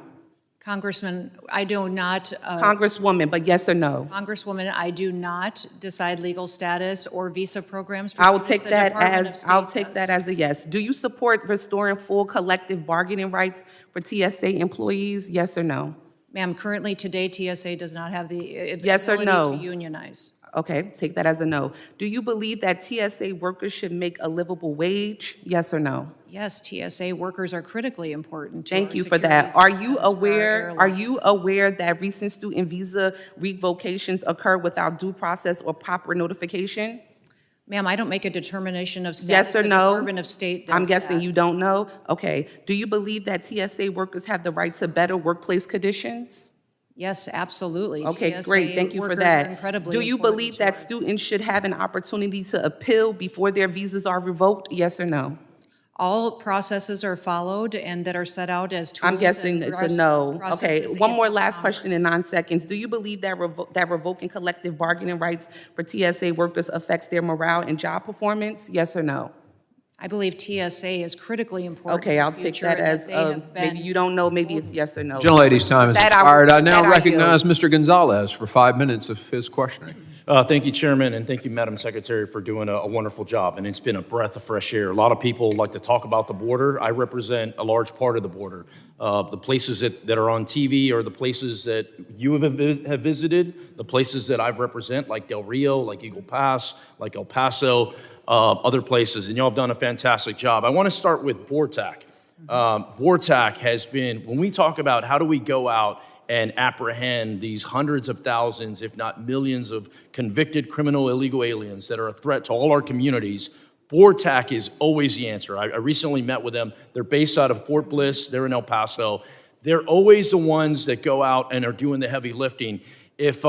Congressman, I do not. Congresswoman, but yes or no? Congresswoman, I do not decide legal status or visa programs for I will students. take The that Department of as, State I'll take does. that as a yes. Do you support restoring full collective bargaining rights for TSA employees? Yes or no? Ma'am, currently today TSA does not have the Yes or ability no? to unionize. Okay, take that as a no. Do you believe that TSA workers should make a livable wage? Yes or no? Yes, TSA workers are critically important to Thank our you for security that. Are you systems for our aware, are you airlines. aware that recent student visa revocations occur without due process or proper notification? Ma'am, I don't make a determination of status. Yes or The no? Department of State does I'm guessing that. you don't know? Okay. Do you believe that TSA workers have the right to better workplace conditions? Yes, absolutely. Okay, TSA great, thank you for workers that. are incredibly Do you important believe to that our- students should have an opportunity to appeal before their visas are revoked? Yes or no? All processes are followed and that are set out as tools. I'm guessing and it's a no. Okay, processes one in more this last question in Congress. 9 seconds. Do you believe that that revoking collective bargaining rights for TSA workers affects their morale and job performance? Yes or no? I believe TSA is critically important. Okay, in the I'll take future that and as, they have maybe been- you don't know, maybe it's yes or no. Gentlelady's time has That expired. I now that recognize yield. Mr. Gonzalez for 5 minutes of his questioning. Thank you, Chairman, and thank you, Madam Secretary, for doing a wonderful job. And it's been a breath of fresh air. A lot of people like to talk about the border. I represent a large part of the border. The places that are on TV are the places that you have visited, the places that I represent, like Del Rio, like Eagle Pass, like El Paso, other places. And y'all have done a fantastic job. I want to start with BORTAC. BORTAC has been, when we talk about how do we go out and apprehend these hundreds of thousands, if not millions, of convicted criminal illegal aliens that are a threat to all our communities, BORTAC is always the answer. I recently met with them. They're based out of Fort Bliss. They're in El Paso. They're always the ones that go out and are doing the heavy lifting. If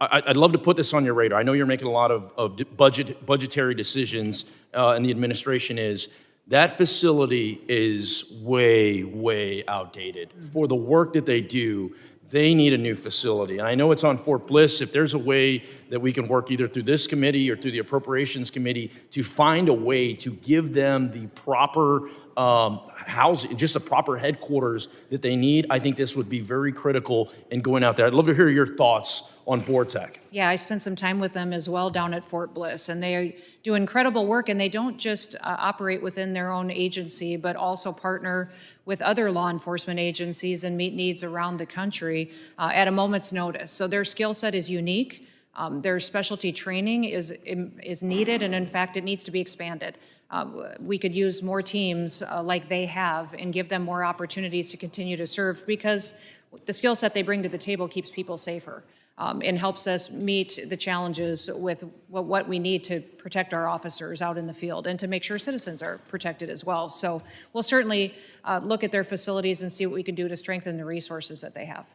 I'd love to put this on your radar. I know you're making a lot of budgetary decisions, and the administration is. That facility is way, way outdated. For the work that they do, they need a new facility. And I know it's on Fort Bliss. If there's a way that we can work either through this committee or through the Appropriations Committee to find a way to give them the proper housing, just the proper headquarters that they need, I think this would be very critical in going out there. I'd love to hear your thoughts on BORTAC. Yeah, I spent some time with them as well down at Fort Bliss, and they do incredible work, and they don't just operate within their own agency, but also partner with other law enforcement agencies and meet needs around the country at a moment's notice. So their skill set is unique. Their specialty training is needed, and in fact, it needs to be expanded. We could use more teams like they have and give them more opportunities to continue to serve, because the skill set they bring to the table keeps people safer and helps us meet the challenges with what we need to protect our officers out in the field and to make sure citizens are protected as well. So we'll certainly look at their facilities and see what we can do to strengthen the resources that they have.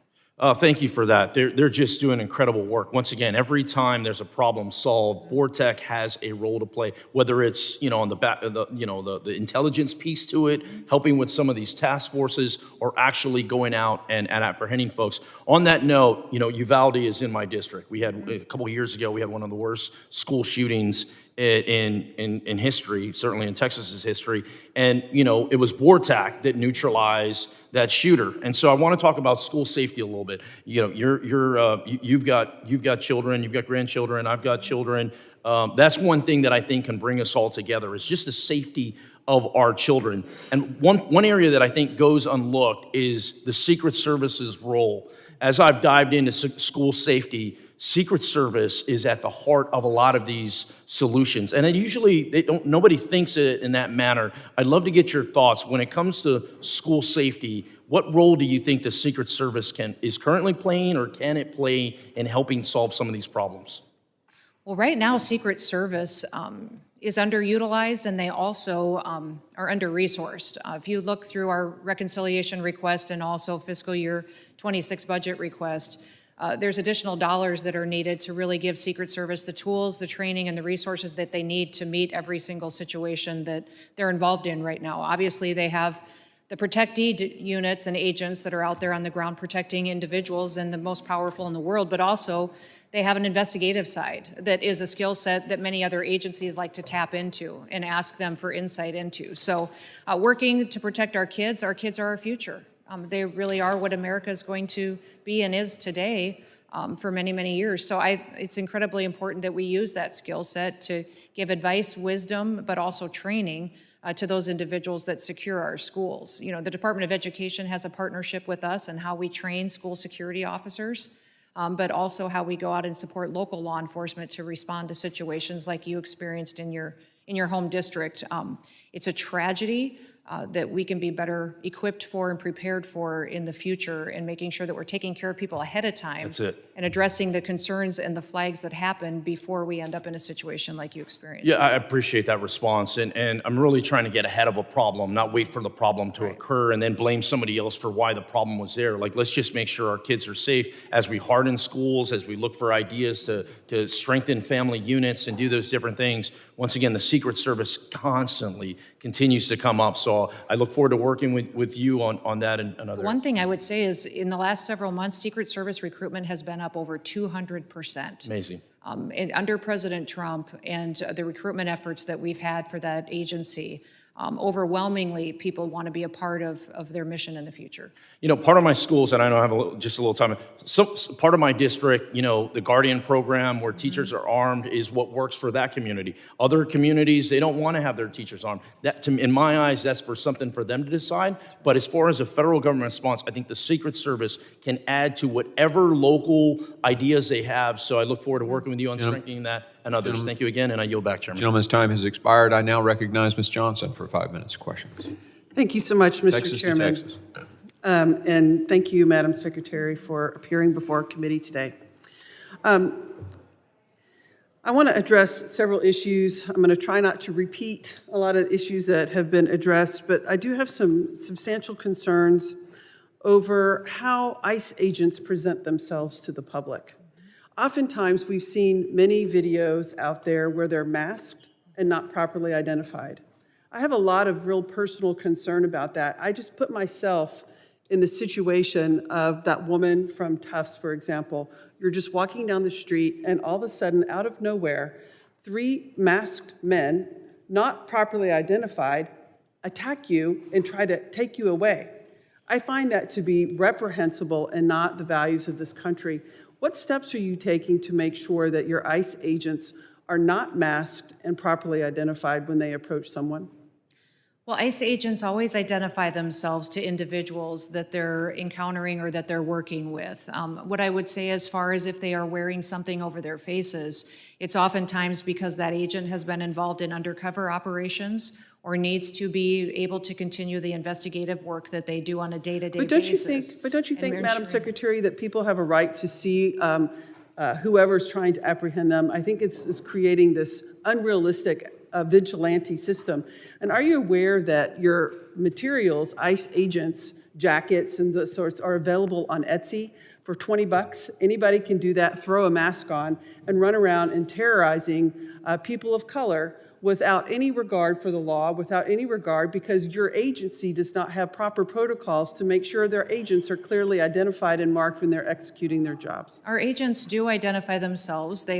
Thank you for that. They're just doing incredible work. Once again, every time there's a problem solved, BORTAC has a role to play, whether it's on the back, the intelligence piece to it, helping with some of these task forces, or actually going out and apprehending folks. On that note, Uvalde is in my district. We had a couple of years ago, we had one of the worst school shootings in history, certainly in Texas's history, and it was BORTAC that neutralized that shooter. And so I want to talk about school safety a little bit. You've got children, you've got grandchildren, I've got children. That's one thing that I think can bring us all together, is just the safety of our children. And one area that I think goes unlooked is the Secret Service's role. As I've dived into school safety, Secret Service is at the heart of a lot of these solutions. And nobody thinks it in that manner. I'd love to get your thoughts. When it comes to school safety, what role do you think the Secret Service is currently playing, or can it play in helping solve some of these problems? Well, right now, Secret Service is underutilized, and they also are under-resourced. If you look through our reconciliation request and also fiscal year 26 budget request, there's additional dollars that are needed to really give Secret Service the tools, the training, and the resources that they need to meet every single situation that they're involved in right now. Obviously, they have the protectee units and agents that are out there on the ground protecting individuals, and the most powerful in the world, but also they have an investigative side that is a skill set that many other agencies like to tap into and ask them for insight into. So working to protect our kids are our future. They really are what America is going to be and is today for many, many years. So it's incredibly important that we use that skill set to give advice, wisdom, but also training to those individuals that secure our schools. You know, the Department of Education has a partnership with us in how we train school security officers, but also how we go out and support local law enforcement to respond to situations like you experienced in your home district. It's a tragedy that we can be better equipped for and prepared for in the future, and making sure that we're taking care of people ahead of time. That's it. And addressing the concerns and the flags that happen before we end up in a situation like you experienced. Yeah, I appreciate that response, and I'm really trying to get ahead of a problem, not wait for the problem to occur and then blame somebody else for why the problem was there. Like, let's just make sure our kids are safe as we harden schools, as we look for ideas to strengthen family units and do those different things. Once again, the Secret Service constantly continues to come up, so I look forward to working with you on that and other. One thing I would say is in the last several months, Secret Service recruitment has been up over 200%. Amazing. And under President Trump and the recruitment efforts that we've had for that agency, overwhelmingly people want to be a part of their mission in the future. You know, part of my schools, and I know I have just a little time, so part of my district, you know, the Guardian program where teachers are armed is what works for that community. Other communities, they don't want to have their teachers armed. That, in my eyes, that's for something for them to decide. But as far as a federal government response, I think the Secret Service can add to whatever local ideas they have. So I look forward to working with you on strengthening that and others. Thank you again, and I yield back, Chairman. Gentleman's time has expired. I now recognize Ms. Johnson for 5 minutes of questions. Thank you so much, Mr. Texas Chairman. to Texas. And thank you, Madam Secretary, for appearing before our committee today. I want to address several issues. I'm going to try not to repeat a lot of issues that have been addressed, but I do have some substantial concerns over how ICE agents present themselves to the public. Oftentimes, we've seen many videos out there where they're masked and not properly identified. I have a lot of real personal concern about that. I just put myself in the situation of that woman from Tufts, for example. You're just walking down the street, and all of a sudden, out of nowhere, 3 masked men, not properly identified, attack you and try to take you away. I find that to be reprehensible and not the values of this country. What steps are you taking to make sure that your ICE agents are not masked and properly identified when they approach someone? Well, ICE agents always identify themselves to individuals that they're encountering or that they're working with. What I would say, as far as if they are wearing something over their faces, it's oftentimes because that agent has been involved in undercover operations or needs to be able to continue the investigative work that they do on a day-to-day basis. But don't you think, Madam Secretary, that people have a right to see whoever's trying to apprehend them? I think it's creating this unrealistic vigilante system. And are you aware that your materials, ICE agents, jackets and the sorts, are available on Etsy for $20? Anybody can do that, throw a mask on, and run around and terrorizing people of color without any regard for the law, without any regard, because your agency does not have proper protocols to make sure their agents are clearly identified and marked when they're executing their jobs. Our agents do identify themselves. They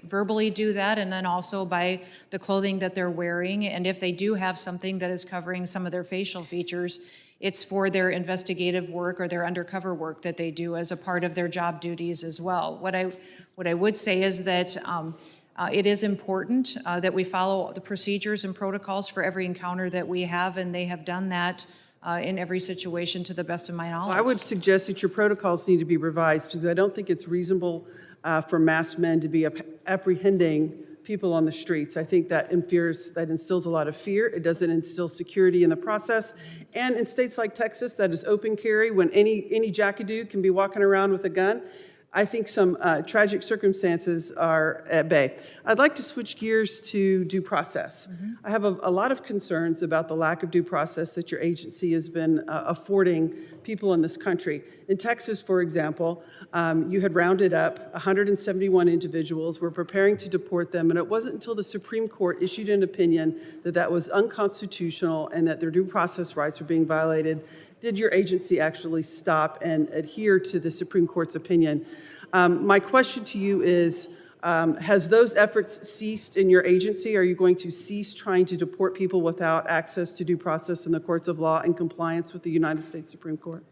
verbally do that, and then also by the clothing that they're wearing. And if they do have something that is covering some of their facial features, it's for their investigative work or their undercover work that they do as a part of their job duties as well. What I would say is that it is important that we follow the procedures and protocols for every encounter that we have, and they have done that in every situation to the best of my knowledge. Well, I would suggest that your protocols need to be revised, because I don't think it's reasonable for masked men to be apprehending people on the streets. I think that instills a lot of fear. It doesn't instill security in the process. And in states like Texas, that is open carry, when any jackadoo can be walking around with a gun, I think some tragic circumstances are at bay. I'd like to switch gears to due process. I have a lot of concerns about the lack of due process that your agency has been affording people in this country. In Texas, for example, you had rounded up 171 individuals, were preparing to deport them, and it wasn't until the Supreme Court issued an opinion that that was unconstitutional and that their due process rights were being violated did your agency actually stop and adhere to the Supreme Court's opinion. My question to you is, Has those efforts ceased in your agency? Are you going to cease trying to deport people without access to due process in the courts of law in compliance with the United States Supreme Court?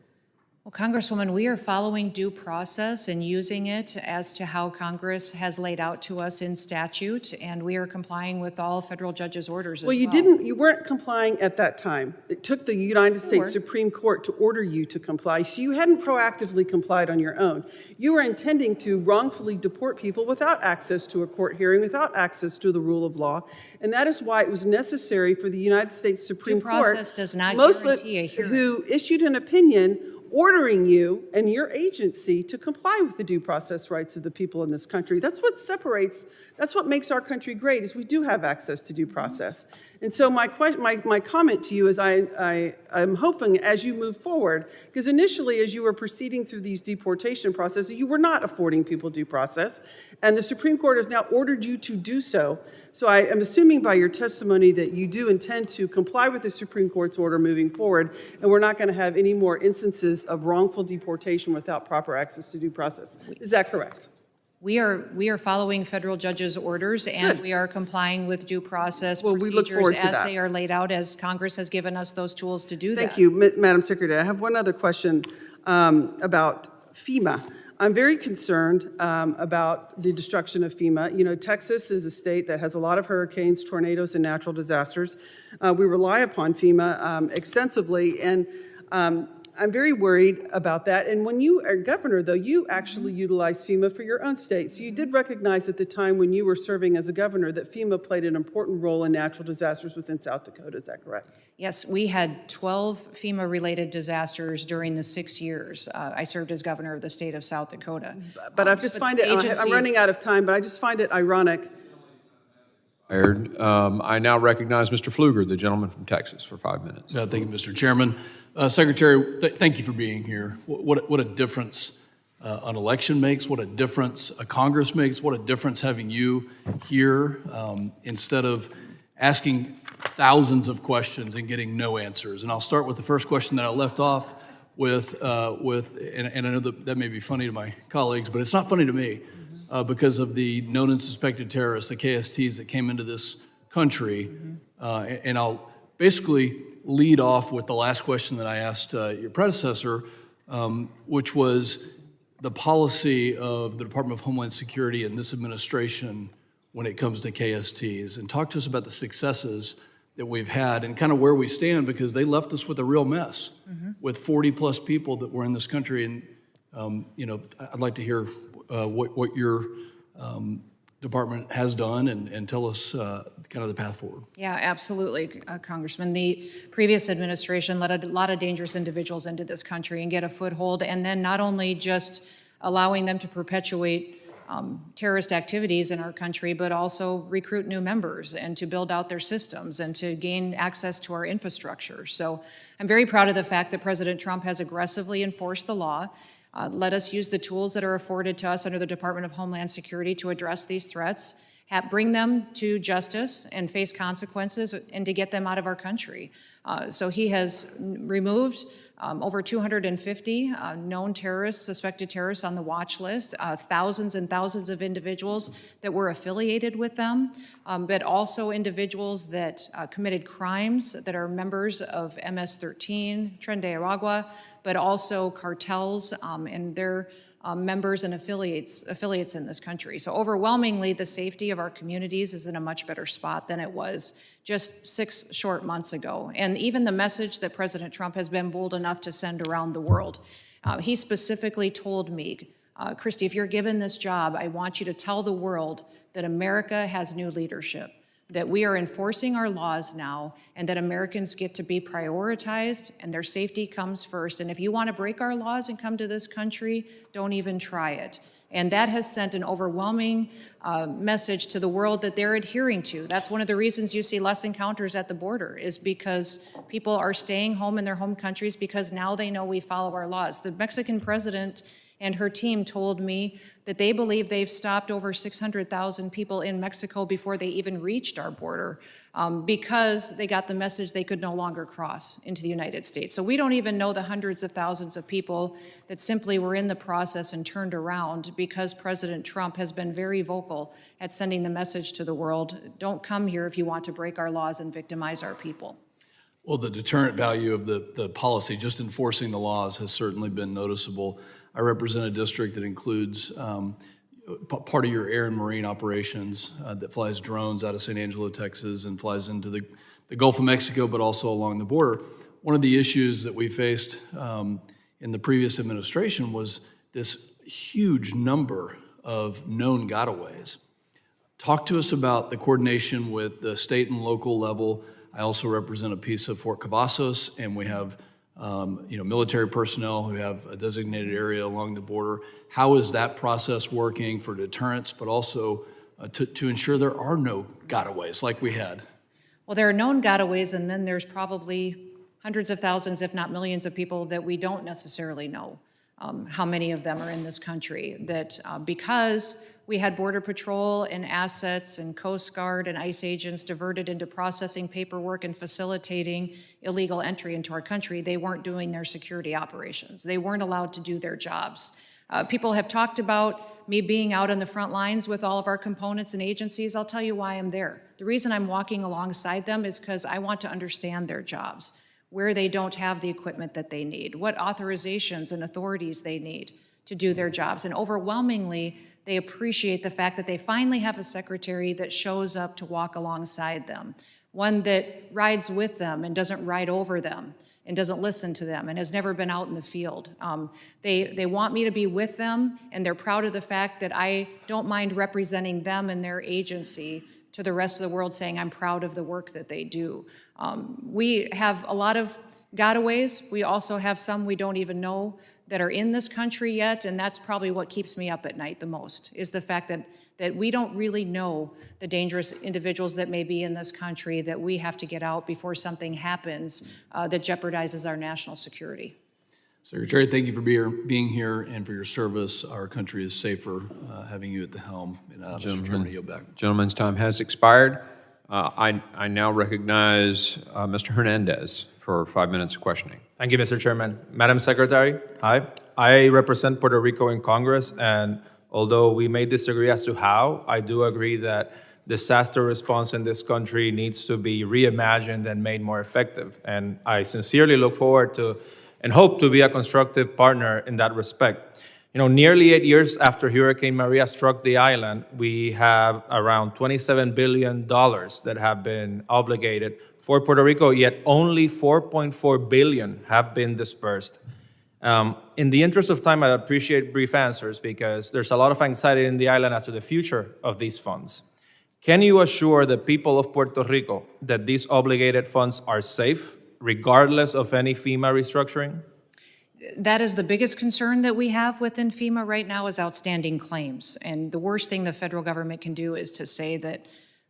Well, Congresswoman, we are following due process and using it as to how Congress has laid out to us in statute, and we are complying with all federal judges' orders as well. Well, you weren't complying at that time. It took the United States Supreme Court to order you to comply, so you hadn't proactively complied on your own. You were intending to wrongfully deport people without access to a court hearing, without access to the rule of law, and that is why it was necessary for the United States Supreme Court, Due process does not guarantee a hearing. who issued an opinion ordering you and your agency to comply with the due process rights of the people in this country. That's what separates, that's what makes our country great, is we do have access to due process. And so my comment to you is I'm hoping as you move forward, because initially as you were proceeding through these deportation processes, you were not affording people due process, and the Supreme Court has now ordered you to do so. So I am assuming by your testimony that you do intend to comply with the Supreme Court's order moving forward, and we're not going to have any more instances of wrongful deportation without proper access to due process. Is that correct? We are following federal judges' orders, and we are complying with due process we look procedures forward to as that. they are laid out, as Congress has given us those tools to do that. Thank you, Madam Secretary. I have one other question about FEMA. I'm very concerned about the destruction of FEMA. You know, Texas is a state that has a lot of hurricanes, tornadoes, and natural disasters. We rely upon FEMA extensively, and I'm very worried about that. And when you are governor, though, you actually utilized FEMA for your own state. So you did recognize at the time when you were serving as a governor that FEMA played an important role in natural disasters within South Dakota. Is that correct? Yes, we had 12 FEMA-related disasters during the 6 years I served as governor of the state of South Dakota. But I just find it, I'm running out of time, but I just find it ironic. I now recognize Mr. Pfluger, the gentleman from Texas, for 5 minutes. Thank you, Mr. Chairman. Secretary, thank you for being here. What a difference an election makes, what a difference a Congress makes, what a difference having you here instead of asking thousands of questions and getting no answers. And I'll start with the first question that I left off with and I know that may be funny to my colleagues, but it's not funny to me because of the known and suspected terrorists, the KSTs that came into this country. And I'll basically lead off with the last question that I asked your predecessor, which was the policy of the Department of Homeland Security and this administration when it comes to KSTs. And talk to us about the successes that we've had and kind of where we stand, because they left us with a real mess with 40 plus people that were in this country. And, you know, I'd like to hear what your department has done and tell us kind of the path forward. Yeah, absolutely, Congressman. The previous administration let a lot of dangerous individuals into this country and get a foothold, and then not only just allowing them to perpetuate terrorist activities in our country, but also recruit new members and to build out their systems and to gain access to our infrastructure. So I'm very proud of the fact that President Trump has aggressively enforced the law. Let us use the tools that are afforded to us under the Department of Homeland Security to address these threats, bring them to justice and face consequences, and to get them out of our country. So he has removed over 250 known terrorists, suspected terrorists on the watch list, thousands and thousands of individuals that were affiliated with them, but also individuals that committed crimes that are members of MS-13, Tren de Aragua, but also cartels and their members and affiliates in this country. So overwhelmingly, the safety of our communities is in a much better spot than it was just 6 short months ago. And even the message that President Trump has been bold enough to send around the world. He specifically told me, Kristi, if you're given this job, I want you to tell the world that America has new leadership, that we are enforcing our laws now, and that Americans get to be prioritized and their safety comes first. And if you want to break our laws and come to this country, don't even try it. And that has sent an overwhelming message to the world that they're adhering to. That's one of the reasons you see less encounters at the border, is because people are staying home in their home countries because now they know we follow our laws. The Mexican president And her team told me that they believe they've stopped over 600,000 people in Mexico before they even reached our border because they got the message they could no longer cross into the United States. So we don't even know the hundreds of thousands of people that simply were in the process and turned around because President Trump has been very vocal at sending the message to the world, don't come here if you want to break our laws and victimize our people. Well, the deterrent value of the policy, just enforcing the laws, has certainly been noticeable. I represent a district that includes part of your air and marine operations that flies drones out of San Angelo, Texas, and flies into the Gulf of Mexico, but also along the border. One of the issues that we faced in the previous administration was this huge number of known gotaways. Talk to us about the coordination with the state and local level. I also represent a piece of Fort Cavazos, and we have military personnel who have a designated area along the border. How is that process working for deterrence, but also to ensure there are no gotaways like we had? Well, there are known gotaways, and then there's probably hundreds of thousands, if not millions of people that we don't necessarily know how many of them are in this country. That because we had Border Patrol and assets and Coast Guard and ICE agents diverted into processing paperwork and facilitating illegal entry into our country, they weren't doing their security operations. They weren't allowed to do their jobs. People have talked about me being out on the front lines with all of our components and agencies. I'll tell you why I'm there. The reason I'm walking alongside them is because I want to understand their jobs, where they don't have the equipment that they need, what authorizations and authorities they need to do their jobs. And overwhelmingly, they appreciate the fact that they finally have a secretary that shows up to walk alongside them, one that rides with them and doesn't ride over them and doesn't listen to them and has never been out in the field. They want me to be with them, and they're proud of the fact that I don't mind representing them and their agency to the rest of the world, saying I'm proud of the work that they do. We have a lot of gotaways. We also have some we don't even know that are in this country yet, and that's probably what keeps me up at night the most, is the fact that we don't really know the dangerous individuals that may be in this country that we have to get out before something happens that jeopardizes our national security. Secretary, thank you for being here and for your service. Our country is safer having you at the helm. And, Mr. Chairman, I yield back. Gentleman's time has expired. I now recognize Mr. Hernandez for 5 minutes of questioning. Thank you, Mr. Chairman. Madam Secretary, hi. I represent Puerto Rico in Congress, and although we may disagree as to how, I do agree that disaster response in this country needs to be reimagined and made more effective. And I sincerely look forward to and hope to be a constructive partner in that respect. You know, nearly 8 years after Hurricane Maria struck the island, we have around $27 billion that have been obligated for Puerto Rico, yet only $4.4 billion have been dispersed. In the interest of time, I appreciate brief answers because there's a lot of anxiety in the island as to the future of these funds. Can you assure the people of Puerto Rico that these obligated funds are safe, regardless of any FEMA restructuring? That is the biggest concern that we have within FEMA right now is outstanding claims. And the worst thing the federal government can do is to say that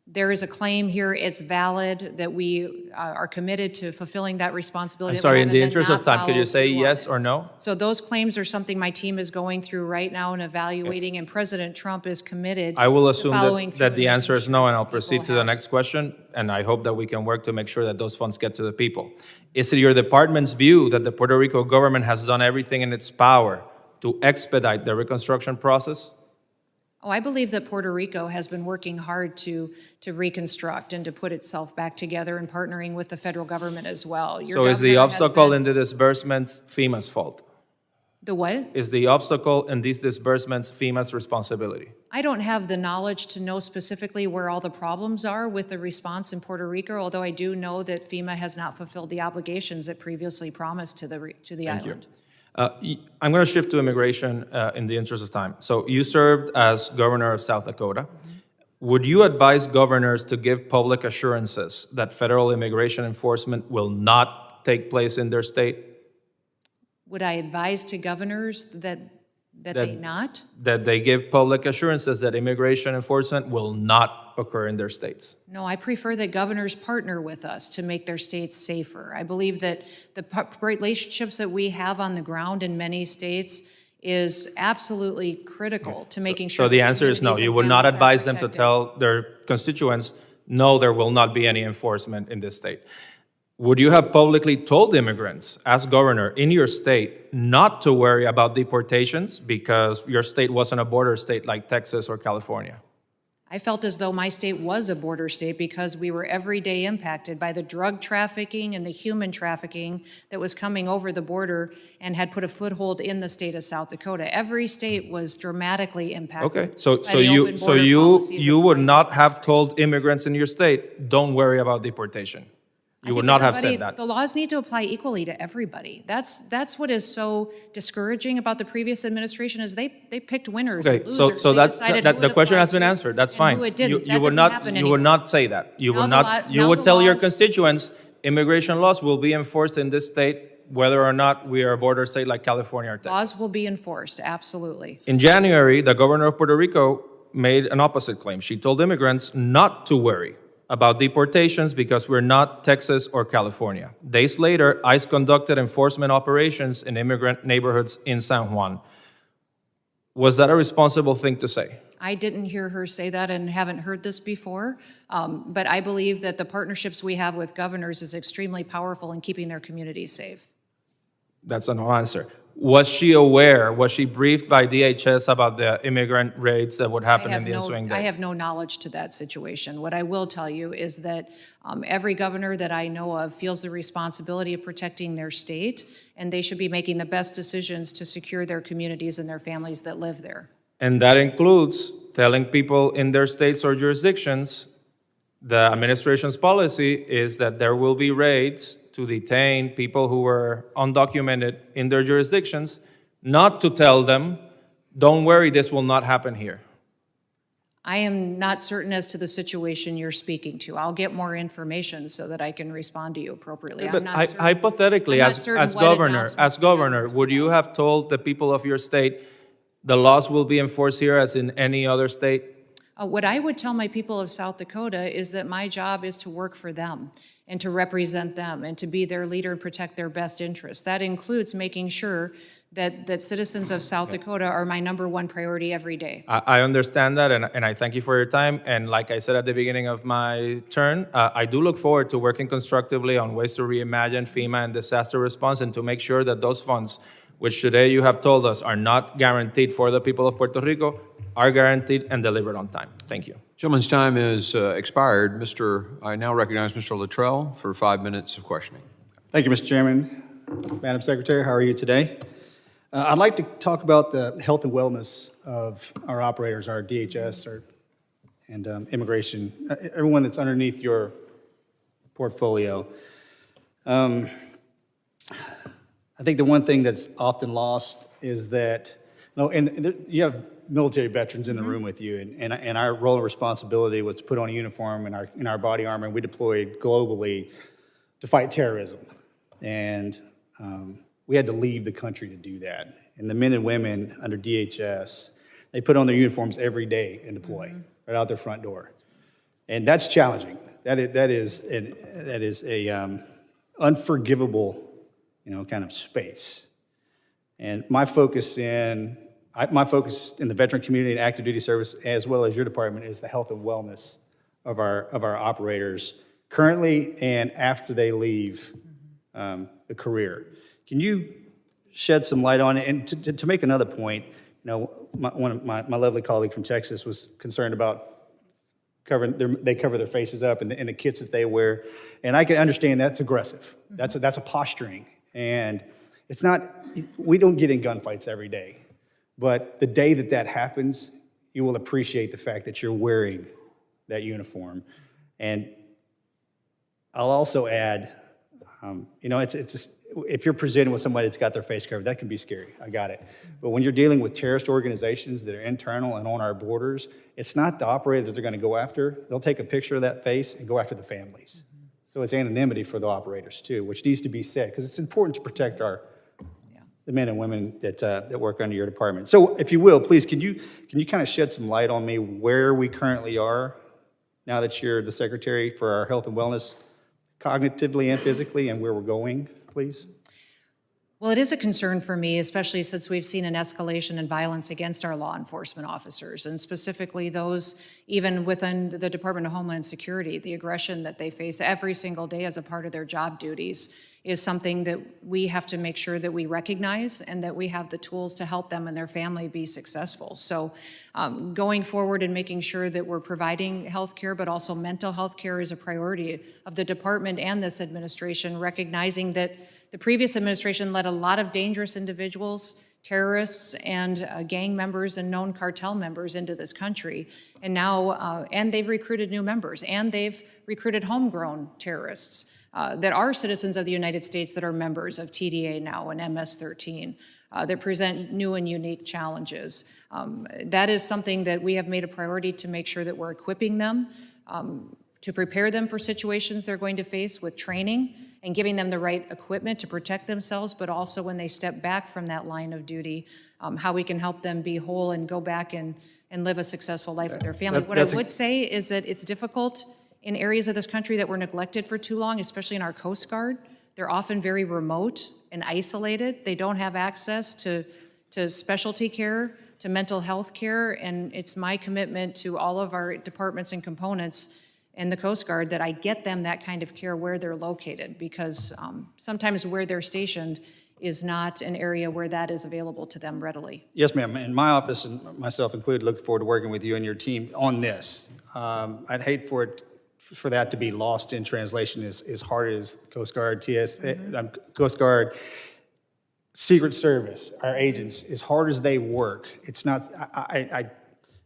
there is a claim here, it's valid, that we are committed to fulfilling that responsibility. I'm sorry, in the interest of time, could you say yes or no? So those claims are something my team is going through right now and evaluating, and President Trump is committed I will to assume following through that the and answer is no, and I'll proceed to the have. next question, and I hope that we can work to make sure that those funds get to the people. Is it your department's view that the Puerto Rico government has done everything in its power to expedite the reconstruction process? Oh, I believe that Puerto Rico has been working hard to reconstruct and to put itself back together and partnering with the federal government as well. Your So is the governor has obstacle been- in the disbursements FEMA's fault? The what? Is the obstacle in these disbursements FEMA's responsibility? I don't have the knowledge to know specifically where all the problems are with the response in Puerto Rico, although I do know that FEMA has not fulfilled the obligations it previously promised to the island. I'm going to shift to immigration in the interest of time. So you served as governor of South Dakota. Would you advise governors to give public assurances that federal immigration enforcement will not take place in their state? Would I advise to governors that they not? That they give public assurances that immigration enforcement will not occur in their states? No, I prefer that governors partner with us to make their states safer. I believe that the relationships that we have on the ground in many states is absolutely critical to making sure. So the that answer is no. communities You and would not families are advise them to protected. tell their constituents, no, there will not be any enforcement in this state. Would you have publicly told immigrants, as governor in your state, not to worry about deportations because your state wasn't a border state like Texas or California? I felt as though my state was a border state because we were every day impacted by the drug trafficking and the human trafficking that was coming over the border and had put a foothold in the state of South Dakota. Every state was dramatically impacted. Okay, so by so the you open so border you policies you of the would Biden not have administration. told immigrants in your state, don't worry about deportation. I You would think not have everybody- said that. The laws need to apply equally to everybody. That's what is so discouraging about the previous administration is they picked winners Okay, and losers. so They that's decided that who the it question applied has been to answered. That's and fine. who it didn't. You That would doesn't not happen you would anymore. not say that. You Now would the not law- you now would the tell your laws- constituents immigration laws will be enforced in this state whether or not we are a border state like California or Texas. Laws will be enforced, absolutely. In January, the governor of Puerto Rico made an opposite claim. She told immigrants not to worry about deportations because we're not Texas or California. Days later, ICE conducted enforcement operations in immigrant neighborhoods in San Juan. Was that a responsible thing to say? I didn't hear her say that and haven't heard this before, but I believe that the partnerships we have with governors is extremely powerful in keeping their communities safe. That's a no answer. Was she aware, was she briefed by DHS about the immigrant raids that would happen in the ensuing days? I have no knowledge to that situation. What I will tell you is that every governor that I know of feels the responsibility of protecting their state, and they should be making the best decisions to secure their communities and their families that live there. And that includes telling people in their states or jurisdictions, the administration's policy is that there will be raids to detain people who were undocumented in their jurisdictions, not to tell them, don't worry, this will not happen here. I am not certain as to the situation you're speaking to. I'll get more information so that I can respond to you appropriately. But I'm not certain. hypothetically, I'm not as certain what governor, would you have told the people of your state, the laws will be enforced here as in any other state? What I would tell my people of South Dakota is that my job is to work for them and to represent them and to be their leader and protect their best interests. That includes making sure that citizens of South Dakota are my number one priority every day. I understand that, and I thank you for your time. And like I said at the beginning of my turn, I do look forward to working constructively on ways to reimagine FEMA and disaster response and to make sure that those funds, which today you have told us are not guaranteed for the people of Puerto Rico, are guaranteed and delivered on time. Thank you. Gentleman's time is expired. I now recognize Mr. Luttrell for 5 minutes of questioning. Thank you, Mr. Chairman. Madam Secretary, how are you today? I'd like to talk about the health and wellness of our operators, our DHS and immigration, everyone that's underneath your portfolio. I think the one thing that's often lost is that, you have military veterans in the room with you, and our role and responsibility was to put on a uniform in our body armor, and we deployed globally to fight terrorism. And we had to leave the country to do that. And the men and women under DHS, they put on their uniforms every day and deploy right out their front door. And that's challenging. That is a unforgivable, kind of space. And my focus in the veteran community and active duty service, as well as your department, is the health and wellness of our operators currently and after they leave the career. Can you shed some light on it? And to make another point, one of my lovely colleague from Texas was concerned about they cover their faces up and the kits that they wear, and I can understand that's aggressive. That's a posturing, and it's not. We don't get in gunfights every day, but the day that happens, you will appreciate the fact that you're wearing that uniform. And I'll also add, it's just, if you're presented with somebody that's got their face covered, that can be scary. I got it. But when you're dealing with terrorist organizations that are internal and on our borders, it's not the operator that they're going to go after. They'll take a picture of that face and go after the families. So it's anonymity for the operators too, which needs to be said because it's important to protect the men and women that work under your department. So if you will, please, can you kind of shed some light on me where we currently are now that you're the secretary for our health and wellness, cognitively and physically, and where we're going, please? Well, it is a concern for me, especially since we've seen an escalation in violence against our law enforcement officers, and specifically those even within the Department of Homeland Security. The aggression that they face every single day as a part of their job duties is something that we have to make sure that we recognize and that we have the tools to help them and their family be successful. So going forward and making sure that we're providing health care, but also mental health care is a priority of the department and this administration, recognizing that the previous administration let a lot of dangerous individuals, terrorists, and gang members and known cartel members into this country. And now, and they've recruited new members, and they've recruited homegrown terrorists that are citizens of the United States that are members of TDA now and MS-13 that present new and unique challenges. That is something that we have made a priority to make sure that we're equipping them, to prepare them for situations they're going to face with training and giving them the right equipment to protect themselves, but also when they step back from that line of duty, how we can help them be whole and go back and live a successful life with their family. What I would say is that it's difficult in areas of this country that were neglected for too long, especially in our Coast Guard. They're often very remote and isolated. They don't have access to specialty care, to mental health care, and it's my commitment to all of our departments and components in the Coast Guard that I get them that kind of care where they're located, because sometimes where they're stationed is not an area where that is available to them readily. Yes, ma'am. And my office, and myself included, look forward to working with you and your team on this. I'd hate for that to be lost in translation as hard as Coast Guard, Coast Guard, Secret Service, our agents, as hard as they work, it's not,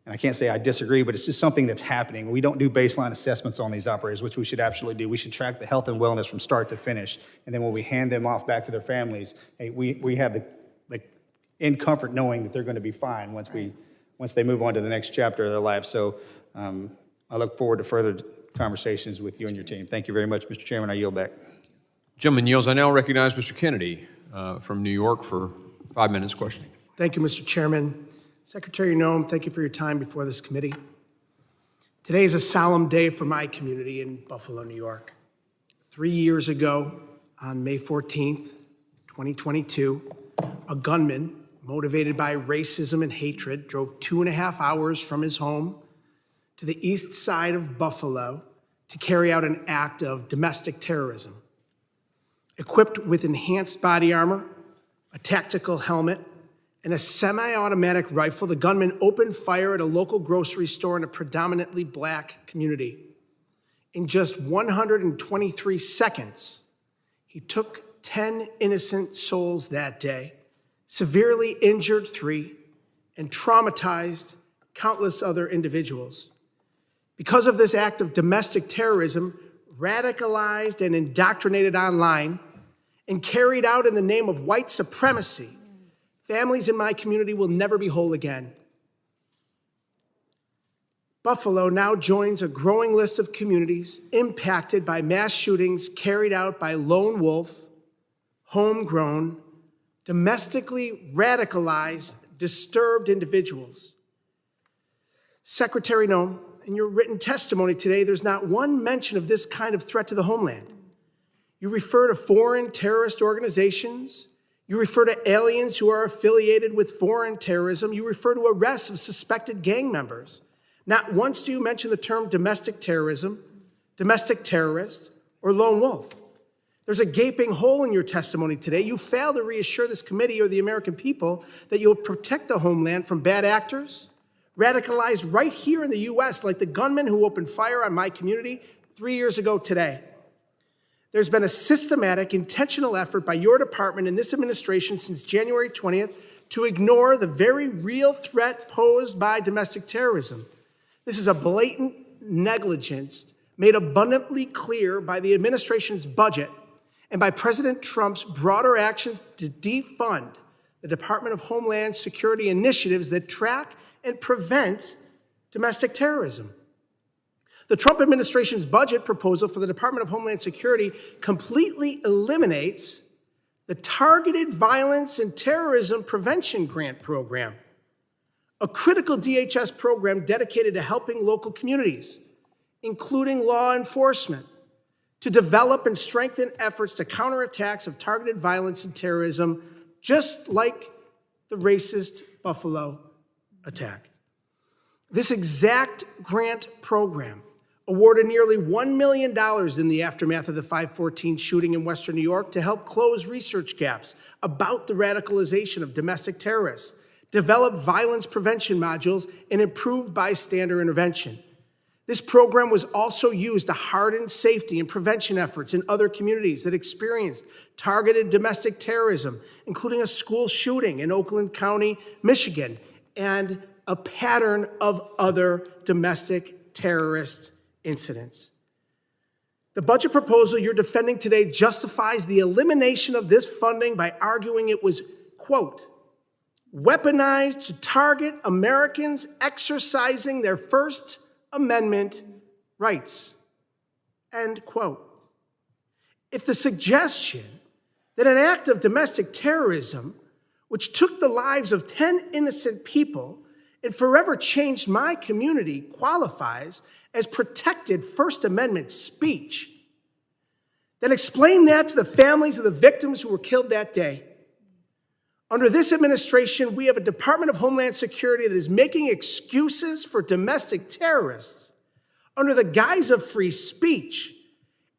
and I can't say I disagree, but it's just something that's happening. We don't do baseline assessments on these operators, which we should absolutely do. We should track the health and wellness from start to finish. And then when we hand them off back to their families, hey, we have the in comfort knowing that they're going to be fine once they move on to the next chapter of their life. So I look forward to further conversations with you and your team. Thank you very much, Mr. Chairman. I yield back. Gentleman yields. I now recognize Mr. Kennedy from New York for 5 minutes questioning. Thank you, Mr. Chairman. Secretary Noem, thank you for your time before this committee. Today is a solemn day for my community in Buffalo, New York. 3 years ago, on May 14th, 2022, a gunman, motivated by racism and hatred, drove 2.5 hours from his home to the east side of Buffalo to carry out an act of domestic terrorism. Equipped with enhanced body armor, a tactical helmet, and a semi-automatic rifle, the gunman opened fire at a local grocery store in a predominantly black community. In just 123 seconds, he took 10 innocent souls that day, severely injured 3, and traumatized countless other individuals. Because of this act of domestic terrorism, radicalized and indoctrinated online, and carried out in the name of white supremacy, families in my community will never be whole again. Buffalo now joins a growing list of communities impacted by mass shootings carried out by lone wolf, homegrown, domestically radicalized, disturbed individuals. Secretary Noem, in your written testimony today, there's not one mention of this kind of threat to the homeland. You refer to foreign terrorist organizations. You refer to aliens who are affiliated with foreign terrorism. You refer to arrests of suspected gang members. Not once do you mention the term domestic terrorism, domestic terrorist, or lone wolf. There's a gaping hole in your testimony today. You fail to reassure this committee or the American people that you'll protect the homeland from bad actors, radicalized right here in the U.S., like the gunman who opened fire on my community 3 years ago today. There's been a systematic, intentional effort by your department and this administration since January 20th to ignore the very real threat posed by domestic terrorism. This is a blatant negligence made abundantly clear by the administration's budget and by President Trump's broader actions to defund the Department of Homeland Security initiatives that track and prevent domestic terrorism. The Trump administration's budget proposal for the Department of Homeland Security completely eliminates the Targeted Violence and Terrorism Prevention Grant Program, a critical DHS program dedicated to helping local communities, including law enforcement, to develop and strengthen efforts to counter attacks of targeted violence and terrorism, just like the racist Buffalo attack. This exact grant program awarded nearly $1 million in the aftermath of the 514 shooting in Western New York to help close research gaps about the radicalization of domestic terrorists, develop violence prevention modules, and improve bystander intervention. This program was also used to harden safety and prevention efforts in other communities that experienced targeted domestic terrorism, including a school shooting in Oakland County, Michigan, and a pattern of other domestic terrorist incidents. The budget proposal you're defending today justifies the elimination of this funding by arguing it was, quote, weaponized to target Americans exercising their First Amendment rights, end quote. If the suggestion that an act of domestic terrorism, which took the lives of 10 innocent people and forever changed my community, qualifies as protected First Amendment speech, then explain that to the families of the victims who were killed that day. Under this administration, we have a Department of Homeland Security that is making excuses for domestic terrorists under the guise of free speech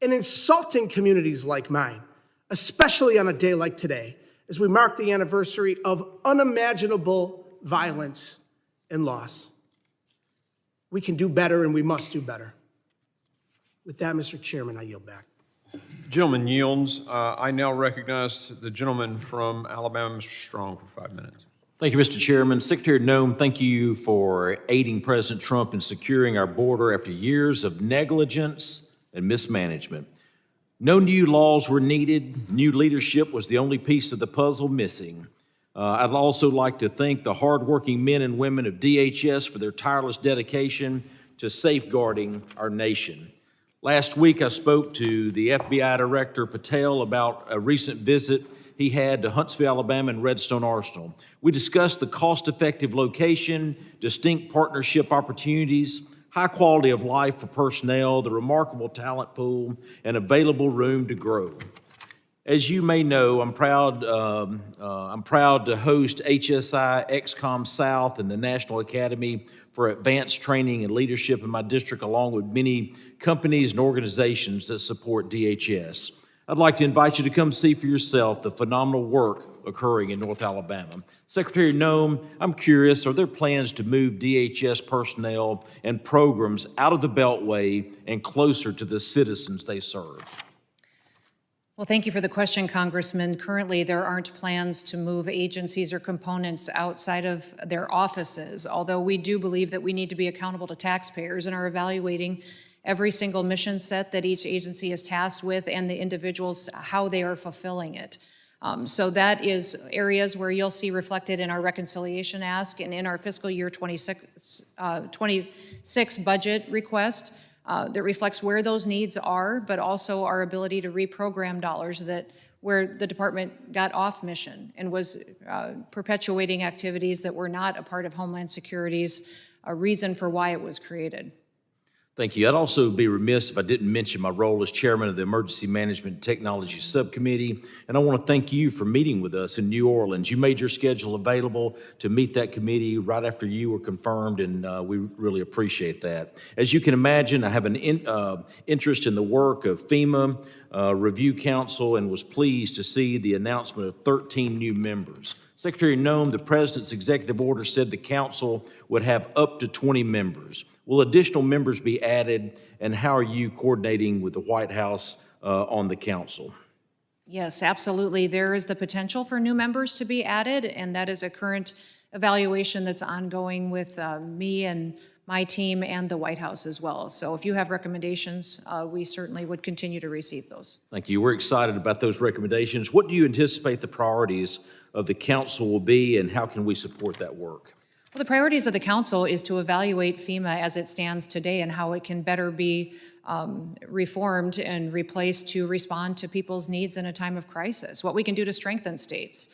and insulting communities like mine, especially on a day like today, as we mark the anniversary of unimaginable violence and loss. We can do better, and we must do better. With that, Mr. Chairman, I yield back. Gentleman yields. I now recognize the gentleman from Alabama, Mr. Strong, for 5 minutes. Thank you, Mr. Chairman. Secretary Noem, thank you for aiding President Trump in securing our border after years of negligence and mismanagement. No new laws were needed. New leadership was the only piece of the puzzle missing. I'd also like to thank the hardworking men and women of DHS for their tireless dedication to safeguarding our nation. Last week, I spoke to the FBI Director Patel about a recent visit he had to Huntsville, Alabama, and Redstone Arsenal. We discussed the cost-effective location, distinct partnership opportunities, high quality of life for personnel, the remarkable talent pool, and available room to grow. As you may know, I'm proud to host HSI XCOM South and the National Academy for Advanced Training and Leadership in my district, along with many companies and organizations that support DHS. I'd like to invite you to come see for yourself the phenomenal work occurring in North Alabama. Secretary Noem, I'm curious, are there plans to move DHS personnel and programs out of the Beltway and closer to the citizens they serve? Well, thank you for the question, Congressman. Currently, there aren't plans to move agencies or components outside of their offices, although we do believe that we need to be accountable to taxpayers and are evaluating every single mission set that each agency is tasked with and the individuals, how they are fulfilling it. So that is areas where you'll see reflected in our reconciliation ask and in our fiscal year 26 budget request. That reflects where those needs are, but also our ability to reprogram dollars where the department got off mission and was perpetuating activities that were not a part of Homeland Security's reason for why it was created. Thank you. I'd also be remiss if I didn't mention my role as chairman of the Emergency Management and Technology Subcommittee, and I want to thank you for meeting with us in New Orleans. You made your schedule available to meet that committee right after you were confirmed, and we really appreciate that. As you can imagine, I have an interest in the work of FEMA Review Council and was pleased to see the announcement of 13 new members. Secretary Noem, the President's executive order said the council would have up to 20 members. Will additional members be added, and how are you coordinating with the White House on the council? Yes, absolutely. There is the potential for new members to be added, and that is a current evaluation that's ongoing with me and my team and the White House as well. So if you have recommendations, we certainly would continue to receive those. Thank you. We're excited about those recommendations. What do you anticipate the priorities of the council will be, and how can we support that work? Well, the priorities of the council is to evaluate FEMA as it stands today and how it can better be reformed and replaced to respond to people's needs in a time of crisis. What we can do to strengthen states,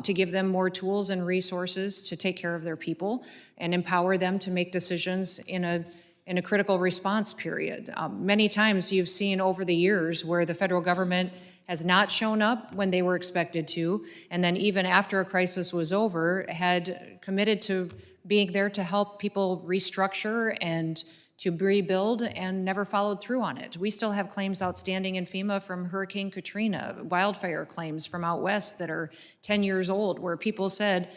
to give them more tools and resources to take care of their people and empower them to make decisions in in a critical response period. Many times you've seen over the years where the federal government has not shown up when they were expected to, and then even after a crisis was over, had committed to being there to help people restructure and to rebuild, and never followed through on it. We still have claims outstanding in FEMA from Hurricane Katrina, wildfire claims from out west that are 10 years old, where people said,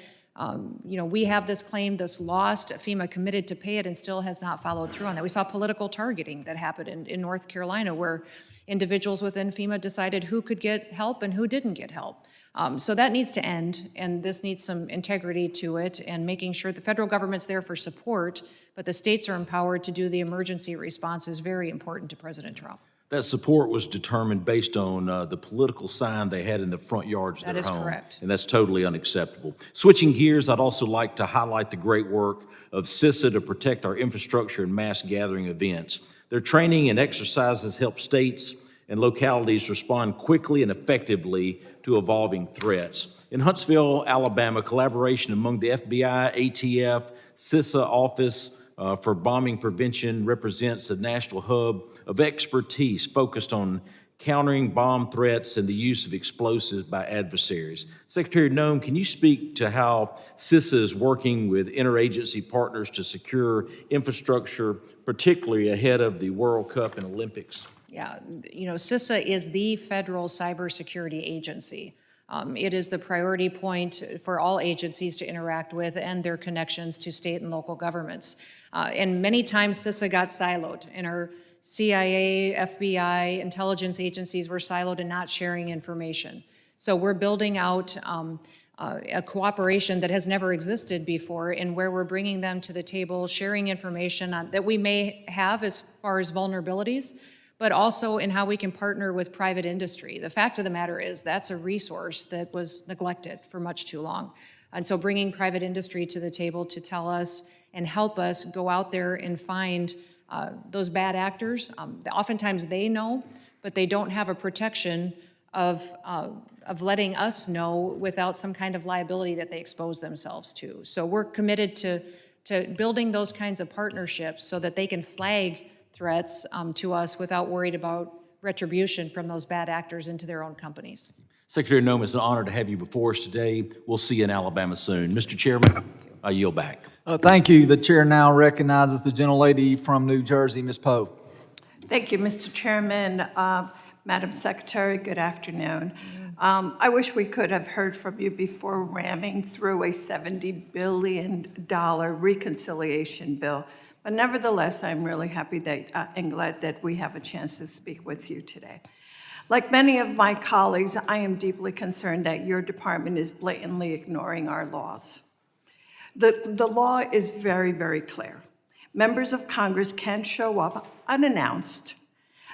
we have this claim that's lost, FEMA committed to pay it and still has not followed through on that. We saw political targeting that happened in North Carolina, where individuals within FEMA decided who could get help and who didn't get help. So that needs to end, and this needs some integrity to it, and making sure the federal government's there for support, but the states are empowered to do the emergency response is very important to President Trump. That support was determined based on the political sign they had in the front yards of their home. That is correct. And that's totally unacceptable. Switching gears, I'd also like to highlight the great work of CISA to protect our infrastructure and mass gathering events. Their training and exercises help states and localities respond quickly and effectively to evolving threats. In Huntsville, Alabama, collaboration among the FBI, ATF, CISA Office for Bombing Prevention represents a national hub of expertise focused on countering bomb threats and the use of explosives by adversaries. Secretary Noem, can you speak to how CISA is working with interagency partners to secure infrastructure, particularly ahead of the World Cup and Olympics? Yeah, CISA is the federal cybersecurity agency. It is the priority point for all agencies to interact with and their connections to state and local governments. And many times CISA got siloed, and our CIA, FBI, intelligence agencies were siloed and not sharing information. So we're building out a cooperation that has never existed before, and where we're bringing them to the table, sharing information that we may have as far as vulnerabilities, but also in how we can partner with private industry. The fact of the matter is that's a resource that was neglected for much too long. And so bringing private industry to the table to tell us and help us go out there and find those bad actors. Oftentimes they know, but they don't have a protection of letting us know without some kind of liability that they expose themselves to. So we're committed to building those kinds of partnerships so that they can flag threats to us without worried about retribution from those bad actors into their own companies. Secretary Noem, it's an honor to have you before us today. We'll see you in Alabama soon. Mr. Chairman, I yield back. Thank you. The chair now recognizes the gentlelady from New Jersey, Ms. Poe. Thank you, Mr. Chairman. Madam Secretary, good afternoon. I wish we could have heard from you before ramming through a $70 billion reconciliation bill. But nevertheless, I'm really happy that, and glad that we have a chance to speak with you today. Like many of my colleagues, I am deeply concerned that your department is blatantly ignoring our laws. The law is very, very clear. Members of Congress can show up unannounced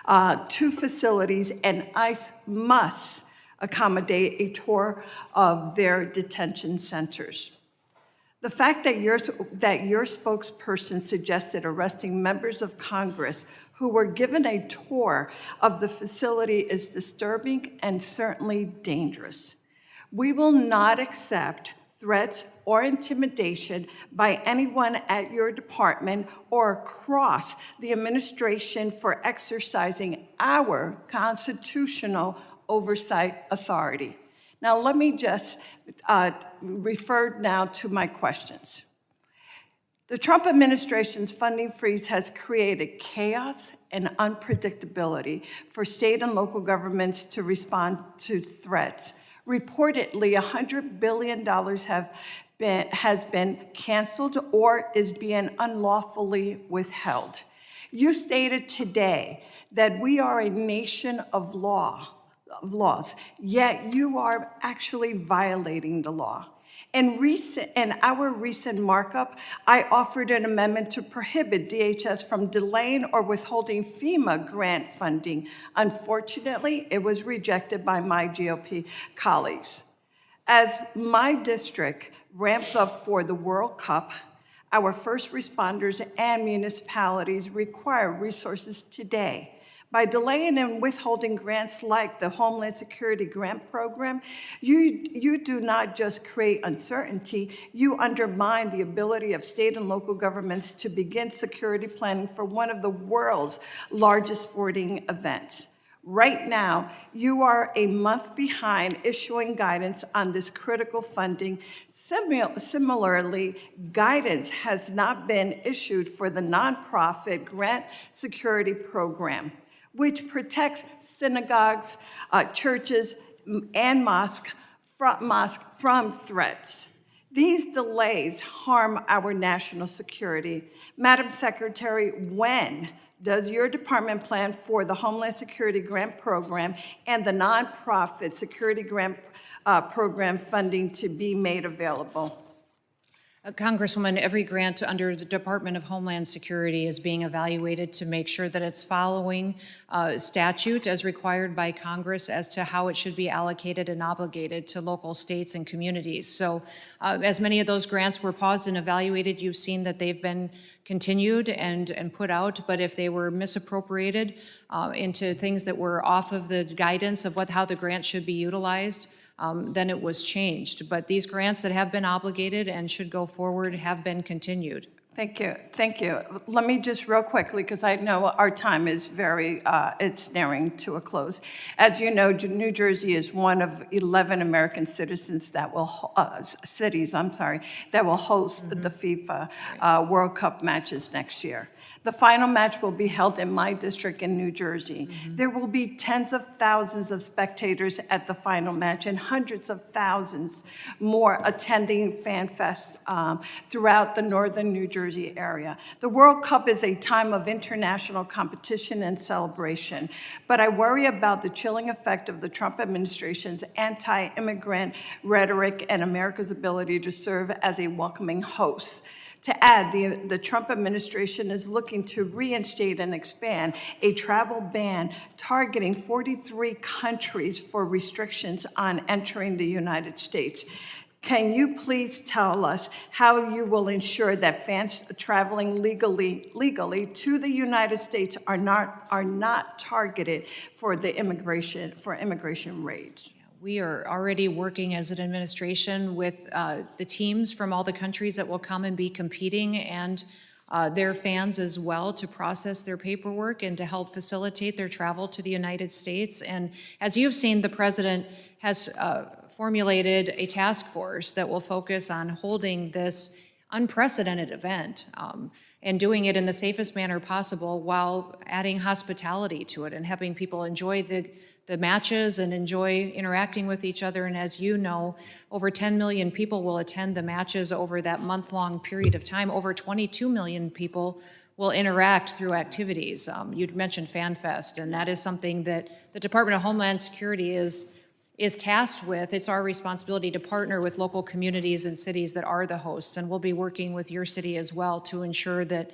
to facilities, and ICE must accommodate a tour of their detention centers. The fact that your spokesperson suggested arresting members of Congress who were given a tour of the facility is disturbing and certainly dangerous. We will not accept threats or intimidation by anyone at your department or across the administration for exercising our constitutional oversight authority. Now, let me just refer now to my questions. The Trump administration's funding freeze has created chaos and unpredictability for state and local governments to respond to threats. Reportedly, $100 billion has been canceled or is being unlawfully withheld. You stated today that we are a nation of laws, yet you are actually violating the law. In our recent markup, I offered an amendment to prohibit DHS from delaying or withholding FEMA grant funding. Unfortunately, it was rejected by my GOP colleagues. As my district ramps up for the World Cup, our first responders and municipalities require resources today. By delaying and withholding grants like the Homeland Security Grant Program, you do not just create uncertainty, you undermine the ability of state and local governments to begin security planning for one of the world's largest sporting events. Right now, you are a month behind issuing guidance on this critical funding. Similarly, guidance has not been issued for the nonprofit Grant Security Program, which protects synagogues, churches, and mosques from threats. These delays harm our national security. Madam Secretary, when does your department plan for the Homeland Security Grant Program and the nonprofit Security Grant Program funding to be made available? Congresswoman, every grant under the Department of Homeland Security is being evaluated to make sure that it's following statute as required by Congress as to how it should be allocated and obligated to local states and communities. So as many of those grants were paused and evaluated, you've seen that they've been continued and put out, but if they were misappropriated into things that were off of the guidance of how the grant should be utilized, then it was changed. But these grants that have been obligated and should go forward have been continued. Thank you. Thank you. Let me just real quickly, because I know our time is it's nearing to a close. As you know, New Jersey is one of 11 American citizens that will, cities, that will host the FIFA World Cup matches next year. The final match will be held in my district in New Jersey. There will be tens of thousands of spectators at the final match and hundreds of thousands more attending Fan Fest throughout the northern New Jersey area. The World Cup is a time of international competition and celebration, but I worry about the chilling effect of the Trump administration's anti-immigrant rhetoric and America's ability to serve as a welcoming host. To add, the Trump administration is looking to reinstate and expand a travel ban targeting 43 countries for restrictions on entering the United States. Can you please tell us how you will ensure that fans traveling legally to the United States are not targeted for immigration raids? We are already working as an administration with the teams from all the countries that will come and be competing and their fans as well to process their paperwork and to help facilitate their travel to the United States. And as you've seen, the president has formulated a task force that will focus on holding this unprecedented event and doing it in the safest manner possible while adding hospitality to it and helping people enjoy the matches and enjoy interacting with each other. And as you know, over 10 million people will attend the matches over that month-long period of time. Over 22 million people will interact through activities. You'd mentioned Fan Fest, and that is something that the Department of Homeland Security is tasked with. It's our responsibility to partner with local communities and cities that are the hosts, and we'll be working with your city as well to ensure that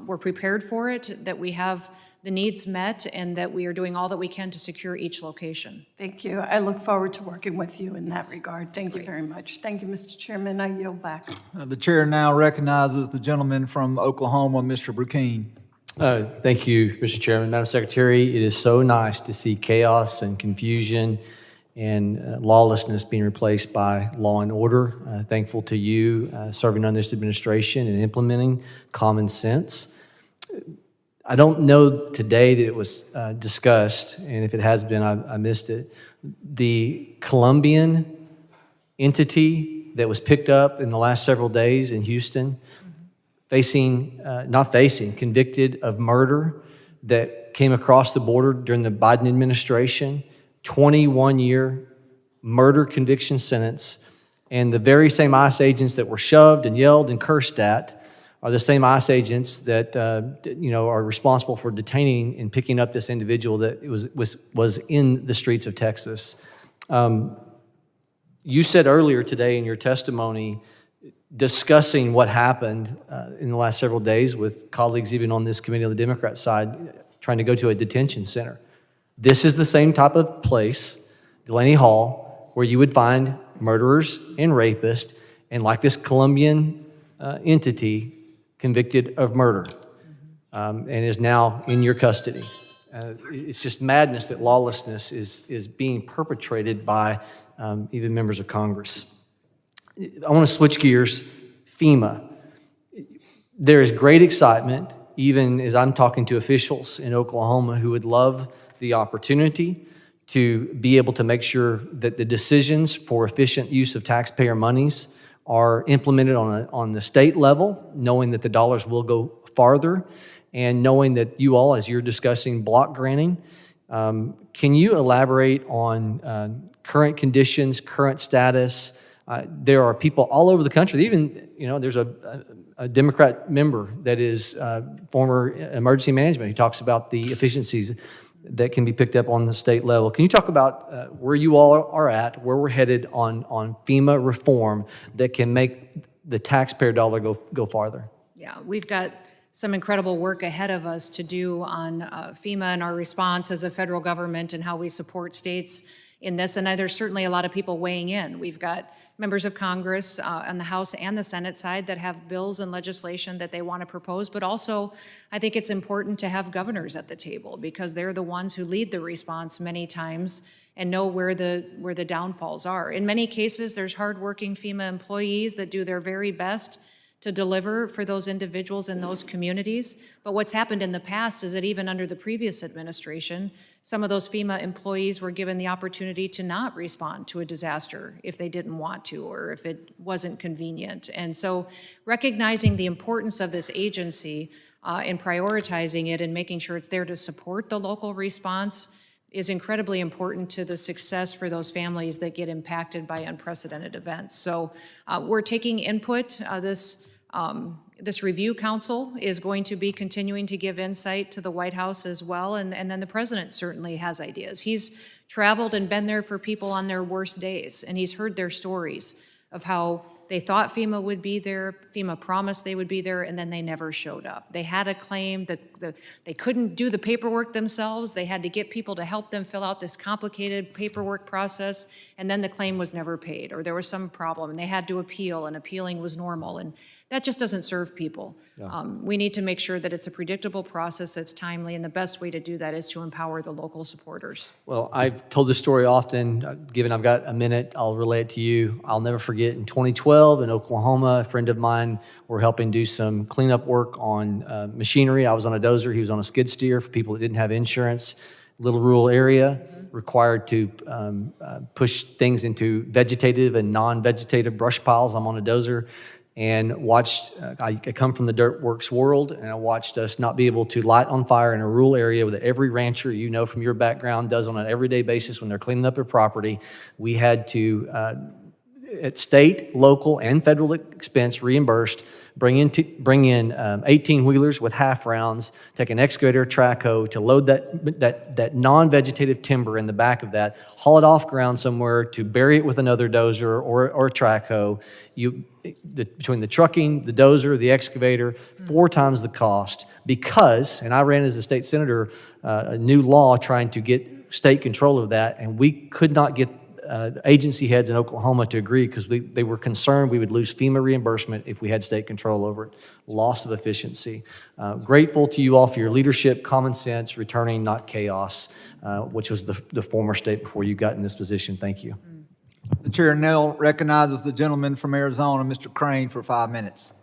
we're prepared for it, that we have the needs met, and that we are doing all that we can to secure each location. Thank you. I look forward to working with you in that regard. Thank you very much. Thank you, Mr. Chairman. I yield back. The chair now recognizes the gentleman from Oklahoma, Mr. Brukeen. Thank you, Mr. Chairman. Madam Secretary, it is so nice to see chaos and confusion and lawlessness being replaced by law and order. Thankful to you serving on this administration and implementing common sense. I don't know today that it was discussed, and if it has been, I missed it. The Colombian entity that was picked up in the last several days in Houston, convicted of murder that came across the border during the Biden administration, 21-year murder conviction sentence, and the very same ICE agents that were shoved and yelled and cursed at are the same ICE agents that are responsible for detaining and picking up this individual that was in the streets of Texas. You said earlier today in your testimony, discussing what happened in the last several days with colleagues even on this committee on the Democrat side, trying to go to a detention center. This is the same type of place, Delaney Hall, where you would find murderers and rapists, and like this Colombian entity, convicted of murder and is now in your custody. It's just madness that lawlessness is being perpetrated by even members of Congress. I want to switch gears. FEMA. There is great excitement, even as I'm talking to officials in Oklahoma who would love the opportunity to be able to make sure that the decisions for efficient use of taxpayer monies are implemented on the state level, knowing that the dollars will go farther, and knowing that you all, as you're discussing block granting, can you elaborate on current conditions, current status? There are people all over the country, even, there's a Democrat member that is former emergency management who talks about the efficiencies that can be picked up on the state level. Can you talk about where you all are at, where we're headed on FEMA reform that can make the taxpayer dollar go farther? Yeah, we've got some incredible work ahead of us to do on FEMA and our response as a federal government and how we support states in this. And there's certainly a lot of people weighing in. We've got members of Congress on the House and the Senate side that have bills and legislation that they want to propose, but also I think it's important to have governors at the table because they're the ones who lead the response many times and know where the downfalls are. In many cases, there's hardworking FEMA employees that do their very best to deliver for those individuals in those communities. But what's happened in the past is that even under the previous administration, some of those FEMA employees were given the opportunity to not respond to a disaster if they didn't want to or if it wasn't convenient. And so recognizing the importance of this agency and prioritizing it and making sure it's there to support the local response is incredibly important to the success for those families that get impacted by unprecedented events. So we're taking input. This review council is going to be continuing to give insight to the White House as well, and then the president certainly has ideas. He's traveled and been there for people on their worst days, and he's heard their stories of how they thought FEMA would be there, FEMA promised they would be there, and then they never showed up. They had a claim that they couldn't do the paperwork themselves. They had to get people to help them fill out this complicated paperwork process, and then the claim was never paid, or there was some problem, and they had to appeal, and appealing was normal, and that just doesn't serve people. Yeah. We need to make sure that it's a predictable process that's timely, and the best way to do that is to empower the local supporters. Well, I've told this story often. Given I've got a minute, I'll relay it to you. I'll never forget in 2012 in Oklahoma, a friend of mine were helping do some cleanup work on machinery. I was on a dozer, he was on a skid steer for people that didn't have insurance. Little rural area, required to push things into vegetative and non-vegetative brush piles. I'm on a dozer. And watched, I come from the dirt works world, and I watched us not be able to light on fire in a rural area that every rancher, from your background, does on an everyday basis when they're cleaning up their property. We had to, at state, local, and federal expense, reimbursed, bring in 18-wheelers with half rounds, take an excavator, track hoe to load that non-vegetative timber in the back of that, haul it off ground somewhere to bury it with another dozer or a track hoe. Between the trucking, the dozer, the excavator, 4 times the cost because, and I ran as a state senator, a new law trying to get state control of that, and we could not get agency heads in Oklahoma to agree because they were concerned we would lose FEMA reimbursement if we had state control over it. Loss of efficiency. Grateful to you all for your leadership, common sense, returning, not chaos, which was the former state before you got in this position. Thank you. The chair now recognizes the gentleman from Arizona, Mr. Crane, for 5 minutes.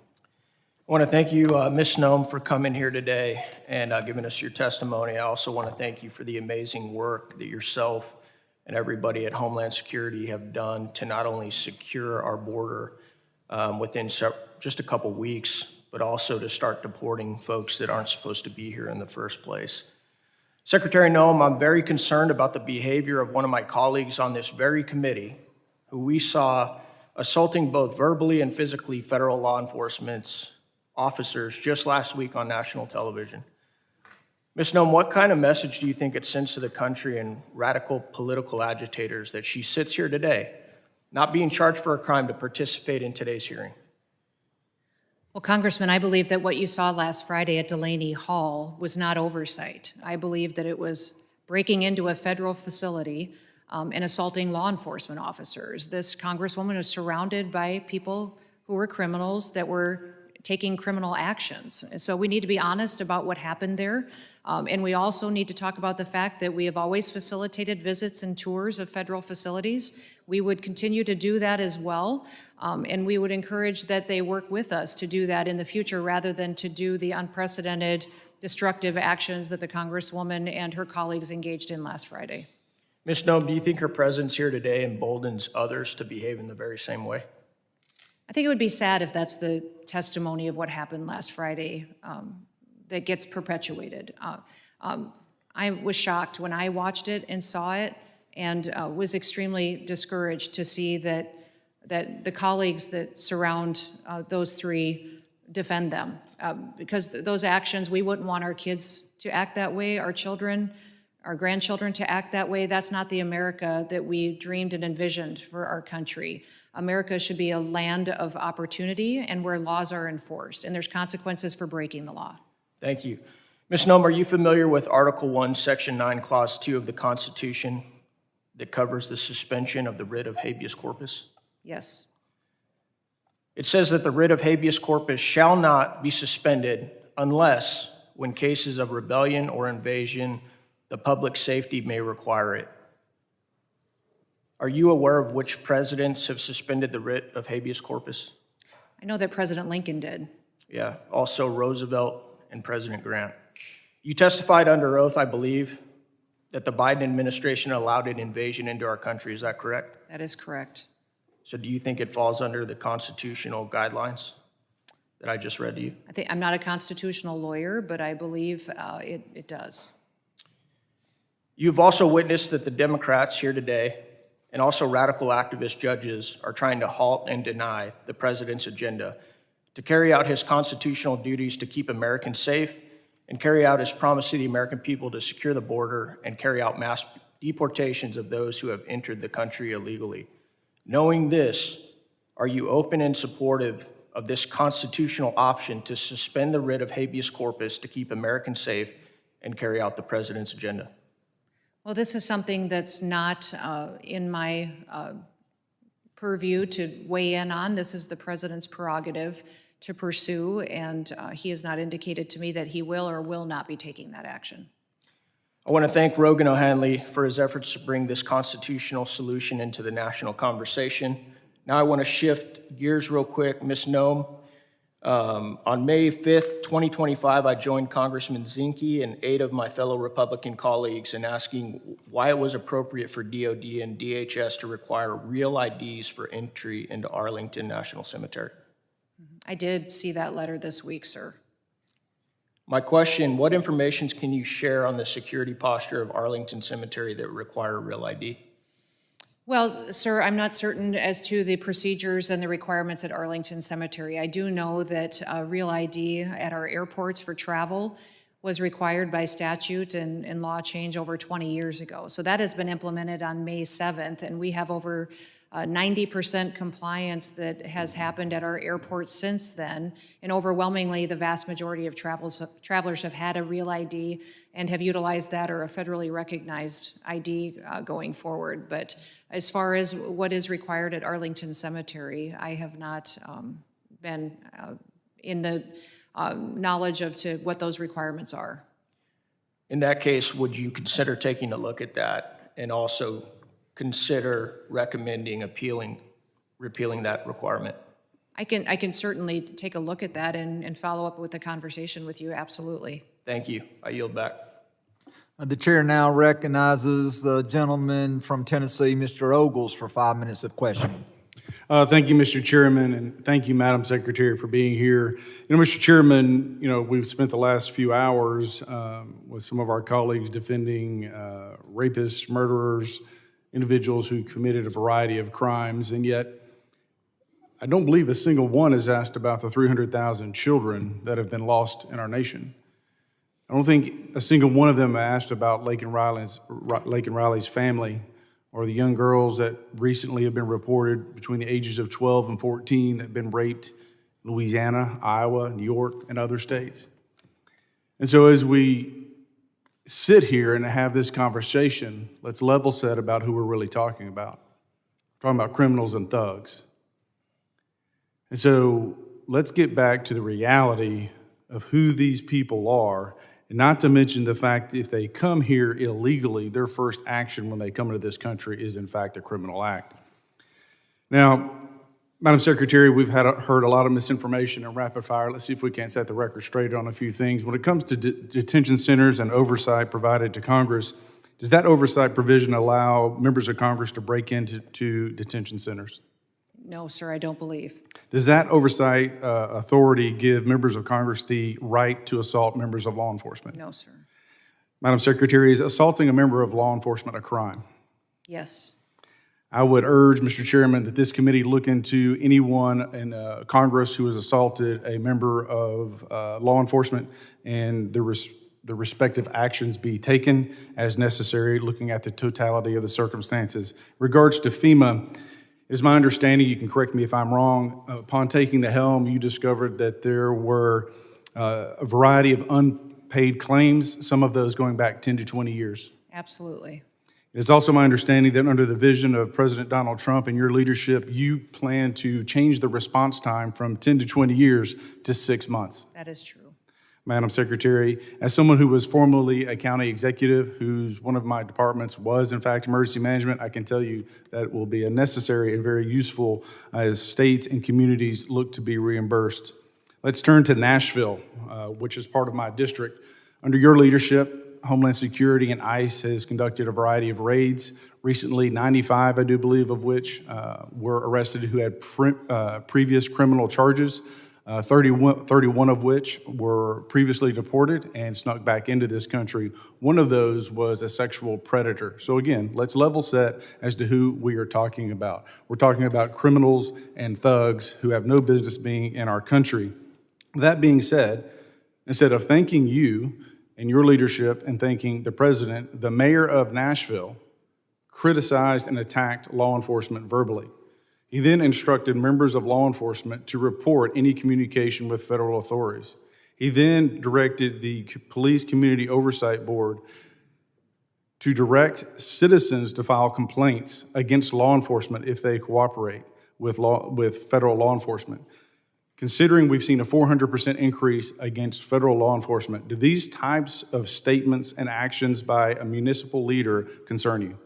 I want to thank you, Ms. Noem, for coming here today and giving us your testimony. I also want to thank you for the amazing work that yourself and everybody at Homeland Security have done to not only secure our border within just a couple weeks, but also to start deporting folks that aren't supposed to be here in the first place. Secretary Noem, I'm very concerned about the behavior of one of my colleagues on this very committee, who we saw assaulting both verbally and physically federal law enforcement officers just last week on national television. Ms. Noem, what kind of message do you think it sends to the country and radical political agitators that she sits here today, not being charged for a crime, to participate in today's hearing? Well, Congressman, I believe that what you saw last Friday at Detainee Hall was not oversight. I believe that it was breaking into a federal facility and assaulting law enforcement officers. This Congresswoman was surrounded by people who were criminals that were taking criminal actions. And so we need to be honest about what happened there. And we also need to talk about the fact that we have always facilitated visits and tours of federal facilities. We would continue to do that as well. And we would encourage that they work with us to do that in the future rather than to do the unprecedented destructive actions that the Congresswoman and her colleagues engaged in last Friday. Ms. Noem, do you think her presence here today emboldens others to behave in the very same way? I think it would be sad if that's the testimony of what happened last Friday that gets perpetuated. I was shocked when I watched it and saw it, and was extremely discouraged to see that the colleagues that surround those three defend them. Because those actions, we wouldn't want our kids to act that way, our children, our grandchildren to act that way. That's not the America that we dreamed and envisioned for our country. America should be a land of opportunity and where laws are enforced, and there's consequences for breaking the law. Thank you. Ms. Noem, are you familiar with Article 1, Section 9, Clause 2 of the Constitution that covers the suspension of the writ of habeas corpus? Yes. It says that the writ of habeas corpus shall not be suspended unless, when cases of rebellion or invasion, the public safety may require it. Are you aware of which presidents have suspended the writ of habeas corpus? I know that President Lincoln did. Yeah, also Roosevelt and President Grant. You testified under oath, I believe, that the Biden administration allowed an invasion into our country. Is that correct? That is correct. So do you think it falls under the constitutional guidelines that I just read to you? I'm not a constitutional lawyer, but I believe it does. You've also witnessed that the Democrats here today and also radical activist judges are trying to halt and deny the president's agenda to carry out his constitutional duties to keep Americans safe and carry out his promise to the American people to secure the border and carry out mass deportations of those who have entered the country illegally. Knowing this, are you open and supportive of this constitutional option to suspend the writ of habeas corpus to keep Americans safe and carry out the president's agenda? Well, this is something that's not in my purview to weigh in on. This is the president's prerogative to pursue, and he has not indicated to me that he will or will not be taking that action. I want to thank Rogan O'Hanley for his efforts to bring this constitutional solution into the national conversation. Now I want to shift gears real quick. Ms. Noem, on May 5th, 2025, I joined Congressman Zinke and 8 of my fellow Republican colleagues in asking why it was appropriate for DOD and DHS to require real IDs for entry into Arlington National Cemetery. I did see that letter this week, sir. My question, what information can you share on the security posture of Arlington Cemetery that require real ID? Well, sir, I'm not certain as to the procedures and the requirements at Arlington Cemetery. I do know that real ID at our airports for travel was required by statute and law change over 20 years ago. So that has been implemented on May 7th, and we have over 90% compliance that has happened at our airports since then. And overwhelmingly, the vast majority of travelers have had a real ID and have utilized that or a federally recognized ID going forward. But as far as what is required at Arlington Cemetery, I have not been in the knowledge of what those requirements are. In that case, would you consider taking a look at that and also consider recommending repealing that requirement? I can certainly take a look at that and follow up with a conversation with you, absolutely. Thank you. I yield back. The chair now recognizes the gentleman from Tennessee, Mr. Ogles, for 5 minutes of questioning. Thank you, Mr. Chairman, and thank you, Madam Secretary, for being here. Mr. Chairman, we've spent the last few hours with some of our colleagues defending rapists, murderers, individuals who committed a variety of crimes, and yet I don't believe a single one has asked about the 300,000 children that have been lost in our nation. I don't think a single one of them asked about Lake and Riley's family, or the young girls that recently have been reported between the ages of 12 and 14 that have been raped in Louisiana, Iowa, New York, and other states. And so as we sit here and have this conversation, let's level set about who we're really talking about. We're talking about criminals and thugs. And so let's get back to the reality of who these people are, and not to mention the fact that if they come here illegally, their first action when they come into this country is in fact a criminal act. Now, Madam Secretary, we've heard a lot of misinformation and rapid fire. Let's see if we can't set the record straight on a few things. When it comes to detention centers and oversight provided to Congress, does that oversight provision allow members of Congress to break into detention centers? No, sir, I don't believe. Does that oversight authority give members of Congress the right to assault members of law enforcement? No, sir. Madam Secretary, is assaulting a member of law enforcement a crime? Yes. I would urge, Mr. Chairman, that this committee look into anyone in Congress who has assaulted a member of law enforcement and the respective actions be taken as necessary, looking at the totality of the circumstances. In regards to FEMA, it is my understanding, you can correct me if I'm wrong, upon taking the helm, you discovered that there were a variety of unpaid claims, some of those going back 10 to 20 years. Absolutely. It's also my understanding that under the vision of President Donald Trump and your leadership, you plan to change the response time from 10 to 20 years to 6 months. That is true. Madam Secretary, as someone who was formerly a county executive, whose one of my departments was in fact emergency management, I can tell you that it will be a necessary and very useful as states and communities look to be reimbursed. Let's turn to Nashville, which is part of my district. Under your leadership, Homeland Security and ICE has conducted a variety of raids. Recently, 95, I do believe, of which were arrested who had previous criminal charges. 31 of which were previously deported and snuck back into this country. One of those was a sexual predator. So again, let's level set as to who we are talking about. We're talking about criminals and thugs who have no business being in our country. That being said, instead of thanking you and your leadership and thanking the president, the mayor of Nashville criticized and attacked law enforcement verbally. He then instructed members of law enforcement to report any communication with federal authorities. He then directed the Police Community Oversight Board to direct citizens to file complaints against law enforcement if they cooperate with federal law enforcement. Considering we've seen a 400% increase against federal law enforcement, do these types of statements and actions by a municipal leader concern you?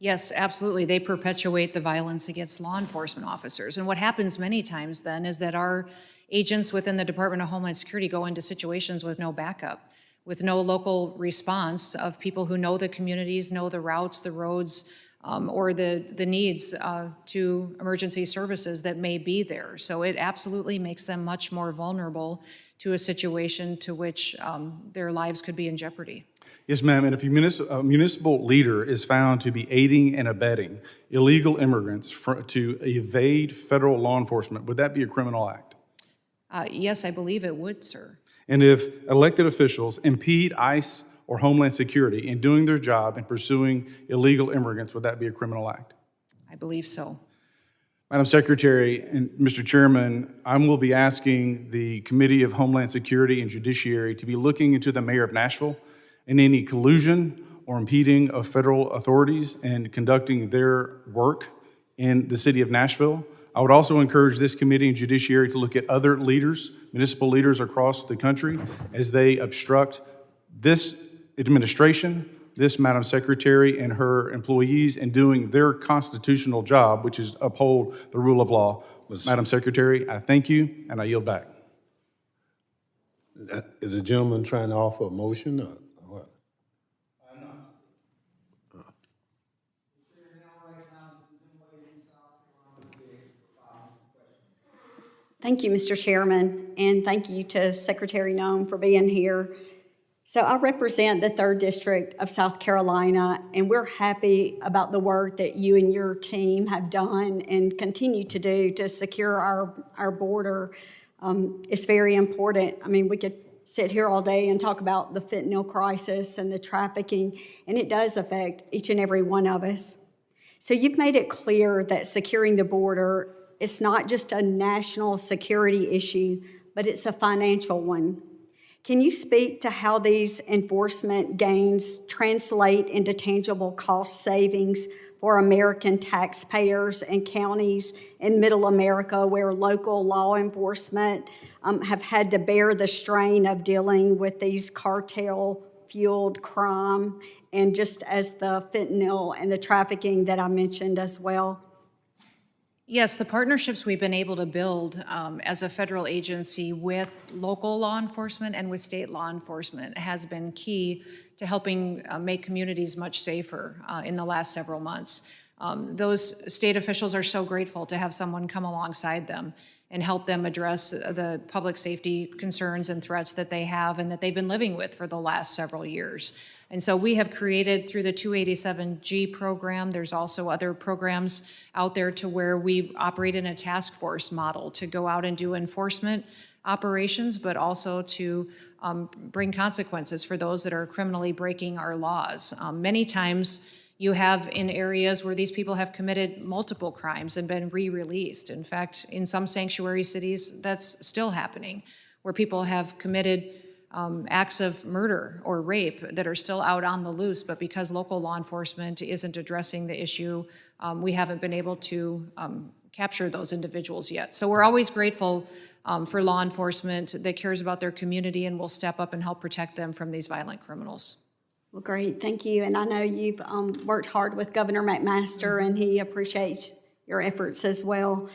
Yes, absolutely. They perpetuate the violence against law enforcement officers. And what happens many times then is that our agents within the Department of Homeland Security go into situations with no backup, with no local response of people who know the communities, know the routes, the roads, or the needs to emergency services that may be there. So it absolutely makes them much more vulnerable to a situation to which their lives could be in jeopardy. Yes, ma'am, and if a municipal leader is found to be aiding and abetting illegal immigrants to evade federal law enforcement, would that be a criminal act? Yes, I believe it would, sir. And if elected officials impede ICE or Homeland Security in doing their job and pursuing illegal immigrants, would that be a criminal act? I believe so. Madam Secretary and Mr. Chairman, I will be asking the Committee of Homeland Security and Judiciary to be looking into the mayor of Nashville and any collusion or impeding of federal authorities and conducting their work in the city of Nashville. I would also encourage this committee and judiciary to look at other leaders, municipal leaders across the country, as they obstruct this administration, this Madam Secretary and her employees in doing their constitutional job, which is uphold the rule of law. Madam Secretary, I thank you and I yield back. Is the gentleman trying to offer a motion or what? I'm not. Thank you, Mr. Chairman, and thank you to Secretary Noem for being here. So I represent the 3rd District of South Carolina, and we're happy about the work that you and your team have done and continue to do to secure our border. It's very important. I mean, we could sit here all day and talk about the fentanyl crisis and the trafficking, and it does affect each and every one of us. So you've made it clear that securing the border is not just a national security issue, but it's a financial one. Can you speak to how these enforcement gains translate into tangible cost savings for American taxpayers and counties in Middle America where local law enforcement have had to bear the strain of dealing with these cartel-fueled crime, and just as the fentanyl and the trafficking that I mentioned as well. Yes, the partnerships we've been able to build as a federal agency with local law enforcement and with state law enforcement has been key to helping make communities much safer in the last several months. Those state officials are so grateful to have someone come alongside them and help them address the public safety concerns and threats that they have and that they've been living with for the last several years. And so we have created, through the 287G program, there's also other programs out there to where we operate in a task force model to go out and do enforcement operations, but also to bring consequences for those that are criminally breaking our laws. Many times you have in areas where these people have committed multiple crimes and been re-released. In fact, in some sanctuary cities, that's still happening, where people have committed acts of murder or rape that are still out on the loose, but because local law enforcement isn't addressing the issue, we haven't been able to capture those individuals yet. So we're always grateful for law enforcement that cares about their community and will step up and help protect them from these violent criminals. Well, great, thank you. And I know you've worked hard with Governor McMaster, and he appreciates your efforts as well.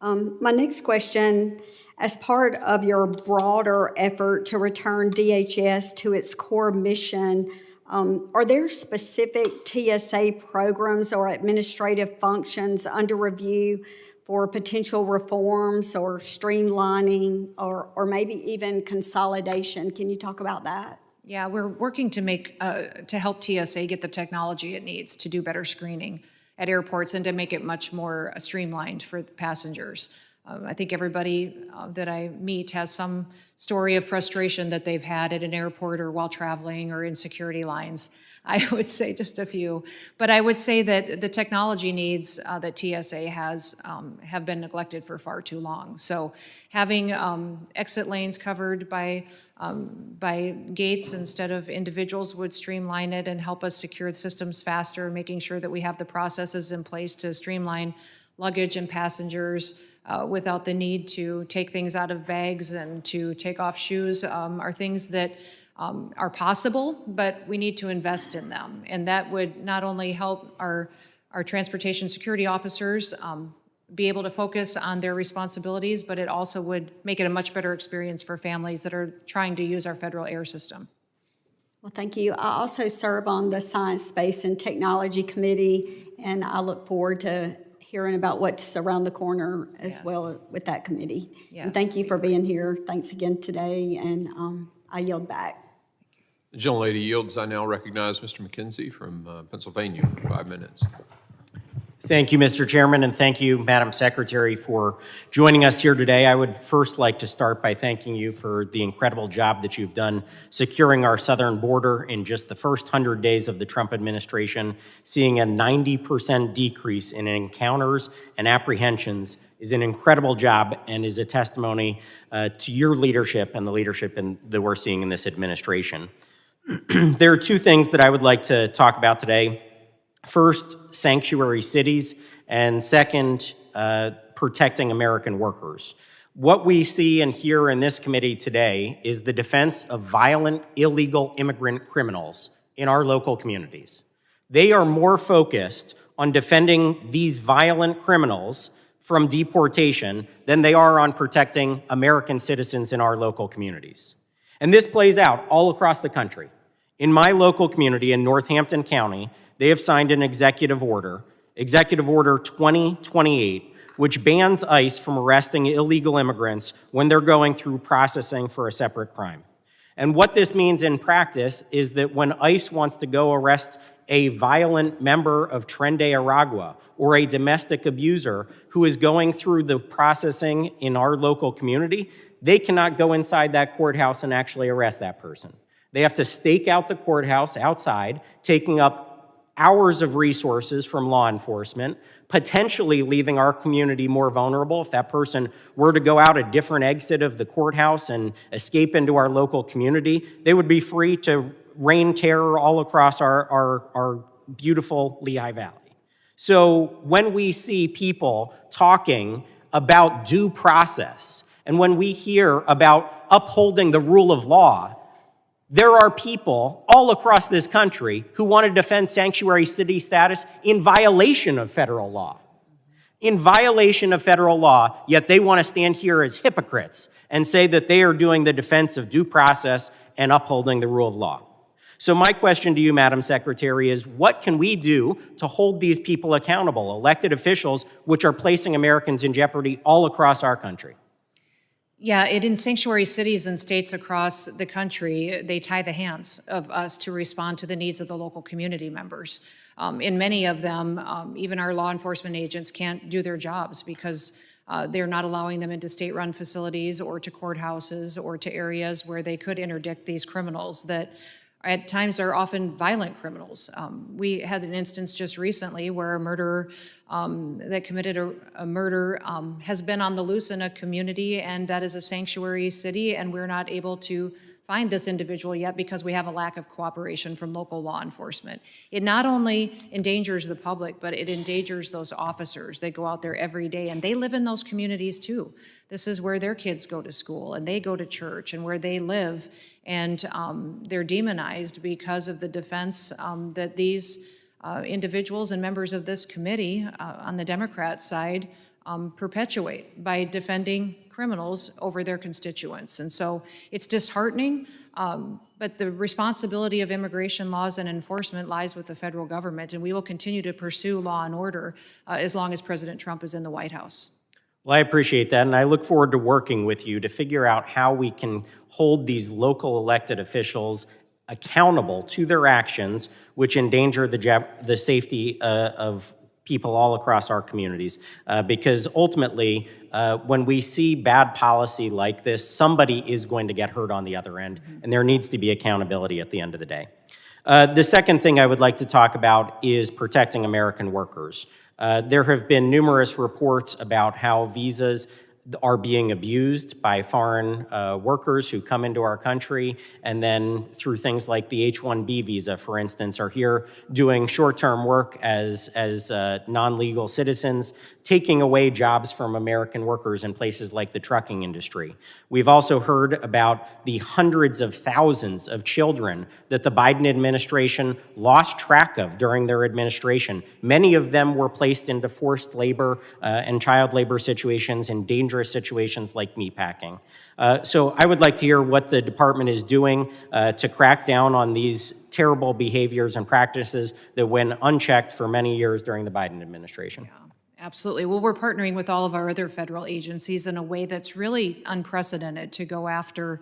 My next question, as part of your broader effort to return DHS to its core mission, are there specific TSA programs or administrative functions under review for potential reforms or streamlining or maybe even consolidation? Can you talk about that? Yeah, we're working to help TSA get the technology it needs to do better screening at airports and to make it much more streamlined for the passengers. I think everybody that I meet has some story of frustration that they've had at an airport or while traveling or in security lines. I would say just a few. But I would say that the technology needs that TSA has have been neglected for far too long. So having exit lanes covered by gates instead of individuals would streamline it and help us secure the systems faster, making sure that we have the processes in place to streamline luggage and passengers without the need to take things out of bags and to take off shoes are things that are possible, but we need to invest in them. And that would not only help our transportation security officers be able to focus on their responsibilities, but it also would make it a much better experience for families that are trying to use our federal air system. Well, thank you. I also serve on the Science, Space, and Technology Committee, and I look forward to hearing about what's around the corner as well with that committee. Yes, and thank you for being here. Thanks again today, and I yield back. The gentlelady yields. I now recognize Mr. McKenzie from Pennsylvania for 5 minutes. Thank you, Mr. Chairman, and thank you, Madam Secretary, for joining us here today. I would first like to start by thanking you for the incredible job that you've done securing our southern border in just the first 100 days of the Trump administration. Seeing a 90% decrease in encounters and apprehensions is an incredible job and is a testimony to your leadership and the leadership that we're seeing in this administration. There are two things that I would like to talk about today. First, sanctuary cities, and second, protecting American workers. What we see and hear in this committee today is the defense of violent, illegal immigrant criminals in our local communities. They are more focused on defending these violent criminals from deportation than they are on protecting American citizens in our local communities. And this plays out all across the country. In my local community in Northampton County, they have signed an Executive Order 2028, which bans ICE from arresting illegal immigrants when they're going through processing for a separate crime. And what this means in practice is that when ICE wants to go arrest a violent member of Tren de Aragua or a domestic abuser who is going through the processing in our local community, they cannot go inside that courthouse and actually arrest that person. They have to stake out the courthouse outside, taking up hours of resources from law enforcement, potentially leaving our community more vulnerable. If that person were to go out a different exit of the courthouse and escape into our local community, they would be free to rain terror all across our beautiful Lehigh Valley. So when we see people talking about due process, and when we hear about upholding the rule of law, there are people all across this country who want to defend sanctuary city status in violation of federal law. In violation of federal law, yet they want to stand here as hypocrites and say that they are doing the defense of due process and upholding the rule of law. So my question to you, Madam Secretary, is what can we do to hold these people accountable, elected officials which are placing Americans in jeopardy all across our country? Yeah, in sanctuary cities and states across the country, they tie the hands of us to respond to the needs of the local community members. In many of them, even our law enforcement agents can't do their jobs because they're not allowing them into state-run facilities or to courthouses or to areas where they could interdict these criminals that at times are often violent criminals. We had an instance just recently where a murderer that committed a murder has been on the loose in a community, and that is a sanctuary city, and we're not able to find this individual yet because we have a lack of cooperation from local law enforcement. It not only endangers the public, but it endangers those officers that go out there every day, and they live in those communities too. This is where their kids go to school, and they go to church, and where they live, and they're demonized because of the defense that these individuals and members of this committee on the Democrat side perpetuate by defending criminals over their constituents. And so it's disheartening, but the responsibility of immigration laws and enforcement lies with the federal government, and we will continue to pursue law and order as long as President Trump is in the White House. Well, I appreciate that, and I look forward to working with you to figure out how we can hold these local elected officials accountable to their actions, which endanger the safety of people all across our communities. Because ultimately, when we see bad policy like this, somebody is going to get hurt on the other end, and there needs to be accountability at the end of the day. The second thing I would like to talk about is protecting American workers. There have been numerous reports about how visas are being abused by foreign workers who come into our country, and then through things like the H-1B visa, for instance, are here doing short-term work as non-legal citizens, taking away jobs from American workers in places like the trucking industry. We've also heard about the hundreds of thousands of children that the Biden administration lost track of during their administration. Many of them were placed into forced labor and child labor situations and dangerous situations like meatpacking. So I would like to hear what the department is doing to crack down on these terrible behaviors and practices that went unchecked for many years during the Biden administration. Yeah. Absolutely. Well, we're partnering with all of our other federal agencies in a way that's really unprecedented to go after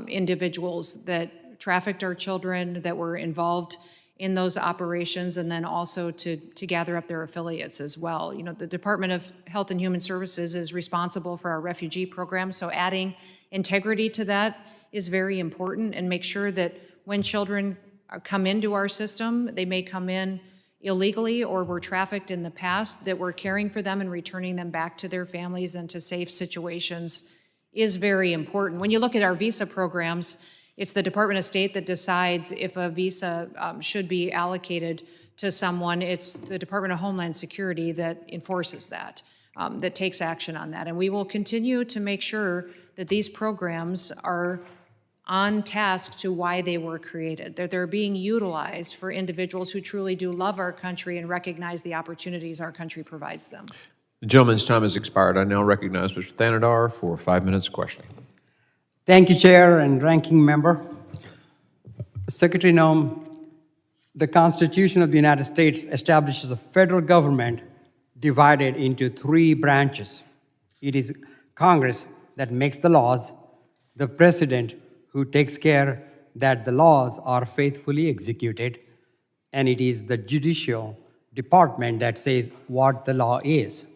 individuals that trafficked our children, that were involved in those operations, and then also to gather up their affiliates as well. You know, the Department of Health and Human Services is responsible for our refugee program, so adding integrity to that is very important, and make sure that when children come into our system, they may come in illegally or were trafficked in the past, that we're caring for them and returning them back to their families and to safe situations is very important. When you look at our visa programs, it's the Department of State that decides if a visa should be allocated to someone. It's the Department of Homeland Security that enforces that, that takes action on that. And we will continue to make sure that these programs are on task to why they were created, that they're being utilized for individuals who truly do love our country and recognize the opportunities our country provides them. The gentleman's time has expired. I now recognize Mr. Thanadar for 5 minutes of questioning. Thank you, Chair and Ranking Member. Secretary Noem, the Constitution of the United States establishes a federal government divided into 3 branches. It is Congress that makes the laws, the President who takes care that the laws are faithfully executed, and it is the Judicial Department that says what the law is.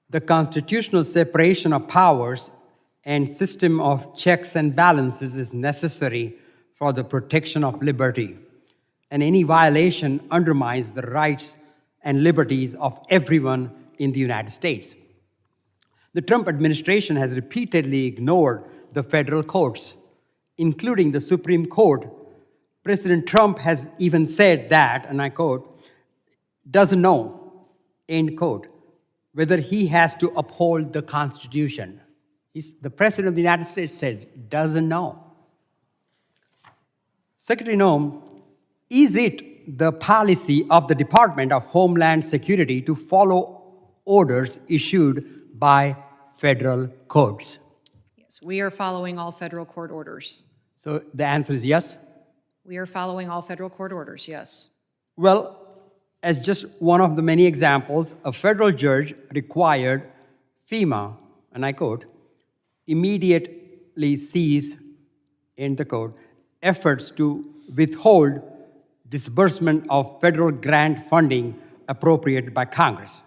The constitutional separation of powers and system of checks and balances is necessary for the protection of liberty, and any violation undermines the rights and liberties of everyone in the United States. The Trump administration has repeatedly ignored the federal courts, including the Supreme Court. President Trump has even said that, and I quote, doesn't know, end quote, whether he has to uphold the Constitution. The President of the United States said, doesn't know. Secretary Noem, is it the policy of the Department of Homeland Security to follow orders issued by federal courts? Yes, we are following all federal court orders. So the answer is yes? We are following all federal court orders, yes. Well, as just one of the many examples, a federal judge required FEMA, and I quote, immediately cease, in the code, efforts to withhold disbursement of federal grant funding appropriated by Congress.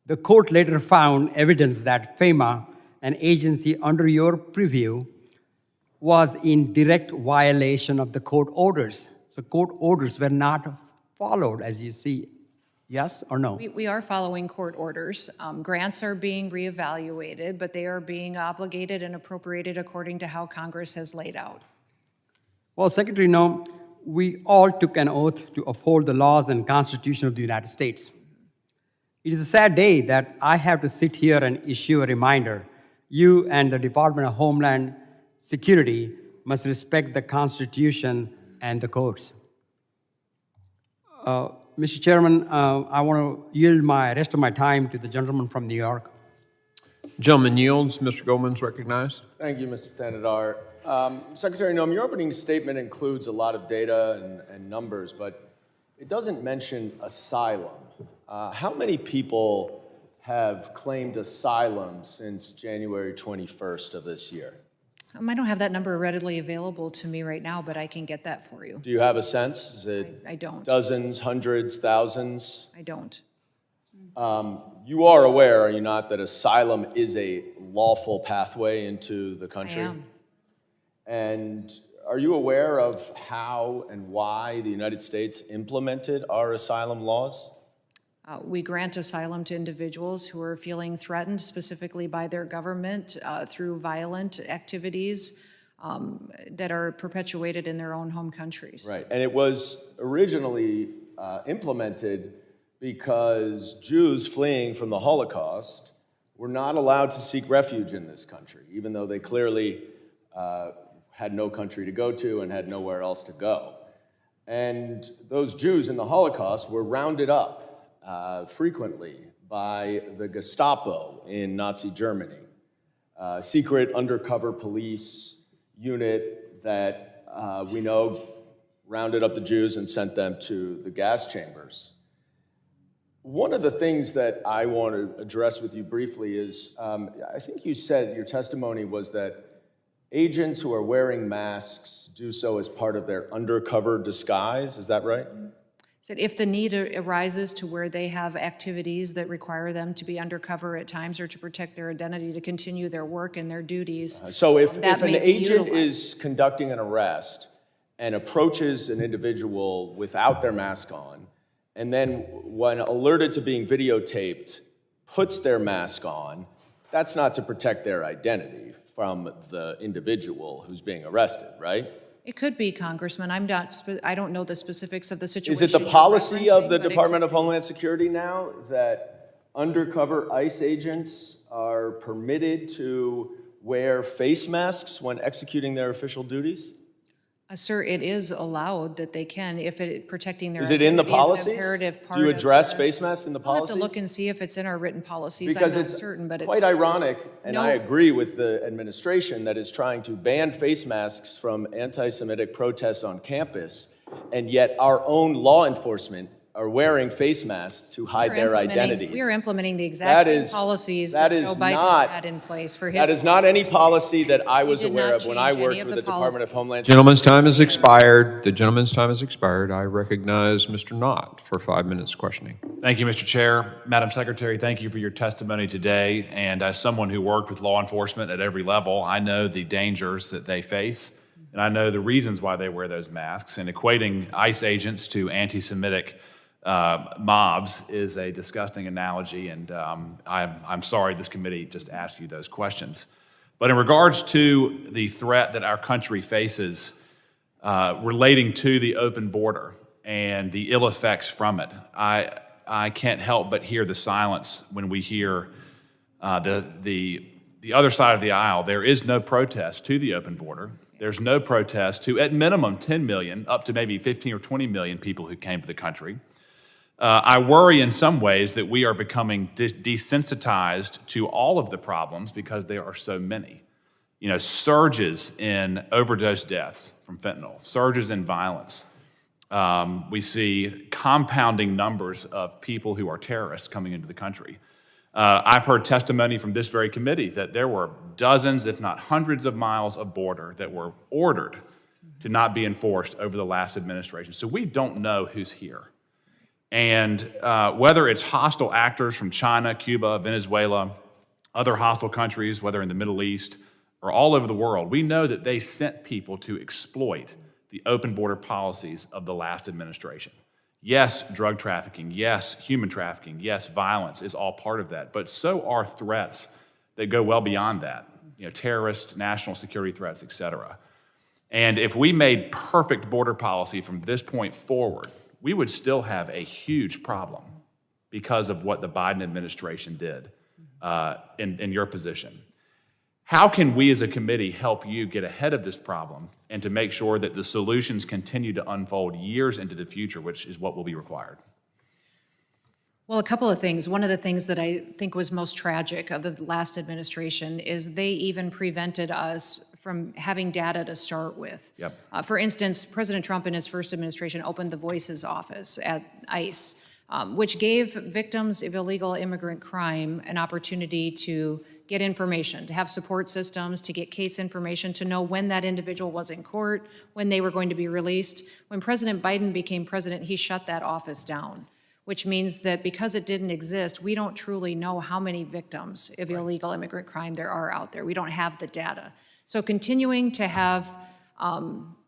The court later found evidence that FEMA, an agency under your purview, was in direct violation of the court orders. So court orders were not followed, as you see. Yes or no? We are following court orders. Grants are being reevaluated, but they are being obligated and appropriated according to how Congress has laid out. Well, Secretary Noem, we all took an oath to uphold the laws and Constitution of the United States. It is a sad day that I have to sit here and issue a reminder. You and the Department of Homeland Security must respect the Constitution and the courts. Mr. Chairman, I want to yield my rest of my time to the gentleman from New York. Gentleman yields. Mr. Goldman's recognized. Thank you, Mr. Tenedar. Secretary Noem, your opening statement includes a lot of data and numbers, but it doesn't mention asylum. How many people have claimed asylum since January 21st of this year? I don't have that number readily available to me right now, but I can get that for you. Do you have a sense? Is it I don't. dozens, hundreds, thousands? I don't. You are aware, are you not, that asylum is a lawful pathway into the country? I am. And are you aware of how and why the United States implemented our asylum laws? We grant asylum to individuals who are feeling threatened specifically by their government through violent activities that are perpetuated in their own home countries. Right, and it was originally implemented because Jews fleeing from the Holocaust were not allowed to seek refuge in this country, even though they clearly had no country to go to and had nowhere else to go. And those Jews in the Holocaust were rounded up frequently by the Gestapo in Nazi Germany, a secret undercover police unit that we know rounded up the Jews and sent them to the gas chambers. One of the things that I want to address with you briefly is, I think you said your testimony was that agents who are wearing masks do so as part of their undercover disguise. Is that right? So if the need arises to where they have activities that require them to be undercover at times or to protect their identity to continue their work and their duties. So if that an may be agent utilized. is conducting an arrest and approaches an individual without their mask on, and then when alerted to being videotaped, puts their mask on, that's not to protect their identity from the individual who's being arrested, right? It could be, Congressman. I don't know the specifics of the situation. Is it the you're policy of referencing, the but it Department of Homeland Security now that undercover ICE agents are permitted to wear face masks when executing their official duties? Sir, it is allowed that they can if protecting their Is it in the identity is an policies? imperative part Do you of address their- face masks in the I'll have policies? to look and see if it's in our written policies. Because I'm not it's certain, but it's quite ironic, and No. I agree with the administration that is trying to ban face masks from anti-Semitic protests on campus, and yet our own law enforcement are wearing face masks to hide their identities. We are implementing the exact same policies that Joe Biden had in place for his. That is not any policy that I was did aware not of when I change any worked of with the the Department of Homeland Security. Gentleman's time has expired. The gentleman's time has expired. I recognize Mr. Knott for 5 minutes questioning. Thank you, Mr. Chair. Madam Secretary, thank you for your testimony today. And as someone who worked with law enforcement at every level, I know the dangers that they face, and I know the reasons why they wear those masks. And equating ICE agents to anti-Semitic mobs is a disgusting analogy, and I'm sorry this committee just asked you those questions. But in regards to the threat that our country faces relating to the open border and the ill effects from it, I can't help but hear the silence when we hear the other side of the aisle. There is no protest to the open border. There's no protest to, at minimum, 10 million, up to maybe 15 or 20 million people who came to the country. I worry in some ways that we are becoming desensitized to all of the problems because there are so many. You know, surges in overdose deaths from fentanyl, surges in violence. We see compounding numbers of people who are terrorists coming into the country. I've heard testimony from this very committee that there were dozens, if not hundreds of miles of border that were ordered to not be enforced over the last administration. So we don't know who's here. And whether it's hostile actors from China, Cuba, Venezuela, other hostile countries, whether in the Middle East or all over the world, we know that they sent people to exploit the open border policies of the last administration. Yes, drug trafficking, yes, human trafficking, yes, violence is all part of that, but so are threats that go well beyond that, you know, terrorist, national security threats, et cetera. And if we made perfect border policy from this point forward, we would still have a huge problem because of what the Biden administration did in your position. How can we as a committee help you get ahead of this problem and to make sure that the solutions continue to unfold years into the future, which is what will be required? Well, a couple of things. One of the things that I think was most tragic of the last administration is they even prevented us from having data to start with. Yep. For instance, President Trump in his first administration opened the Voices office at ICE, which gave victims of illegal immigrant crime an opportunity to get information, to have support systems, to get case information, to know when that individual was in court, when they were going to be released. When President Biden became president, he shut that office down, which means that because it didn't exist, we don't truly know how many victims of illegal immigrant crime there are out there. We don't have the data. So continuing to have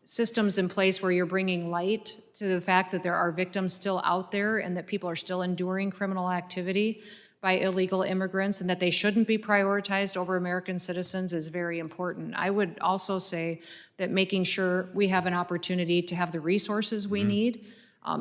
systems in place where you're bringing light to the fact that there are victims still out there and that people are still enduring criminal activity by illegal immigrants and that they shouldn't be prioritized over American citizens is very important. I would also say that making sure we have an opportunity to have the resources we need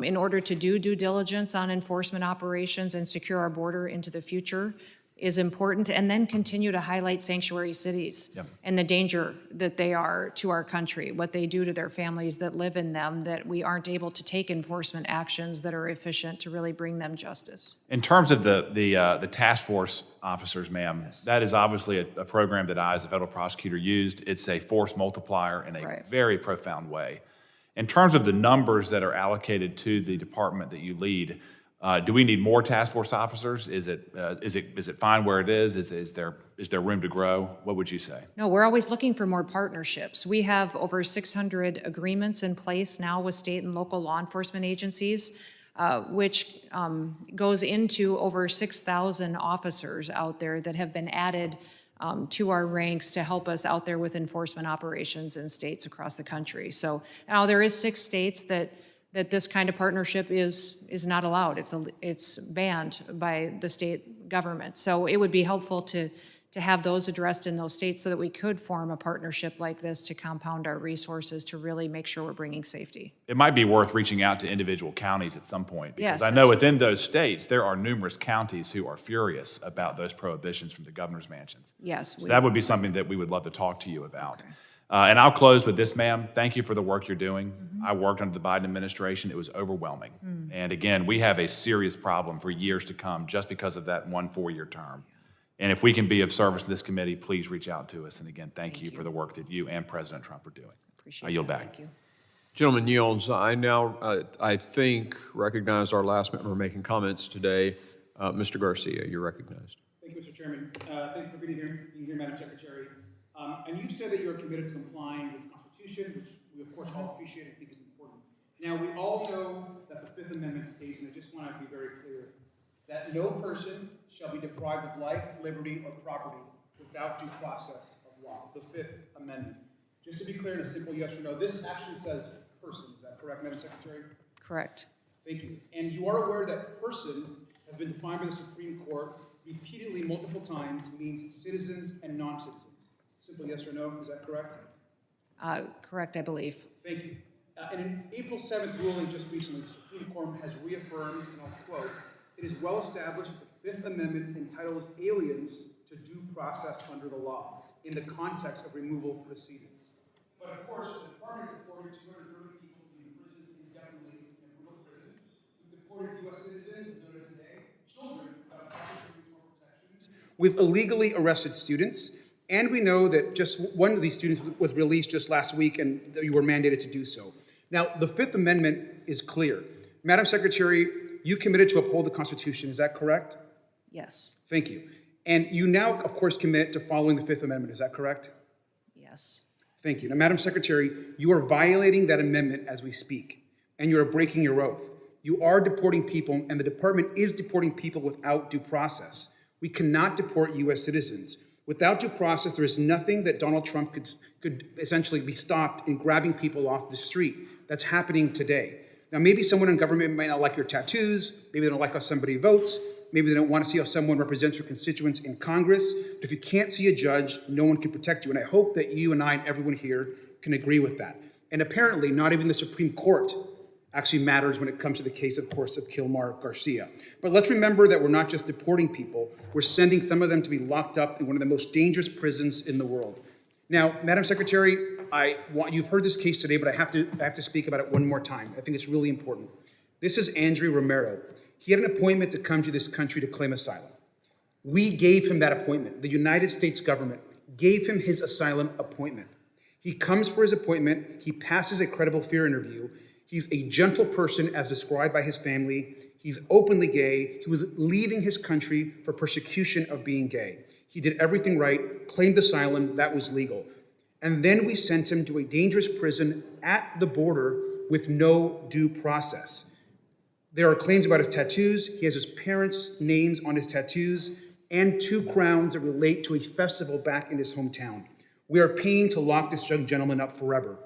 in order to do due diligence on enforcement operations and secure our border into the future is important, and then continue to highlight sanctuary cities and the danger that they are to our country, what they do to their families that live in them, that we aren't able to take enforcement actions that are efficient to really bring them justice. In terms of the task force officers, ma'am, that is obviously a program that I, as a federal prosecutor, used. It's a force multiplier in a very profound way. In terms of the numbers that are allocated to the department that you lead, do we need more task force officers? Is it fine where it is? Is there room to grow? What would you say? No, we're always looking for more partnerships. We have over 600 agreements in place now with state and local law enforcement agencies, which goes into over 6,000 officers out there that have been added to our ranks to help us out there with enforcement operations in states across the country. So now there is 6 states that this kind of partnership is not allowed. It's banned by the state government. So it would be helpful to have those addressed in those states so that we could form a partnership like this to compound our resources to really make sure we're bringing safety. It might be worth reaching out to individual counties at some point, because Yes, I know within those states, there are numerous counties who are furious about those prohibitions from the governor's mansions. Yes. So that would be something that we would love to talk to you about. And I'll close with this, ma'am. Thank you for the work you're doing. I worked under the Biden administration. It was overwhelming. And again, we have a serious problem for years to come just because of that 1 4-year term. And if we can be of service to this committee, please reach out to us. And again, thank you for the work that you and President Trump are doing. Appreciate I yield that. back. Thank you. Gentleman yields. I now, I think, recognize our last member making comments today. Mr. Garcia, you're recognized. Thank you, Mr. Chairman. Thank you for being here, Madam Secretary. And you said that you're committed to complying with the Constitution, which we of course all appreciate and think is important. Now, we all know that the Fifth Amendment states, and I just want to be very clear, that no person shall be deprived of life, liberty, or property without due process of law. The Fifth Amendment. Just to be clear in a simple yes or no, this actually says person. Is that correct, Madam Secretary? Correct. Thank you. And you are aware that person has been defined by the Supreme Court repeatedly multiple times means citizens and non-citizens. Simple yes or no, is that correct? Correct, I believe. Thank you. In an April 7th ruling just recently, the Supreme Court has reaffirmed, and I'll quote, It is well established that the Fifth Amendment entitles aliens to due process under the law in the context of removal proceedings. But of course, the Department reported 230 people being imprisoned indefinitely in brutal prison. We've deported U.S. citizens, as noted today, children without proper protections. We've illegally arrested students, and we know that just one of these students was released just last week, and you were mandated to do so. Now, the Fifth Amendment is clear. Madam Secretary, you committed to uphold the Constitution, is that correct? Yes. Thank you. And you now, of course, commit to following the Fifth Amendment, is that correct? Yes. Thank you. Now, Madam Secretary, you are violating that amendment as we speak, and you are breaking your oath. You are deporting people, and the department is deporting people without due process. We cannot deport U.S. citizens. Without due process, there is nothing that Donald Trump could essentially be stopped in grabbing people off the street. That's happening today. Now, maybe someone in government might not like your tattoos, maybe they don't like how somebody votes, maybe they don't want to see how someone represents your constituents in Congress, but if you can't see a judge, no one can protect you, and I hope that you and I and everyone here can agree with that. And apparently, not even the Supreme Court actually matters when it comes to the case, of course, of Kilmar Garcia. But let's remember that we're not just deporting people, we're sending some of them to be locked up in one of the most dangerous prisons in the world. Now, Madam Secretary, you've heard this case today, but I have to speak about it one more time. I think it's really important. This is Andrew Romero. He had an appointment to come to this country to claim asylum. We gave him that appointment. The United States government gave him his asylum appointment. He comes for his appointment. He passes a credible fear interview. He's a gentle person as described by his family. He's openly gay. He was leaving his country for persecution of being gay. He did everything right, claimed asylum, that was legal. And then we sent him to a dangerous prison at the border with no due process. There are claims about his tattoos. He has his parents' names on his tattoos and 2 crowns that relate to a festival back in his hometown. We are paying to lock this young gentleman up forever.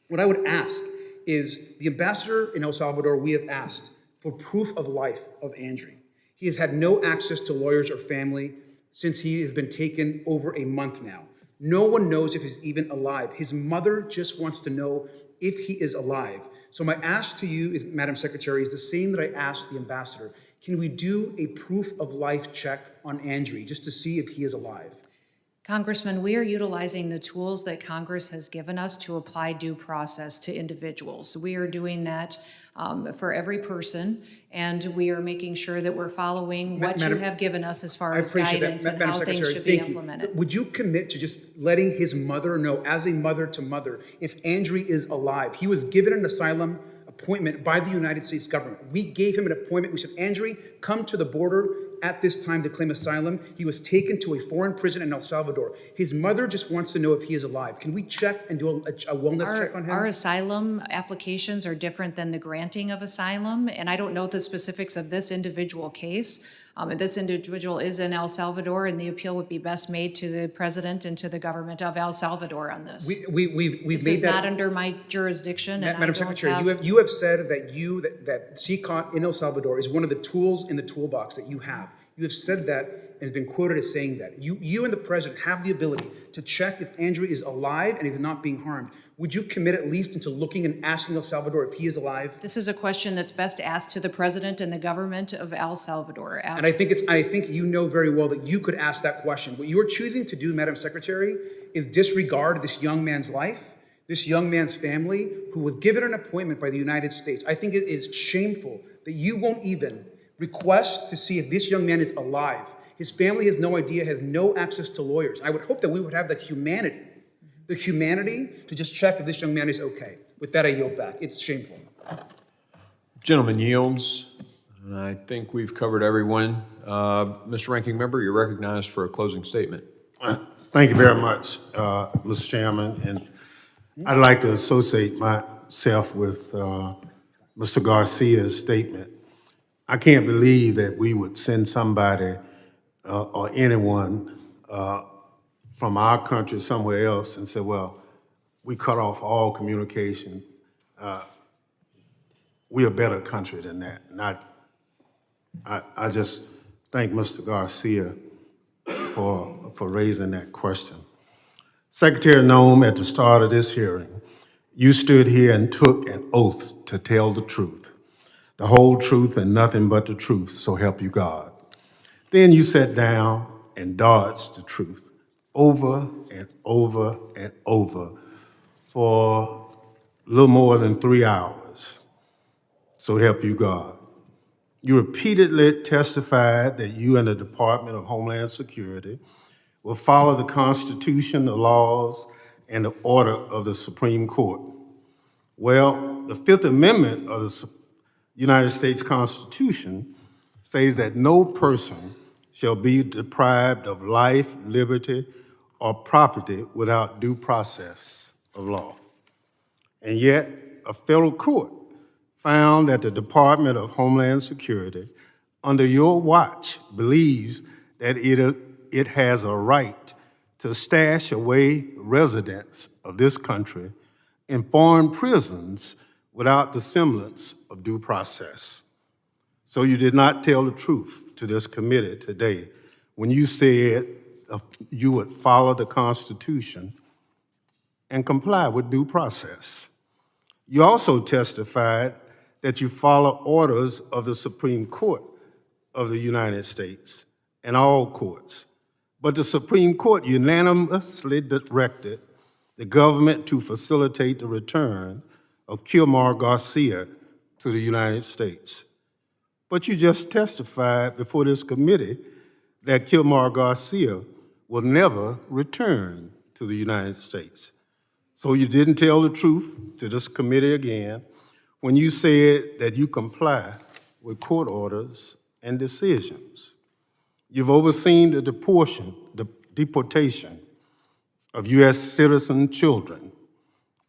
What I would ask is the ambassador in El Salvador, we have asked for proof of life of Andrew. He has had no access to lawyers or family since he has been taken over a month now. No one knows if he's even alive. His mother just wants to know if he is alive. So my ask to you, Madam Secretary, is the same that I asked the ambassador. Can we do a proof of life check on Andrew just to see if he is alive? Congressman, we are utilizing the tools that Congress has given us to apply due process to individuals. We are doing that for every person, and we are making sure that we're following what you have given us as far as guidance and how things should be implemented. Would you commit to just letting his mother know, as a mother to mother, if Andrew is alive? He was given an asylum appointment by the United States government. We gave him an appointment. We said, Andrew, come to the border at this time to claim asylum. He was taken to a foreign prison in El Salvador. His mother just wants to know if he is alive. Can we check and do a wellness check on him? Our asylum applications are different than the granting of asylum, and I don't know the specifics of this individual case. This individual is in El Salvador, and the appeal would be best made to the president and to the government of El Salvador on this. We've This made is that. not under my jurisdiction, and Madam I don't Secretary, have... you have said that CICOT in El Salvador is one of the tools in the toolbox that you have. You have said that and has been quoted as saying that. You and the president have the ability to check if Andrew is alive and if he's not being harmed. Would you commit at least into looking and asking El Salvador if he is alive? This is a question that's best asked to the president and the government of El Salvador. And I think you know very well that you could ask that question. What you are choosing to do, Madam Secretary, is disregard this young man's life, this young man's family, who was given an appointment by the United States. I think it is shameful that you won't even request to see if this young man is alive. His family has no idea, has no access to lawyers. I would hope that we would have the humanity to just check if this young man is okay. With that, I yield back. It's shameful. Gentleman yields. I think we've covered everyone. Mr. Ranking Member, you're recognized for a closing statement. Thank you very much, Mr. Chairman. And I'd like to associate myself with Mr. Garcia's statement. I can't believe that we would send somebody or anyone from our country somewhere else and say, well, we cut off all communication. We're a better country than that. And I just thank Mr. Garcia for raising that question. Secretary Noem, at the start of this hearing, you stood here and took an oath to tell the truth. the whole truth and nothing but the truth, so help you God. Then you sat down and dodged the truth over and over and over for a little more than 3 hours, so help you God. You repeatedly testified that you and the Department of Homeland Security will follow the Constitution, the laws, and the order of the Supreme Court. Well, the Fifth Amendment of the United States Constitution says that no person shall be deprived of life, liberty, or property without due process of law. And yet, a federal court found that the Department of Homeland Security, under your watch, believes that it has a right to stash away residents of this country in foreign prisons without the semblance of due process. So you did not tell the truth to this committee today when you said you would follow the Constitution and comply with due process. You also testified that you follow orders of the Supreme Court of the United States and all courts. But the Supreme Court unanimously directed the government to facilitate the return of Kilmar Garcia to the United States. But you just testified before this committee that Kilmar Garcia will never return to the United States. So you didn't tell the truth to this committee again when you said that you comply with court orders and decisions. You've overseen the deportation of U.S. citizen children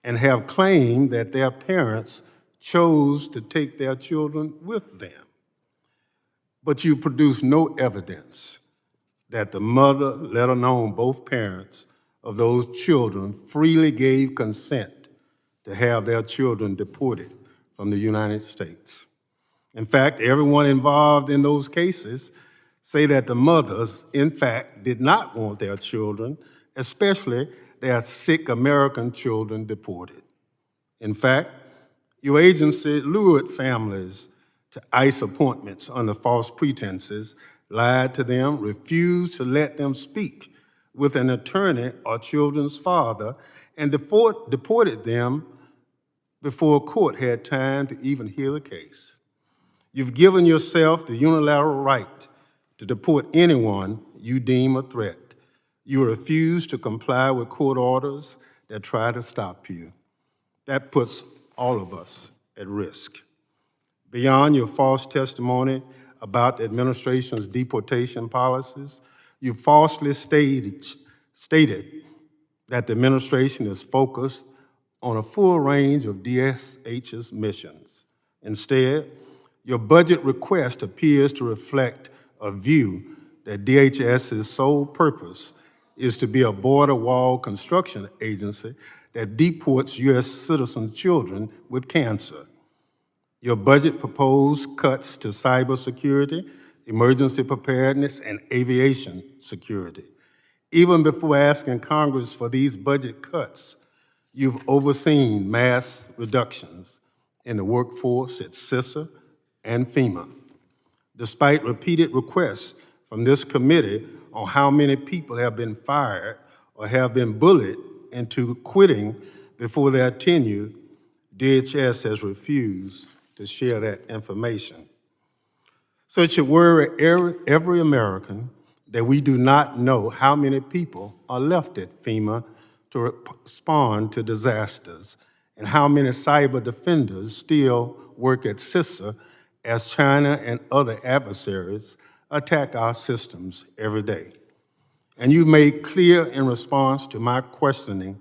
and have claimed that their parents chose to take their children with them. But you produced no evidence that the mother, let alone both parents, of those children freely gave consent to have their children deported from the United States. In fact, everyone involved in those cases say that the mothers, in fact, did not want their children, especially their sick American children, deported. In fact, your agency lured families to ICE appointments under false pretenses, lied to them, refused to let them speak with an attorney or children's father, and deported them before a court had time to even hear the case. You've given yourself the unilateral right to deport anyone you deem a threat. You refuse to comply with court orders that try to stop you. That puts all of us at risk. Beyond your false testimony about the administration's deportation policies, you falsely stated that the administration is focused on a full range of DHS's missions. Instead, your budget request appears to reflect a view that DHS's sole purpose is to be a border wall construction agency that deports U.S. citizen children with cancer. Your budget proposed cuts to cybersecurity, emergency preparedness, and aviation security. Even before asking Congress for these budget cuts, you've overseen mass reductions in the workforce at CISA and FEMA. Despite repeated requests from this committee on how many people have been fired or have been bullied into quitting before their tenure, DHS has refused to share that information. So it should worry every American that we do not know how many people are left at FEMA to respond to disasters and how many cyber defenders still work at CISA as China and other adversaries attack our systems every day. And you've made clear in response to my questioning,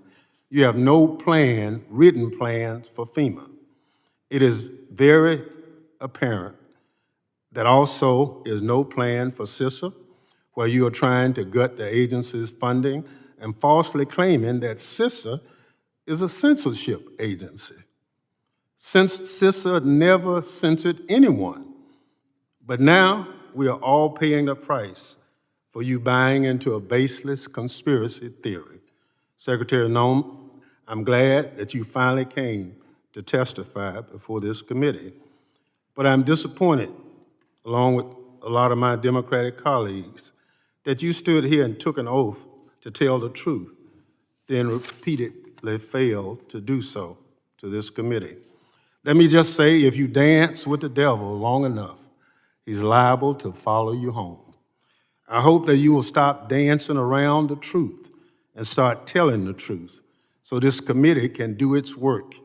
you have no plan, written plans for FEMA. It is very apparent that also is no plan for CISA, where you are trying to gut the agency's funding and falsely claiming that CISA is a censorship agency. Since CISA never censored anyone, but now we are all paying the price for you buying into a baseless conspiracy theory. Secretary Noem, I'm glad that you finally came to testify before this committee. But I'm disappointed, along with a lot of my Democratic colleagues, that you stood here and took an oath to tell the truth, then repeatedly failed to do so to this committee. Let me just say, if you dance with the devil long enough, he's liable to follow you home. I hope that you will stop dancing around the truth and start telling the truth so this committee can do its work,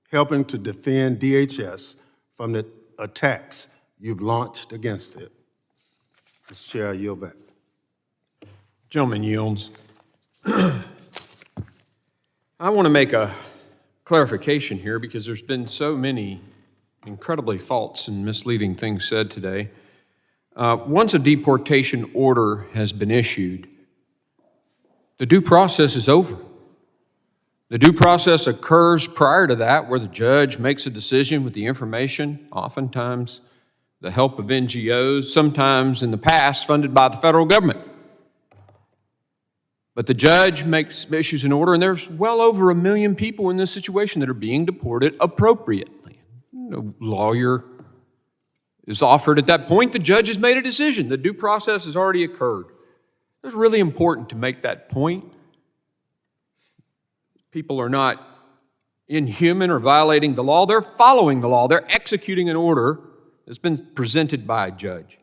helping to defend DHS from the attacks you've launched against it. Mr. Chair, I yield back. Gentleman yields. I want to make a clarification here because there's been so many incredibly false and misleading things said today. Once a deportation order has been issued, the due process is over. The due process occurs prior to that, where the judge makes a decision with the information, oftentimes the help of NGOs, sometimes in the past funded by the federal government. But the judge issues an order, and there's well over 1 million people in this situation that are being deported appropriately. No lawyer is offered at that point. The judge has made a decision. The due process has already occurred. It's really important to make that point. People are not inhuman or violating the law. They're following the law. They're executing an order that's been presented by a judge.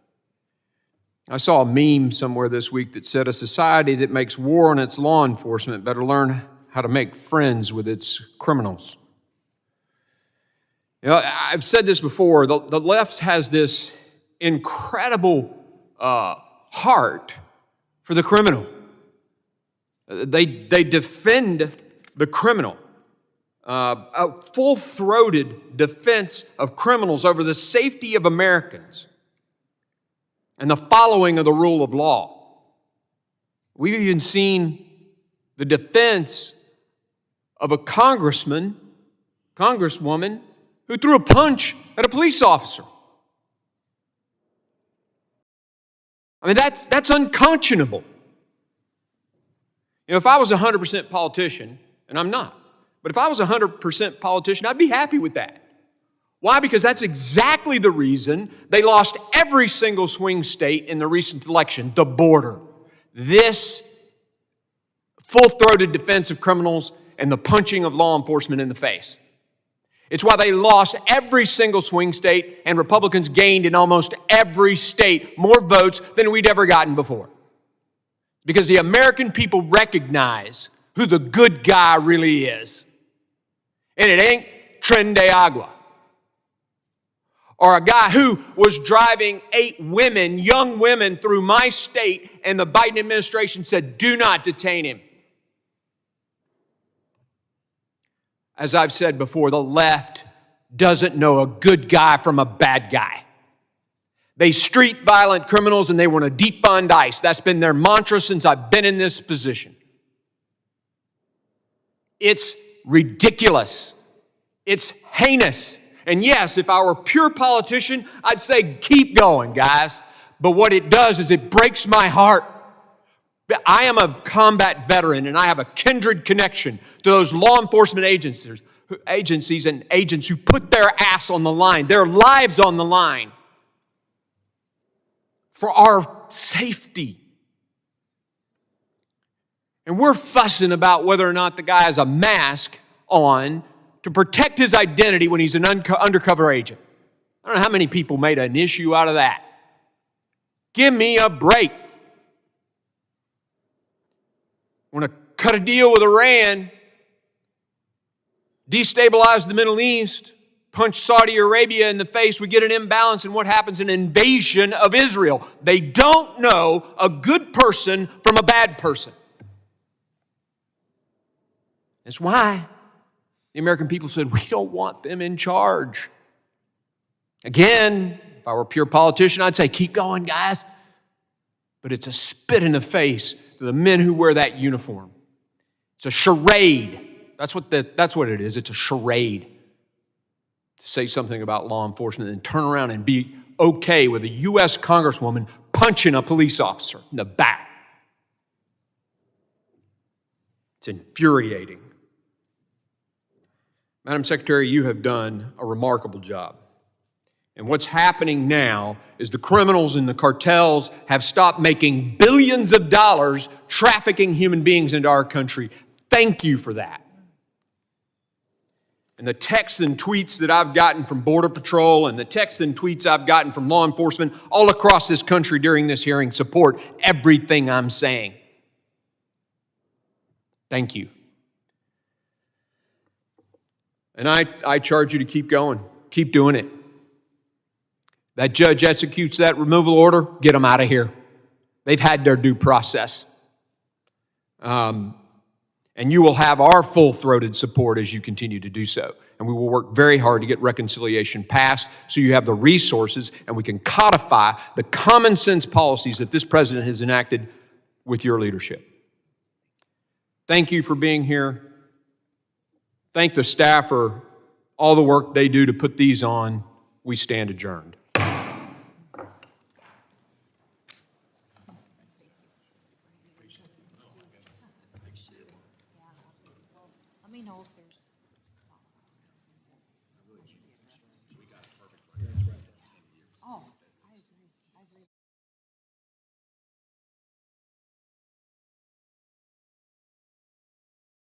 I saw a meme somewhere this week that said a society that makes war on its law enforcement better learn how to make friends with its criminals. You know, I've said this before, the left has this incredible heart for the criminal. They defend the criminal. A full-throated defense of criminals over the safety of Americans and the following of the rule of law. We've even seen the defense of a congresswoman, who threw a punch at a police officer. I mean, that's unconscionable. You know, if I was a 100% politician, and I'm not, but if I was a 100% politician, I'd be happy with that. Why? Because that's exactly the reason they lost every single swing state in the recent election, the border. This full-throated defense of criminals and the punching of law enforcement in the face. It's why they lost every single swing state, and Republicans gained in almost every state more votes than we'd ever gotten before. Because the American people recognize who the good guy really is. And it ain't Tren de Agua, or a guy who was driving 8 women, young women, through my state, and the Biden administration said, do not detain him. As I've said before, the left doesn't know a good guy from a bad guy. They street violent criminals and they want to defund ICE. That's been their mantra since I've been in this position. It's ridiculous. It's heinous. And yes, if I were a pure politician, I'd say, keep going, guys. But what it does is it breaks my heart. I am a combat veteran, and I have a kindred connection to those law enforcement agencies and agents who put their ass on the line, their lives on the line, for our safety. And we're fussing about whether or not the guy has a mask on to protect his identity when he's an undercover agent. I don't know how many people made an issue out of that. Give me a break. Want to cut a deal with Iran, destabilize the Middle East, punch Saudi Arabia in the face, we get an imbalance, and what happens? An invasion of Israel. They don't know a good person from a bad person. That's why the American people said, we don't want them in charge. Again, if I were a pure politician, I'd say, keep going, guys. But it's a spit in the face to the men who wear that uniform. It's a charade. That's what it is. It's a charade. To say something about law enforcement and turn around and be okay with a U.S. Congresswoman punching a police officer in the back. It's infuriating. Madam Secretary, you have done a remarkable job. And what's happening now is the criminals and the cartels have stopped making billions of dollars trafficking human beings into our country. Thank you for that. And the texts and tweets that I've gotten from Border Patrol and the texts and tweets I've gotten from law enforcement all across this country during this hearing support everything I'm saying. Thank you. And I charge you to keep going. Keep doing it. That judge executes that removal order, get them out of here. They've had their due process. And you will have our full-throated support as you continue to do so. And we will work very hard to get reconciliation passed so you have the resources and we can codify the common sense policies that this president has enacted with your leadership. Thank you for being here. Thank the staff for all the work they do to put these on. We stand adjourned. Let me know if